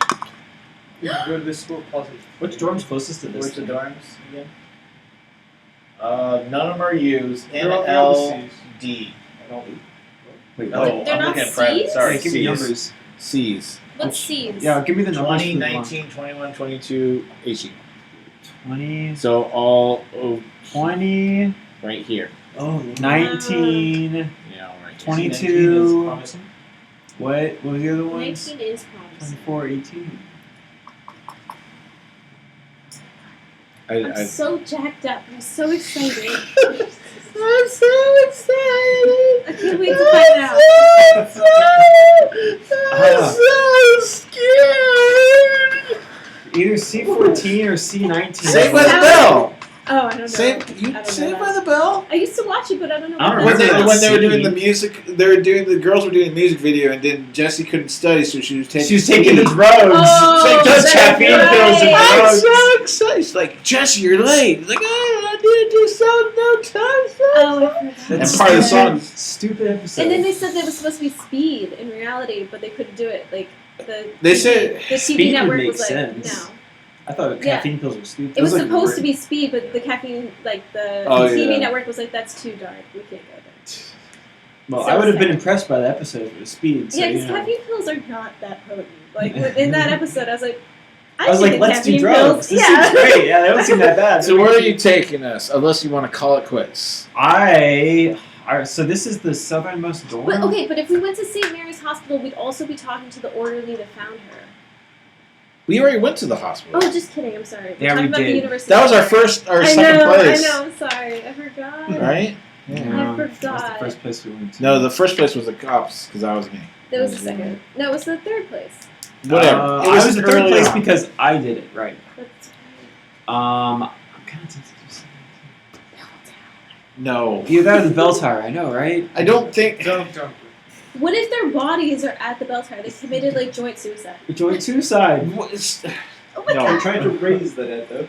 You can go to this school closet. Which dorm's closest to this? Which the dorms again? None of them are U's. They're all the NLD. Wait, Oh, what? They're I'm not looking at private. C's? Sorry, Hey, give me C's. numbers. C's. What's C's? Yeah, give me the numbers. 20, for the one. 19, 21, 22, 18. 20, So all 20, right here. oh, 19, Yeah, right here. 22. Promising. What was the other one? 19 is promising. 24, 18. I'm so jacked up. I'm so excited. I'm so excited. I can't wait to find out. I'm so scared. Either C14 or C19. Saved by the Bell. Oh, I don't know. Saved by the Bell. I used to watch it, but I don't know. I don't what remember that When is. they were doing the music, the girls were doing the music video, and then Jessie couldn't study, so she was taking. She was taking the drugs. Oh, She does that's caffeine pills and right. I'm drugs. so excited. She's like, Jessie, you're late. She's like, oh, I didn't do so no time. Oh, I forgot. And part of the song. Stupid episode. And then they said there was supposed to be Speed in reality, but they couldn't do it. Like They said the TV Speed would network make was like, sense. no. I thought Yeah. caffeine pills were stupid. It was supposed to be Speed, but the caffeine, like the Oh, TV yeah. network was like, that's too dark. We can't go there. Well, So I would have been sad. impressed by the episode if it was Speed. So, Yeah, you because know. caffeine pills are not that potent. Like in that episode, I was like, I was should like, get let's do caffeine drugs. pills. This Yeah. seems great. Yeah, they don't seem that bad. So where are you taking us? Unless you want to call it quits. So this is the southernmost dorm? But, okay, but if we went to St. Mary's Hospital, we'd also be talking to the orderly that found her. We already went to the hospital. Oh, just kidding. I'm sorry. We're Yeah, talking we about did. the University. That was our of our I second know, place. I know. I'm sorry. I forgot. Right? I That was the forgot. first place we went to. No, the first place was the cops, because that was me. That was the second. No, it was the third place. Whatever. I It was the third early place on. because I did it, right. That's I'm kind of tempted to say No. either that or the bell tower. I know, right? I don't think. Don't. What if their bodies are at the bell tower? They committed like joint suicide. Joint suicide. What is, Oh my No. We're god. trying to raise the dead, though.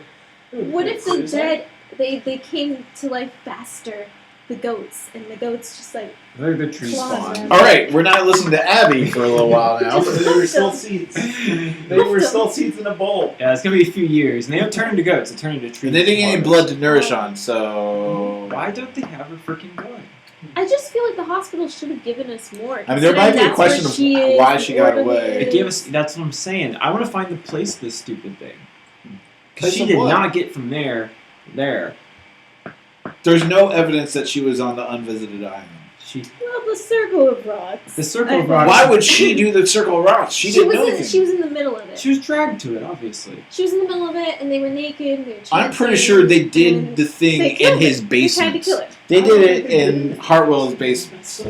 What if the dead they came to life faster, the goats, and the goats just like They're the tree Claws, spawn. yeah. all right, we're not listening to Abby for a little while now. They were still seeds. They were still seeds in a bowl. Yeah, it's gonna be a few years, and they don't turn into goats; they turn into trees. And they didn't get any and blood forest. to nourish on, so. Why don't they have her freaking going? I just feel like the hospital should have given us more. I mean, there might be a That's where question of she is, why she got orderly away. It is. gave us. That's what I'm saying. I want to find the place of this stupid thing. Because Place she of did what? not get from there. There's no evidence that she was on the unvisited island. She. Well, the circle of rocks. The circle of I rocks. Why would she do the circle of rocks? She didn't know anything. She was in the middle of it. She was dragged to it, obviously. She was in the middle of it, and they were naked. They were I'm pretty chanting, sure they did and the thing they in killed his her. basement. They tried to kill her. They did it in Hartwell's basement.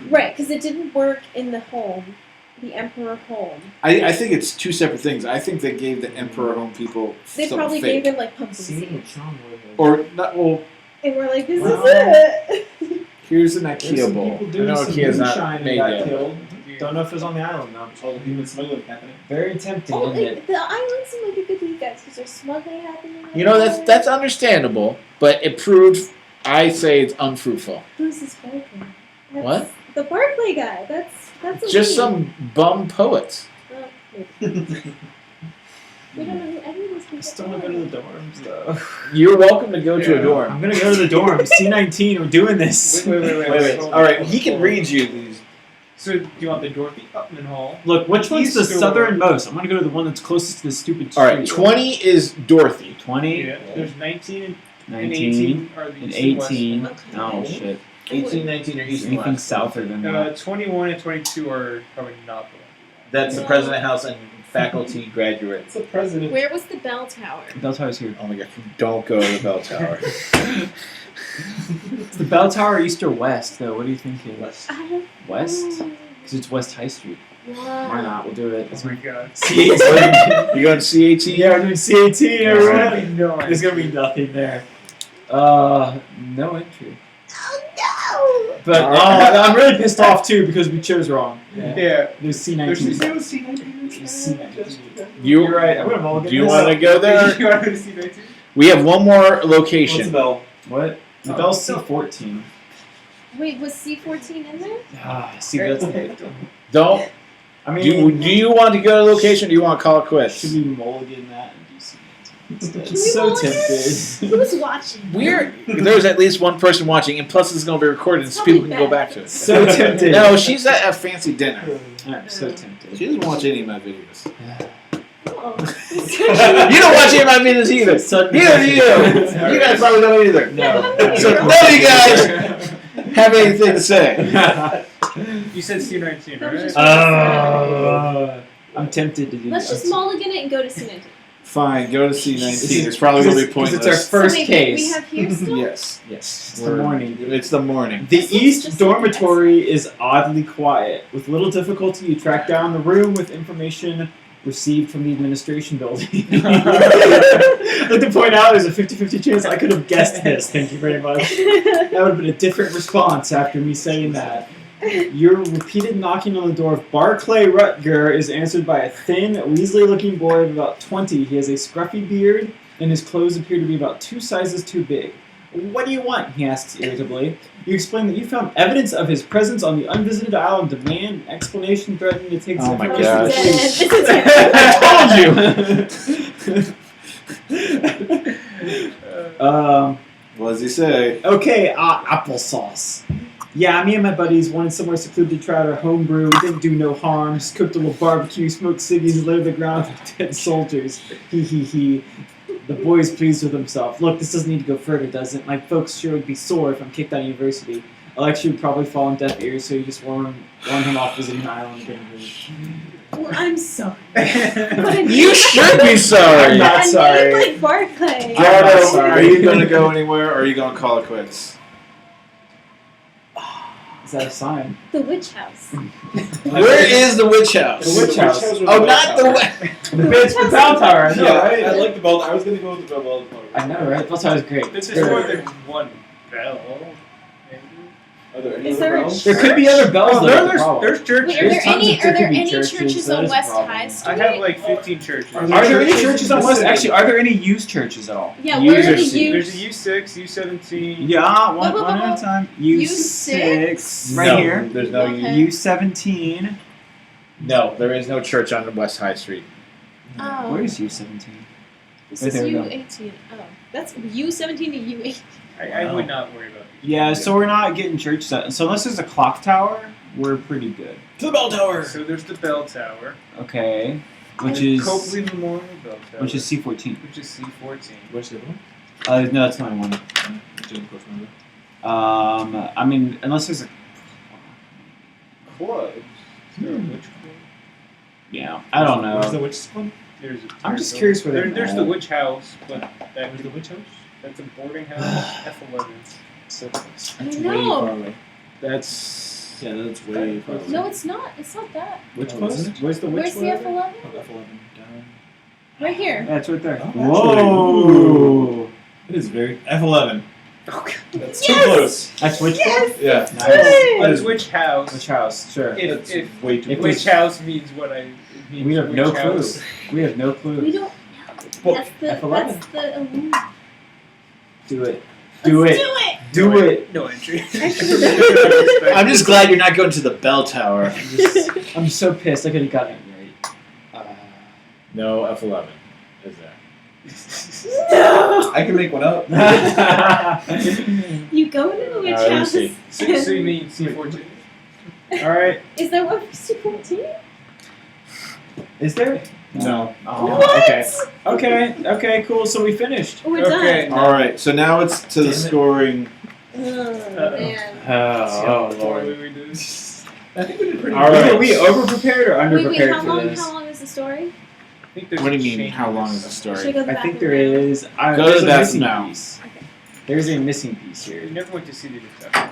Right, because it didn't work in the home, the Emperor home. I think it's two separate things. I think they gave the Emperor home people They something probably fake. gave him like pumpkin seeds, Or not. Well, and we're like, "This Wow. is it." here's an There's IKEA some bowl. people I doing know some IKEA's not moonshine and made got yet. killed. Don't know if it was on the island though. All the human smuggling happening. Very tempting, Oh, isn't it? the island seemed like a good thing, guys, because there's smuggling happening. You know, that's understandable, but it proved. I say it's unfruitful. Who's this Barclay? That's What? The Barclay guy. That's a Just lead. some bum poets. Oh, maybe. We don't know who any of these people I still want to go to the dorms though. You're welcome to go to a Yeah. dorm. I'm gonna go to the dorms. C19. We're doing this. Wait. All right, he can read you these. So, do you want the Dorothy Upman Hall? Look, which one's the East door. southernmost? I'm gonna go to the one that's closest to the stupid street. All right, 20 is Dorothy. 20, Yeah. There's 19 and 19, 18 are the and east and west 18. Okay. Oh shit. 18, 19 are east and Anything west. souther than ones. that. 21 and 22 are probably not the ones. That's the No. president house and faculty graduates. It's the president. Where was the bell tower? The bell tower's here. Oh my god, don't go to the bell tower. It's the bell tower east or west though. What are you thinking? West. I don't West? know. Because it's West High Street. Wow. Why not? We'll do it. Oh my god. C18. You going to C18? Yeah, we're doing C18. All right. Everyone. There's gonna be nothing there. No entry. Oh But I'm really pissed off too because we chose wrong. Yeah. There's There's C19. C19. You're right. I'm gonna mulligan Do you this. want to go there? You want to see 19? We have one more What's the location. bell? What? The Oh, bell's no. C14. no! Wait, was C14 in there? See, that's Don't. I mean, Do you want to go to location or do you want to call it quits? should we mulligan that and do C19 instead? Can we So mulligan? tempted. Who's watching? There's at least one person watching, and plus it's going to be recorded so Probably people can go bad. back to it. So tempted. No, she's at a fancy dinner. I'm so tempted. She doesn't watch any of my videos. Oh. You don't watch any of my videos either. Sudden Neither do you. You guys probably don't either. No. So none of you guys have anything to say. You said C19, That was right? just- I'm tempted to do Let's that. just mulligan it and go to C19. Fine, go to C19. It's probably going to be Because pointless. it's our first so wait, case. We have here still? Yes. It's the morning. It's the morning. The This looks East just like dormitory is oddly quiet. With little difficulty, you track down the room with information received from the administration building. I'd like to point out there's a 50-50 chance I could have guessed this. Thank you very much. That would have been a different response after me saying that. Your repeated knocking on the door of Barclay Rutger is answered by a thin, Weasley-looking boy of about 20. He has a scruffy beard, and his clothes appear to be about 2 sizes too big. What do you want? He asks irritably. You explain that you found evidence of his presence on the unvisited island, demand an explanation threatening to take Oh my information gosh. I What does he say? okay, applesauce. Yeah, me and my buddies wanted somewhere secluded to try our homebrew. We didn't do no harm. Just cooked a little barbecue, smoked ciggies, laid on the ground with dead soldiers. Hee hee hee. The boy's pleased with himself. Look, this doesn't need to go further, does it? My folks sure would be sore if I'm kicked out of university. Alexia would probably fall on deaf ears, so you just warn him off visiting the island. Well, I'm sorry. You should be sorry. I'm not sorry. A name like Barclay. I'm not Gardo, sorry. are you going to go anywhere or are you going to call it quits? Is that a sign? The witch house. Where is the witch house? The witch house. or the Oh, bell not the tower? witch. The bell tower. I know, Yeah, right? I like the bell. I was gonna go with the bell tower. I know, right? Bell tower is great. This It's is more great. than one bell. Maybe. Are there any Is other there a bells? There could be other bells. Oh, though, that's the problem. there's churches. Wait, are there There's tons any of- there could be churches that on is a West problem. High Street? I have like 15 churches. Are Are there any churches churches in on the West? city? Actually, are there any used churches at all? Yeah, where are the Users. There's a youth? U6, U17. Yeah, one Whoa, whoa, at whoa. a time. U6? right No, here. There's no. Okay. U17. No, there is no church on West High Street. Oh. Where's U17? This Right is there we go. U18. Oh. That's U17 to U18. I would not worry about it. Yeah, so we're not getting churches. So unless there's a clock tower, we're pretty good. To the bell tower. So there's the bell tower. Okay, which And is Copley Memorial Bell Tower. which is C14. Which is C14. Where's the other one? No, that's not one. Jim, close remember. I mean, unless there's a Clubs. Is there a witch club? yeah, I don't Where's the know. witch club? There's I'm there's just a- curious where they're there's at. the witch house, but that Where's the witch house? that's a boarding house. F11. So close. I That's know. way far away. That's Yeah, that's way far away. No, it's not. It's not that. which Oh, close? isn't it? Where's the Where's which the one? F11? Oh, F11 down. Right here. Yeah, it's right there. Oh, Whoa! It is very F11. Okay. That's too Yes! close. That's which Yes! one? Yeah. Nice. But it's witch house. Which house? Sure. If way too if close. witch house means what I. It means We have no witch clue. house. We have no We clue. don't know. Well, That's the. F11. That's the. Do it. Do Let's it. do Do it. No entry. I'm just glad you're not going to the bell tower. I'm so pissed. I could have gotten it right. No F11 is there. it. No. I can make one up. You go into the witch Alright, let me house. see. So you mean C14? All right. Is there one for C14? Is there? No. Oh, What? Okay. Okay. Okay. Cool. So we finished. We're Okay. done. All right, so now it's to the Damn it. scoring. Oh, man. Oh, Poorly Lord. we did. I think we did pretty All good. right. Are we over prepared or under Wait, prepared how for long? this? How long is the story? I think there's What do a you mean? chain How long is the Should I story? go to the I bathroom think there now? is. Go to there's the a bathroom missing now. piece. There's a missing piece You here. never went to see the detective.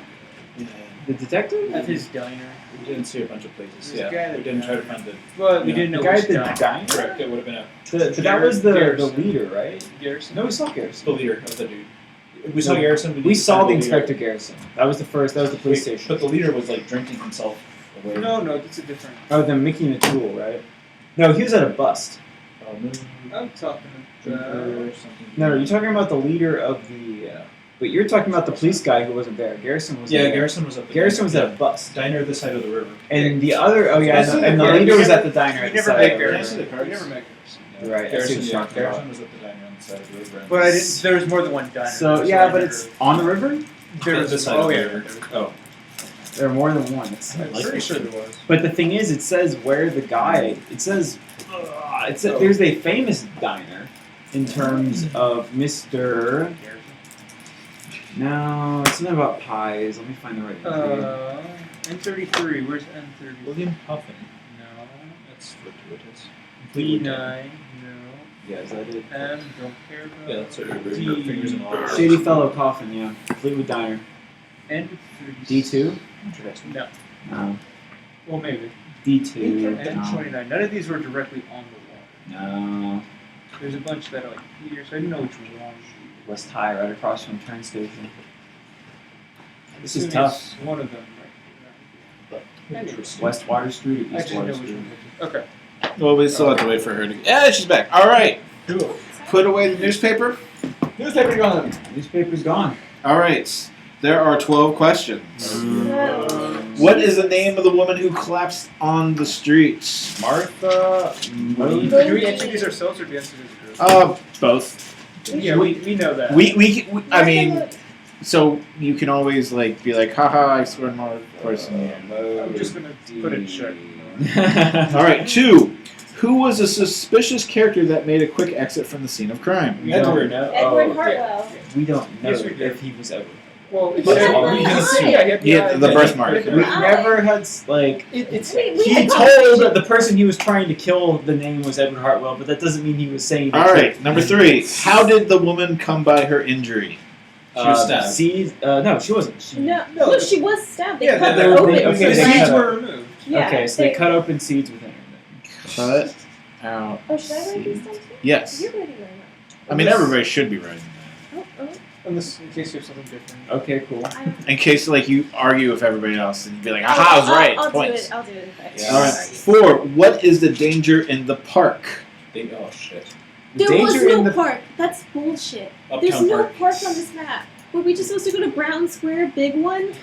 Yeah. The detective? At his diner. We didn't see a bunch of places. There's a Yeah. guy that- We didn't try to find the. Well, we Yeah. didn't The know guy which at the diner. diner? Correct. It would have been a But that was the Garrison. leader, right? Garrison. No, we saw the Garrison. leader of the dude. We saw No, Garrison. We saw the leader. Inspector Garrison. That was the first. That was the police Wait, station. But the leader was like drinking himself away. No, that's a different. Oh, the Mickey and the Tool, right? No, he was at a bust. No. I'm talking Drinker about. or something. No, you're talking about the leader of the. But you're talking about the police guy who wasn't there. Garrison was. Yeah, there. Garrison was at the Garrison was diner. at a bust. Diner this side of the river. And the other, oh yeah, I see and the the leader car- was at the diner. We at the never side met of the Garrison. river. We never met Garrison. Right, I see Garrison, what you're yeah, talking about. Garrison was at the diner on the side of the river. But I didn't. There was more than one diner. So I yeah, but remember. it's on the river. There At was the side of oh the yeah. river. Oh. There are more than one. It's, I'm pretty sure there was. but the thing is, it says where the guy. It says, there's a famous diner in terms of Mr. No, it's something about pies. Let me find the right name. N33. Where's N33? William Puffin. No. That's fortuitous. B9. No. Yeah, is that it? M. Don't care about. Yeah, that's what D. your fingers and all. Shady Fellow Coffin, yeah. Fleetwood Diner. N36. D2? Interesting. No. No. Well, maybe. D2. N29. None of these were directly on the water. No. There's a bunch that are like here, so I didn't know which one. West High, right across from the train station. This is Assuming tough. it's one of them, right? Interesting. West Water Street, I East just Water know which Street. one. Okay. Well, we still have to wait for her to. Yeah, she's back. All right. Cool. Put away the newspaper. Newspaper gone. Newspaper's gone. All right. There are 12 questions. What is the name of the woman who collapsed on the streets? Martha. Do we answer these ourselves or do we answer these girls? Both. Yeah, we know that. We I mean, so you can always like be like, haha, I scored more. Of course. I'm just gonna put it check. All right. 2. Who was a suspicious character that made a quick exit from the scene of crime? We don't Edward. know. Edward Oh, Hartwell. we don't know Yes, we do. if he was Edward. Well, it's But Edward. it's You can not. see. Yeah, the birthmark. We Eye. never had like. It's We He had told that the person he was trying to kill, the name was Edward Hartwell, but that doesn't mean he was saying. All right. Number 3. How did the woman come by her injury? She was stabbed. Seeds? No, she wasn't. No, she was stabbed. They Yeah, cut they her were- open. okay, the they seeds cut were removed. Yeah, okay, so they cut open seeds within her. Cut out. Oh, should I write these down too? Yes. You're writing right I mean, everybody should be writing that. now. Oh, Unless, in case you have something different. Okay, cool. I don't. In case like you argue with everybody else and you'd be like, aha, I was right. I'll do Points. it. I'll do it. In fact. Yeah. All right. 4. What is the danger in the park? Oh shit. There was Danger no in the park. That's bullshit. Uptown There's no Park. park on this map. Were we just supposed to go to Brown Square, big one?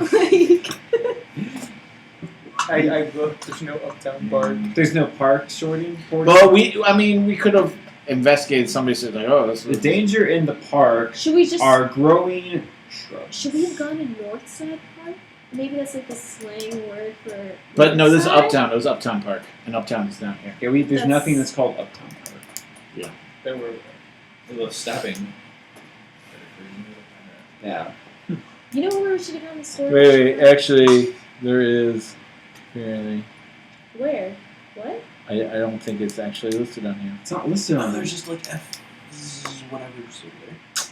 Like, I looked, there's no uptown park. There's no park shorting. Well, we could have investigated. Somebody said like, oh, this The is danger in the park should we just? are growing shrubs. Should we have gone to Northside Park? Maybe that's like the slang word for. But no, this is Northside? Uptown. It was Uptown Park, and Uptown is down here. Okay, there's That's- nothing that's called Uptown Park. There were. The stabbing. Yeah. You know where we should have gone to store? Actually, there is. Apparently, Where? What? I don't think it's actually listed on here. It's not listed on there. There's just like F. Whatever's over there.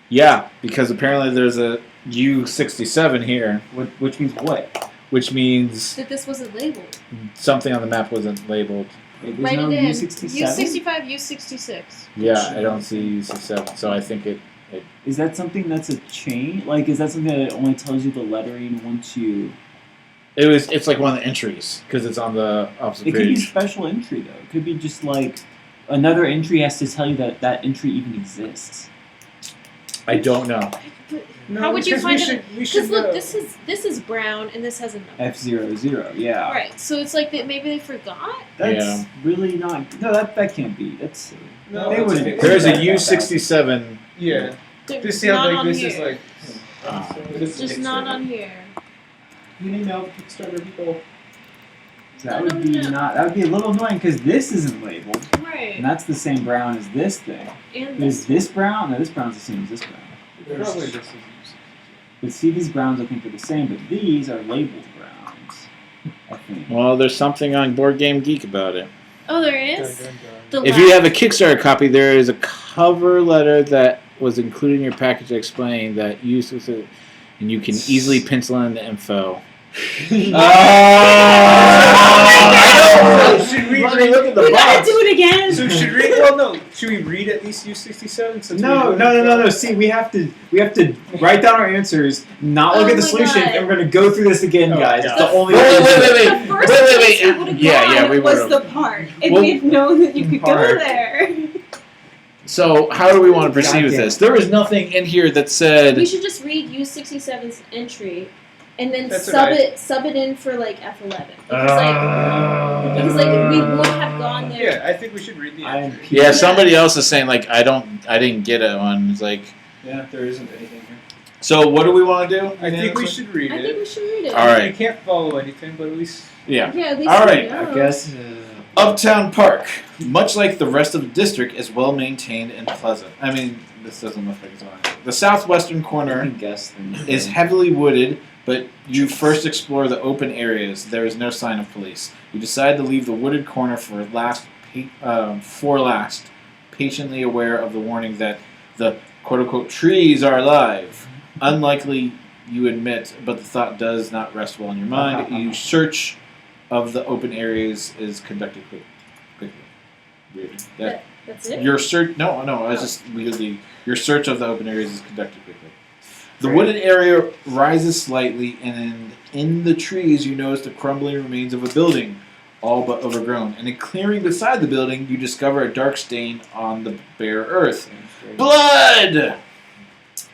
Yeah, because apparently there's a U67 here, Which means what? which means That this wasn't labeled. something on the map wasn't labeled. There's Write no it in. U67? U65, U66. Yeah, I don't see U67, so I think it. Is that something that's a chain? Like, is that something that only tells you the lettering once you... It's like one of the entries because it's on the opposite It could be page. special entry, though. It could be just like another entry has to tell you that that entry even exists. I don't know. But No, how would you because find we it? should, we Because should look, go. this is brown and this has a number. F00, yeah. Right, so it's like that. Maybe they forgot. That's Yeah. really not... No, that can't be. That's silly. No, They it's wouldn't- okay. There's a That bad. U67. Yeah. They're Just see how not like on this here. is like. It's just not on here. You need now Kickstarter people. That would be not... That would be a little annoying because this isn't labeled. Right. And that's the same brown as this thing. And Is this brown? No, this brown's the same as this brown. Probably this is. But see, these browns I think are the same, but these are labeled browns. I think. Well, there's something on Board Game Geek about it. oh, there is. Dun, dun, The If you have a Kickstarter copy, there is a cover letter that was included in your package explaining that use with it, and you can easily pencil in the info. Should we Let me read? look at the we gotta box. do it again. So should we? Well, no. Should we read at least U67? Since No. See, we have to write down our answers, not look Oh at the my solution, God. and we're gonna go through this again, Oh, guys. God. It's the only Wait, way. wait, wait, wait. The first Wait, place wait. you would have Yeah, gone we was would've. the park, and Well- we'd known that you could go Park. there. So, how do we want to proceed with Goddamn. this? There is nothing in here that said. We should just read U67's entry, and then That's sub what it in for like F11. Because like we would have gone there. Yeah, I think we should read the I am entry. Yeah, somebody else is saying like I didn't get it on. It's like, Yeah, there isn't anything here. so what do we want to do? I think we should read I it. think we should read it. All right. We can't follow anything, but at least. Yeah. Yeah, at least All we right, know. I guess. Uptown Park, much like the rest of the district, is well maintained and pleasant. I mean, this doesn't look like it's on it. The southwestern I corner can guess them. is heavily wooded, but you first explore the open areas. There is no sign of police. You decide to leave the wooded corner for last, patiently aware of the warning that the quote-unquote trees are alive. Unlikely, you admit, but the thought does not rest well in your mind. You search of the open areas is conducted quickly. Weird. That's it. Your search? No. I was just weirdly. Your search of the open areas is conducted quickly. The wooded area rises slightly, and in the trees you notice the crumbling remains of a building, all but overgrown. In a clearing beside the building, you discover a dark stain on the bare earth. Blood!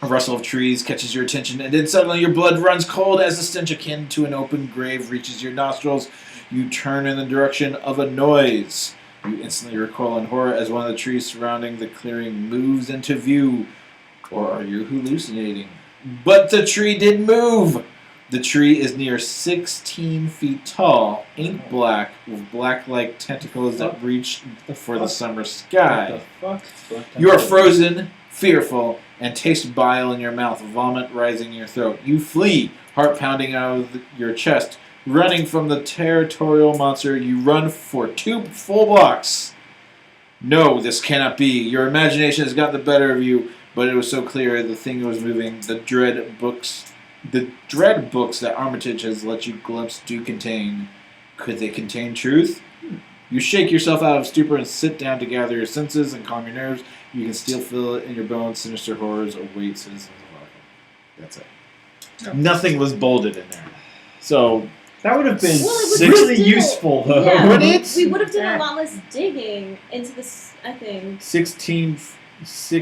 A rustle of trees catches your attention, and then suddenly your blood runs cold as the stench akin to an open grave reaches your nostrils. You turn in the direction of a noise. You instantly recoil in horror as one of the trees surrounding the clearing moves into view. Or are you hallucinating? But the tree did move! The tree is near 16 feet tall, ink black, with black-like tentacles that reach for the summer sky. What the fuck? You are frozen, fearful, and taste bile in your mouth, vomit rising in your throat. You flee, heart pounding out of your chest. Running from the territorial monster, you run for 2 full blocks. No, this cannot be. Your imagination has got the better of you. but it was so clear the thing was moving. The dread books that Armitage has let you glimpse do contain. Could they contain truth? You shake yourself out of stupor and sit down to gather your senses and calm your nerves. You can still feel it in your bones. Sinister horrors await citizens of Arkham. That's it. No. Nothing was bolded in there. So That would have been Well, it was really still- useful, though. Yeah, Would it? we would have done a lot less digging into this, I think. 16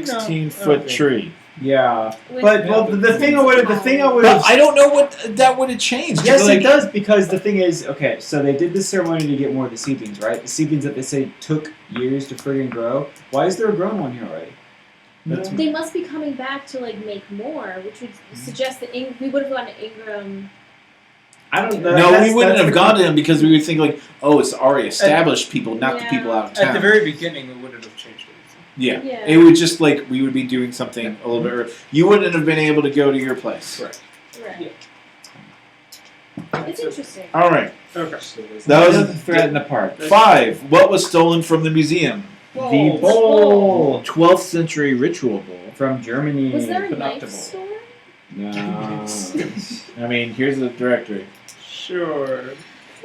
No, foot okay. tree. Yeah, With- but well, the thing I would have, But I don't know what that would have changed. Yes, Like, it does, because the thing is, okay, so they did this ceremony to get more of the seedlings, right? The seedlings that they say took years to friggin' grow. Why is there a grown one here already? That's They must be coming back to like make more, which would suggest that we would have gone to Ingram. I don't know. No, we wouldn't have gone to him because we would think like, oh, it's already established people, not the Yeah. people out of town. At the very beginning, it wouldn't have changed anything. yeah. Yeah. It would just like we would be doing something a little bit. Early. You wouldn't have been able to go to your place. Correct. Right. It's interesting. All right. Okay. That was a threat in the park. 5. What was stolen from the museum? The bowl 12th century ritual bowl. from Germany. Was there a But not knife the bowl. store? No. I mean, here's the directory. Sure.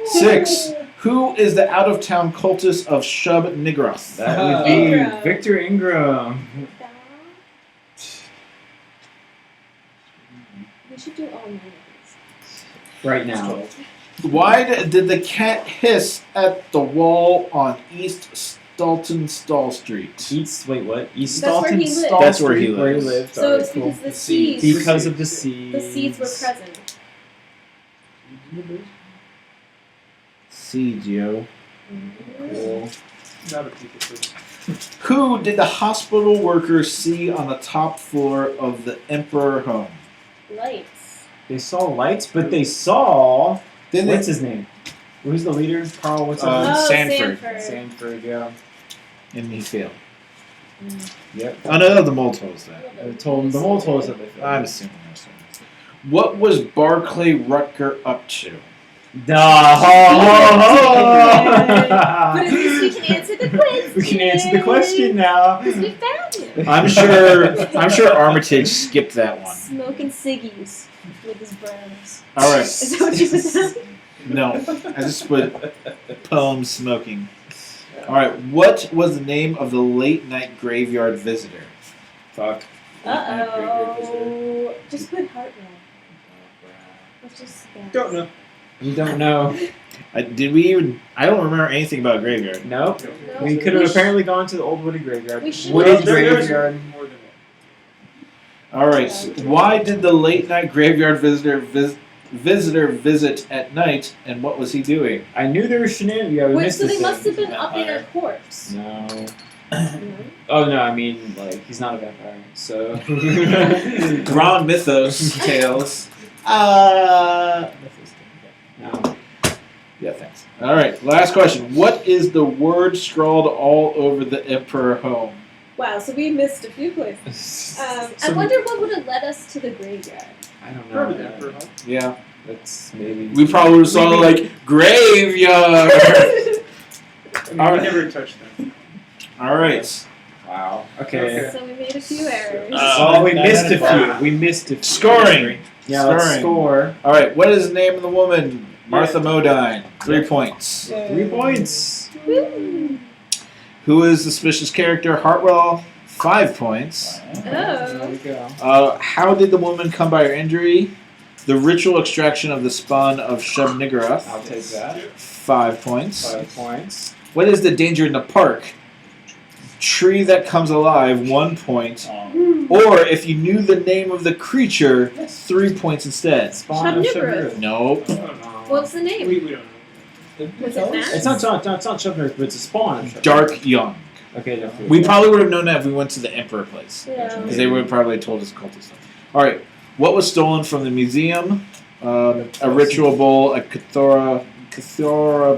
6. Who is the out-of-town cultist of Shub Nigroth? That would be Ingram. Victor Ingram. We should do all nine of these. Right now. Why did the cat hiss at the wall on East Stalton Stall Street? Wait, what? East That's where Stalton he lived. Stall That's where he Street, where he lives. lived. So Alright, it's cool. because the seeds. Because of the seeds. The seeds were present. Seeds, yo. Cool. Not a people person. Who did the hospital workers see on the top floor of the Emperor home? Lights. They saw lights, but they saw. Didn't What's they? his name? Who's the leader? Carl. What's his Uh, name? Oh, Sanford. Sanford. Yeah. And he failed. Yep. Oh no, the mole told us that. I told him. The mole told us that they failed. I'm assuming that's what. What was Barclay Rutger up to? But at least we can answer the question. We can answer the question now. Because we found him. I'm sure Armitage skipped that one. Smoking ciggies with his bros. All right. Is that what you put down? No, I just put poem smoking. All right. What was the name of the late night graveyard visitor? Fuck. Uh-oh. Just put Hartnell. Let's just guess. Don't know. You don't know. Did we even? I don't remember anything about graveyard. Nope. No, We could have apparently gone to the old Woody Graveyard. We should Wooded have. There's Graveyard. more than one. All right. So why did the late night graveyard visitor visit at night, and what was he doing? I knew there was shenanigans. Yeah, we Wait, missed so this they must thing. have been up in a corpse. No. No? Oh no, I mean like he's not a vampire, so. Ron Mythos Tales. No. Yeah, thanks. All right, last question. What is the word scrawled all over the Emperor home? Wow, so we missed a few places. I So- wonder what would have led us to the graveyard. I don't know. Probably the man. Emperor home. Yeah, That's maybe. we probably would have saw like graveyard. I mean, All we right. never touched them. All right. Wow. Okay. So we made a few errors. Oh, we Nine missed out a of few. five. We missed a few. Scoring. Yeah, let's Scoring. score. All right. What is the name of the woman? Martha Modine. 3 points. 3 points. Woo. Who is the suspicious character? Hartwell. 5 points. There Oh. we go. How did the woman come by her injury? The ritual extraction of the spawn of Shub Niggurath. I'll take that. 5 points. 5 points. What is the danger in the park? Tree that comes alive, 1 point. Or if you knew the name of the creature, 3 points instead. Spawn of Shub-Niggurath. Shub-Niggurath. Nope. What's the name? We don't know. Was it Matt? It's not Shub-Niggurath, but it's a spawn of Shub-Niggurath. Dark Young. Okay, definitely. We probably would have known that if we went to the Emperor place. Yeah. Because they would have probably told us cultist stuff. Alright. What was stolen from the museum? A ritual bowl, a Cathora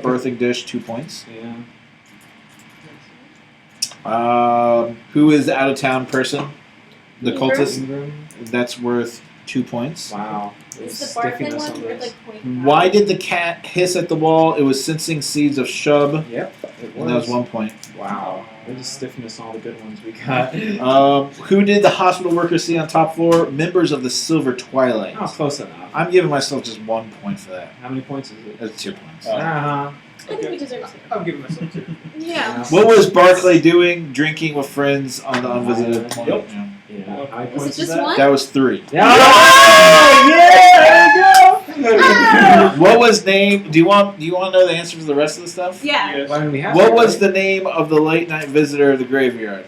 birthing dish, 2 points. Yeah. Who is the out of town person? The Ingram? cultist. Ingram. That's worth 2 points. Wow. Is It's the Barclay sticking us one on or this. like point? Why did the cat hiss at the wall? It was sensing seeds of shub, Yep. It was. and that was 1 point. Wow. We're just stiffing us all the good ones we got. Who did the hospital workers see on top floor? Members of the Silver Twilight. Oh, close enough. I'm giving myself just 1 point for that. How many points is it? That's 2 points. Uh-huh. I think we deserve to. I'm giving myself 2. Yeah. What was Barclay doing? Drinking with friends on the unvisited planet. Yep. Yeah. Yeah. How many Was points it is just that? one? That was 3. Yeah! Yeah! There we go! What was name? Do you want to know the answer to the rest of the stuff? Yeah. Yes. Why didn't we have What it, was right? the name of the late night visitor of the graveyard?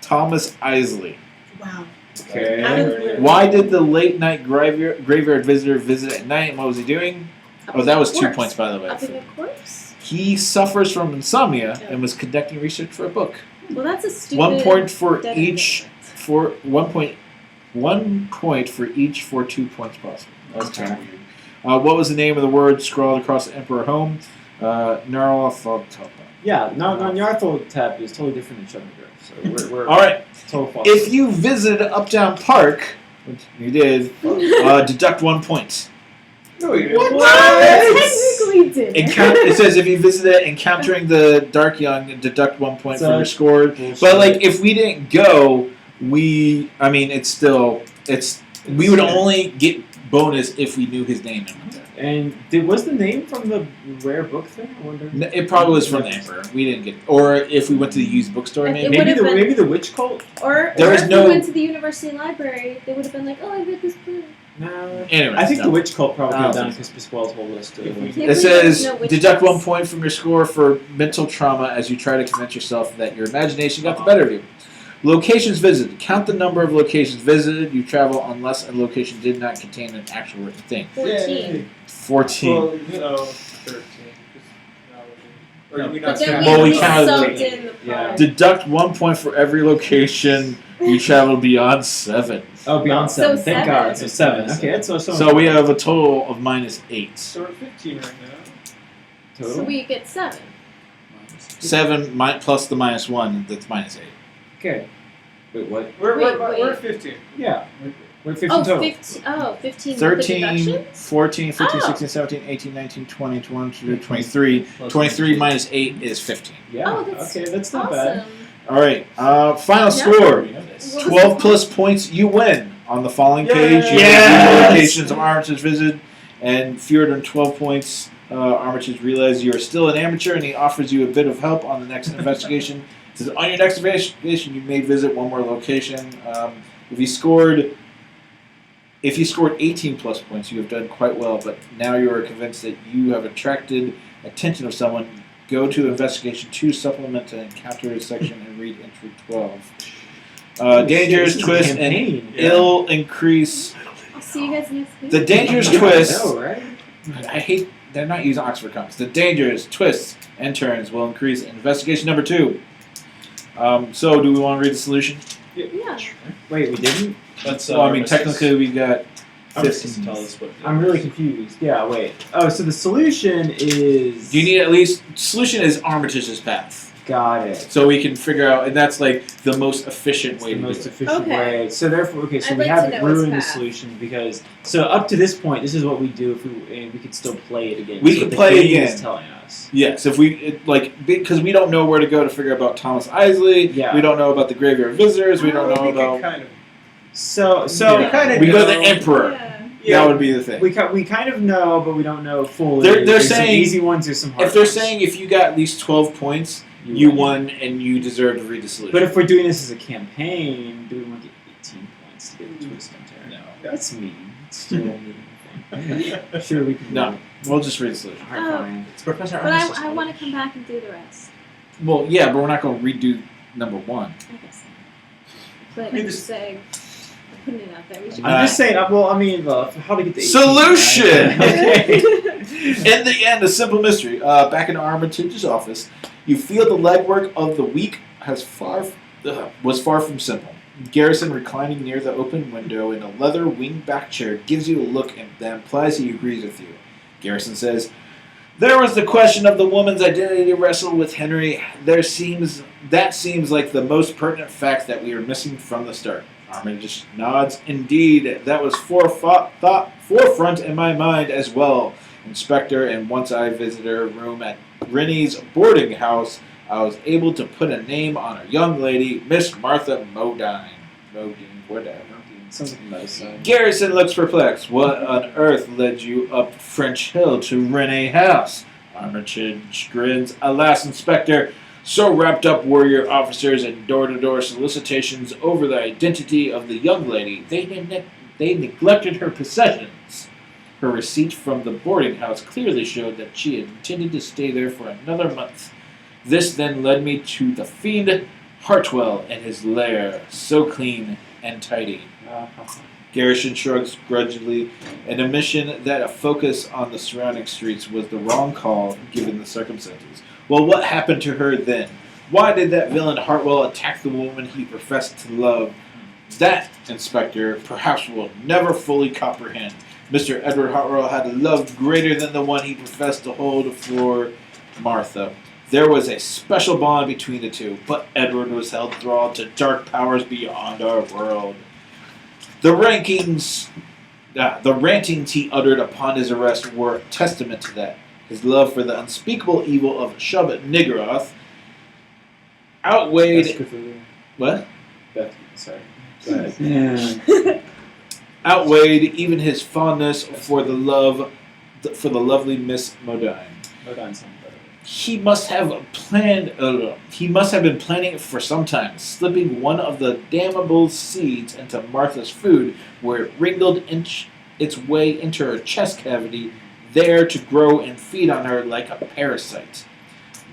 Thomas Isley. Wow. Okay. Out of the blue. Why did the late night graveyard visitor visit at night? And what was he doing? Oh, that was 2 Corpse. points, by the way. Up in a corpse? He suffers from insomnia Yeah. and was conducting research for a book. Well, that's a stupid. 1 point for dead each. end. For 1 point for each for 2 points possible. That's kind of weird. What was the name of the word scrawled across the Emperor home? Nyarlathotep. Yeah, Nyarlathotep is totally different than Shubhengrove. So we're All right. total false. If you visited Uptown Park, which you did, deduct 1 point. No, you didn't. Technically did. It says if you visited encountering the Dark Young, deduct 1 point from your score. But like, if we didn't go, we would only get bonus if we knew his name. And was the name from the rare book thing? I wonder. It probably was from the Emperor. We didn't get, or if we went to the used bookstore, It maybe. would have been- Maybe the witch cult. Or There is if no- we went to the university library, they would have been like, "Oh, I read this book." No. Anyway, I think no. the witch cult probably I could have don't done think because Pasquale told us to. If we- Can't It believe says there's no witch deduct cults. 1 point from your score for mental trauma as you try to convince yourself that your imagination got the better of you. Locations visited. Count the number of locations visited. You travel unless a location did not contain an actual written thing. 14. 14. Well, 13. Or did we not But then count? Well, we we counted sucked the- in the Yeah. part. Deduct 1 point for every location you traveled beyond 7. Oh, beyond So 7. Thank 7. God. So 7. Okay, that's so. So we have a total of -8. So we're 15 right now. So we get 7. 7 plus the -1, that's -8. Okay. Wait, what? We're 15. Yeah. We're 15 Oh, total. 15. Oh, 15 with 13, the deductions? 14, 15, Oh. 16, 17, 18, 19, 20, 21, 23. 23 minus 8 is 15. Yeah. Oh, that's okay, that's not Awesome. bad. All right. Final Yeah. score. We know this. What was 12 the- plus points, you win. On the following Yay! page, you Yes! have locations of Armitage visited, and fewer than 12 points, Armitage realizes you are still an amateur, and he offers you a bit of help on the next investigation. It says, on your next investigation, you may visit one more location. If you scored 18 plus points, you have done quite well, but now you are convinced that you have attracted attention of someone. Go to Investigation 2, Supplement to Encounter section, and read entry 12. Dangers, This is a twist, and campaign. ill increase. I'll see you guys next week. The dangerous Yeah, twist. I know, right? I hate, they're not using Oxford comments. The dangers, twists, and turns will increase in investigation number 2. So, do we want to read the solution? Yeah. Wait, we didn't? That's, Well, I mean, technically we got Armistice 15. tell us what. I'm really confused. Yeah, wait. Oh, so the solution is. Do you need at least, solution is Armitage's path. Got it. So we can figure out, and that's like the most efficient It's way the to most do it. efficient Okay. way. So therefore, okay, so I'd we like to haven't know its ruined the path. solution because so up to this point, this is what we do if we could still play it again. We So can the play game again. Is telling us. Yes, if we, because we don't know where to go to figure out about Thomas Isley, Yeah. we don't know about the Graveyard Visitors, we don't know We could about, kind of. So we kind of we go to the know. Emperor. Yeah. That would be the thing. we kind of know, but we don't know fully. They're There's some saying- easy ones. There's some hard If they're ones. saying if you got at least 12 points, you won and you deserve to read the solution. But if we're doing this as a campaign, do we want to get 18 points to get the twist and turn? No. That's mean. It's still a mean thing. Sure, we can. No. We'll just read the solution. Alright, Oh. fine. It's Professor But Armistice. I want to come back and do the rest. Well, yeah, but we're not going to redo number 1. I guess. But Read I'm this- just saying, I'm putting it out there. We should. I'm just saying. Well, I mean, how to get the 18, Solution! right? Okay. In the end, a simple mystery. Back in Armitage's office, you feel the legwork of the week was far from simple. Garrison, reclining near the open window in a leather wingback chair, gives you a look that implies he agrees with you. Garrison says, "There was the question of the woman's identity to wrestle with Henry. That seems like the most pertinent fact that we are missing from the start." Armitage nods. "Indeed, that was forefront in my mind as well, Inspector, and once I visited her room at Rennie's boarding house, I was able to put a name on a young lady, Miss Martha Modine. Modine, whatever. Something nice. Garrison looks perplexed. What on earth led you up French Hill to rent a house? Armitage grins. Alas, Inspector, so wrapped up were your officers in door-to-door solicitations over the identity of the young lady, they neglected her possessions. Her receipt from the boarding house clearly showed that she had intended to stay there for another month. This then led me to the fiend Hartwell and his lair, so clean and tidy. Garrison shrugs grudgingly, an admission that a focus on the surrounding streets was the wrong call given the circumstances. Well, what happened to her then? Why did that villain Hartwell attack the woman he professed to love? That, Inspector, perhaps will never fully comprehend. Mr. Edward Hartwell had a love greater than the one he professed to hold for Martha. There was a special bond between the two, but Edward was held thrall to dark powers beyond our world. The rantings he uttered upon his arrest were a testament to that. His love for the unspeakable evil of Shub Niggurath outweighed... What? Sorry. Go ahead. Outweighed even his fondness for the lovely Miss Modine. Modine's something better. He must have been planning it for some time, slipping one of the damnable seeds into Martha's food, where it wriggled its way into her chest cavity, there to grow and feed on her like a parasite.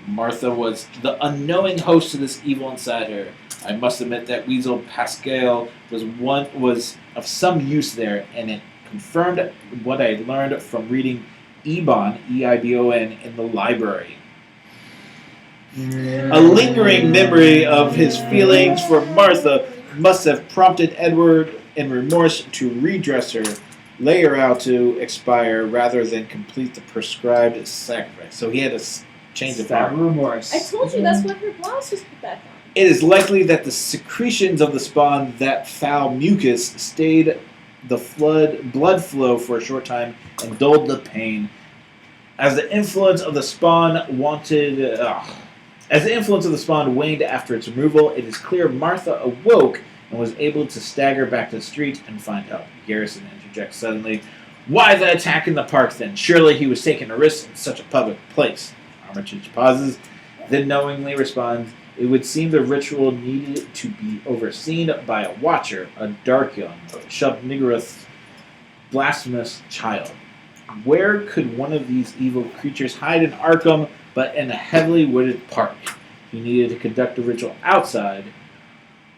Martha was the unknowing host to this evil inside her. I must admit that Weasel Pascal was of some use there, and it confirmed what I learned from reading Ebon, E-I-B-O-N, in the library. A lingering memory of his feelings for Martha must have prompted Edward in remorse to redress her, lay her out to expire rather than complete the prescribed sacrifice. So he had a change of heart. Remorse. I told you that's what her blouse was put back on. It is likely that the secretions of the spawn, that foul mucus, stayed the blood flow for a short time and dulled the pain. As the influence of the spawn waned after its removal, it is clear Martha awoke and was able to stagger back to the street and find help. Garrison interjects suddenly. Why the attack in the park then? Surely he was taking a risk in such a public place. Armitage pauses, then knowingly responds, it would seem the ritual needed to be overseen by a watcher, a dark young, Shub-Niggurath's blasphemous child. Where could one of these evil creatures hide in Arkham but in a heavily wooded park? He needed to conduct a ritual outside.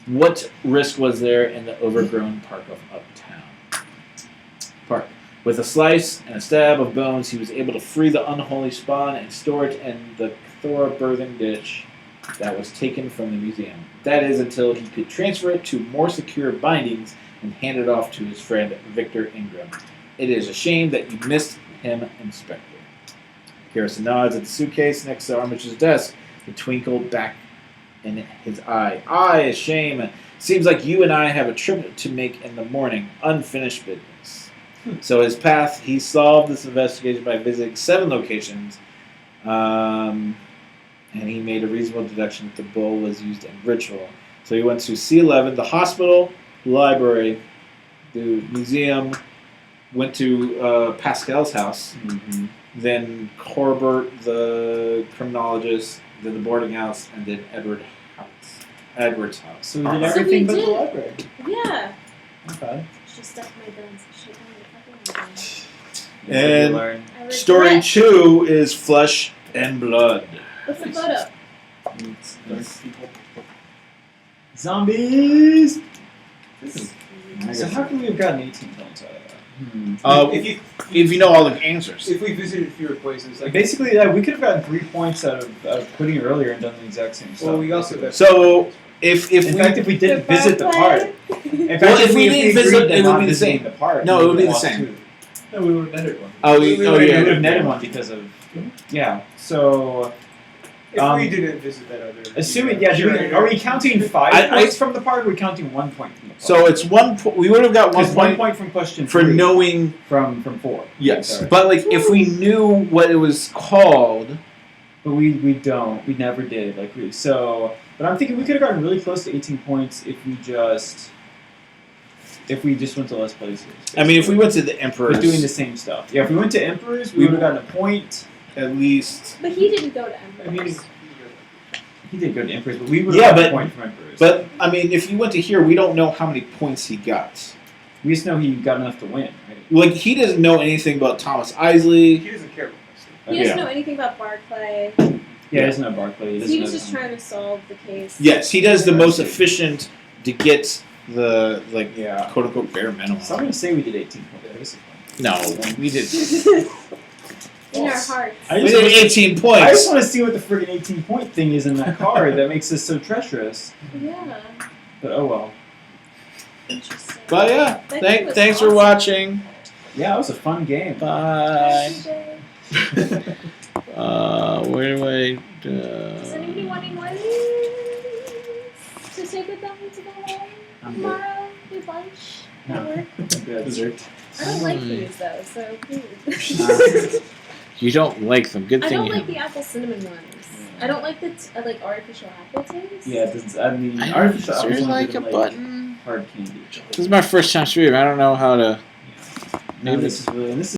What risk was there in the overgrown park of Uptown? With a slice and a stab of bones, he was able to free the unholy spawn and store it in the Thor birthing dish that was taken from the museum. That is, until he could transfer it to more secure bindings and hand it off to his friend Victor Ingram. It is a shame that you missed him, Inspector. Garrison nods at the suitcase next to Armitage's desk. The twinkle back in his eye. A shame. Seems like you and I have a trip to make in the morning. Unfinished business. So he solved this investigation by visiting 7 locations. And he made a reasonable deduction that the bull was used in ritual. So he went to C11, the hospital, the library, the museum, went to Pascal's house, then Corbett, the criminologist, then the boarding house, and then Edward's house. So we did everything but the did. library. Yeah. Okay. Should stuff my guns. Shit, I'm gonna fucking And learn. I regret. story 2 is Flesh and Blood. What's the photo? Zombies. So how can we have gotten 18 tones out of that? If you know all the answers. If we visited fewer places, like Basically, we could have gotten 3 points out of quitting earlier and done the exact same stuff. well, we also got So if in fact, if we didn't visit the park, in fact, Well, if we didn't visit, agreed it to would not be the visiting same. The park, No, we it would be the lost same. 2. No, we would have netted one. We would have netted yeah. one because of So if we didn't visit that other. assuming are we counting 5 points from the park? Or are we counting 1 point from the park? So it's 1 point. We would have got 1 Just 1 point point from question for 3 knowing. from 4. Yes, Sorry. but like if we knew what it was called, But we don't. We never did. But I'm thinking we could have gotten really close to 18 points if we just went to less places. I mean, if we went to the We're Emperor's, doing the same stuff. Yeah, if we went to Emperor's, we would have gotten a point. at least. But he didn't go to I mean, Emperor's. He did go to Emperor's, but we would Yeah, have gotten but- a point from Emperor's. But I mean, if you went to here, we don't know how many points he got. we just know he got enough to win, right? Like he doesn't know anything about Thomas Isley. he doesn't care about this. He doesn't Yeah. know anything about Barclay. Yeah, he doesn't know Barclay. He, doesn't He was know just trying to solve the case. Yes, he does the most efficient to get the Yeah. quote unquote bare minimum. So I'm going to say we did 18 points, basically. No, we did. In our hearts. I We just did wanna- 18 I just points. want to see what the friggin' 18-point thing is in that card that makes this so treacherous. Yeah. But oh well. Interesting. But yeah, That game was thanks for awesome. watching. Yeah, it was a fun game. Bye. Jay. Where do I? Does anybody want any ways to take with them to the home I'm good. tomorrow? With lunch? No. At work? Good. Dessert. I don't like these though, so please. You don't like them. Good I thing don't you. like the apple cinnamon ones. I don't like the like artificial apple taste. Yeah, it doesn't, I mean, I artificial don't apples like a are button. hard candy. This is my first time streaming. I don't know how to. No, this is really, and this is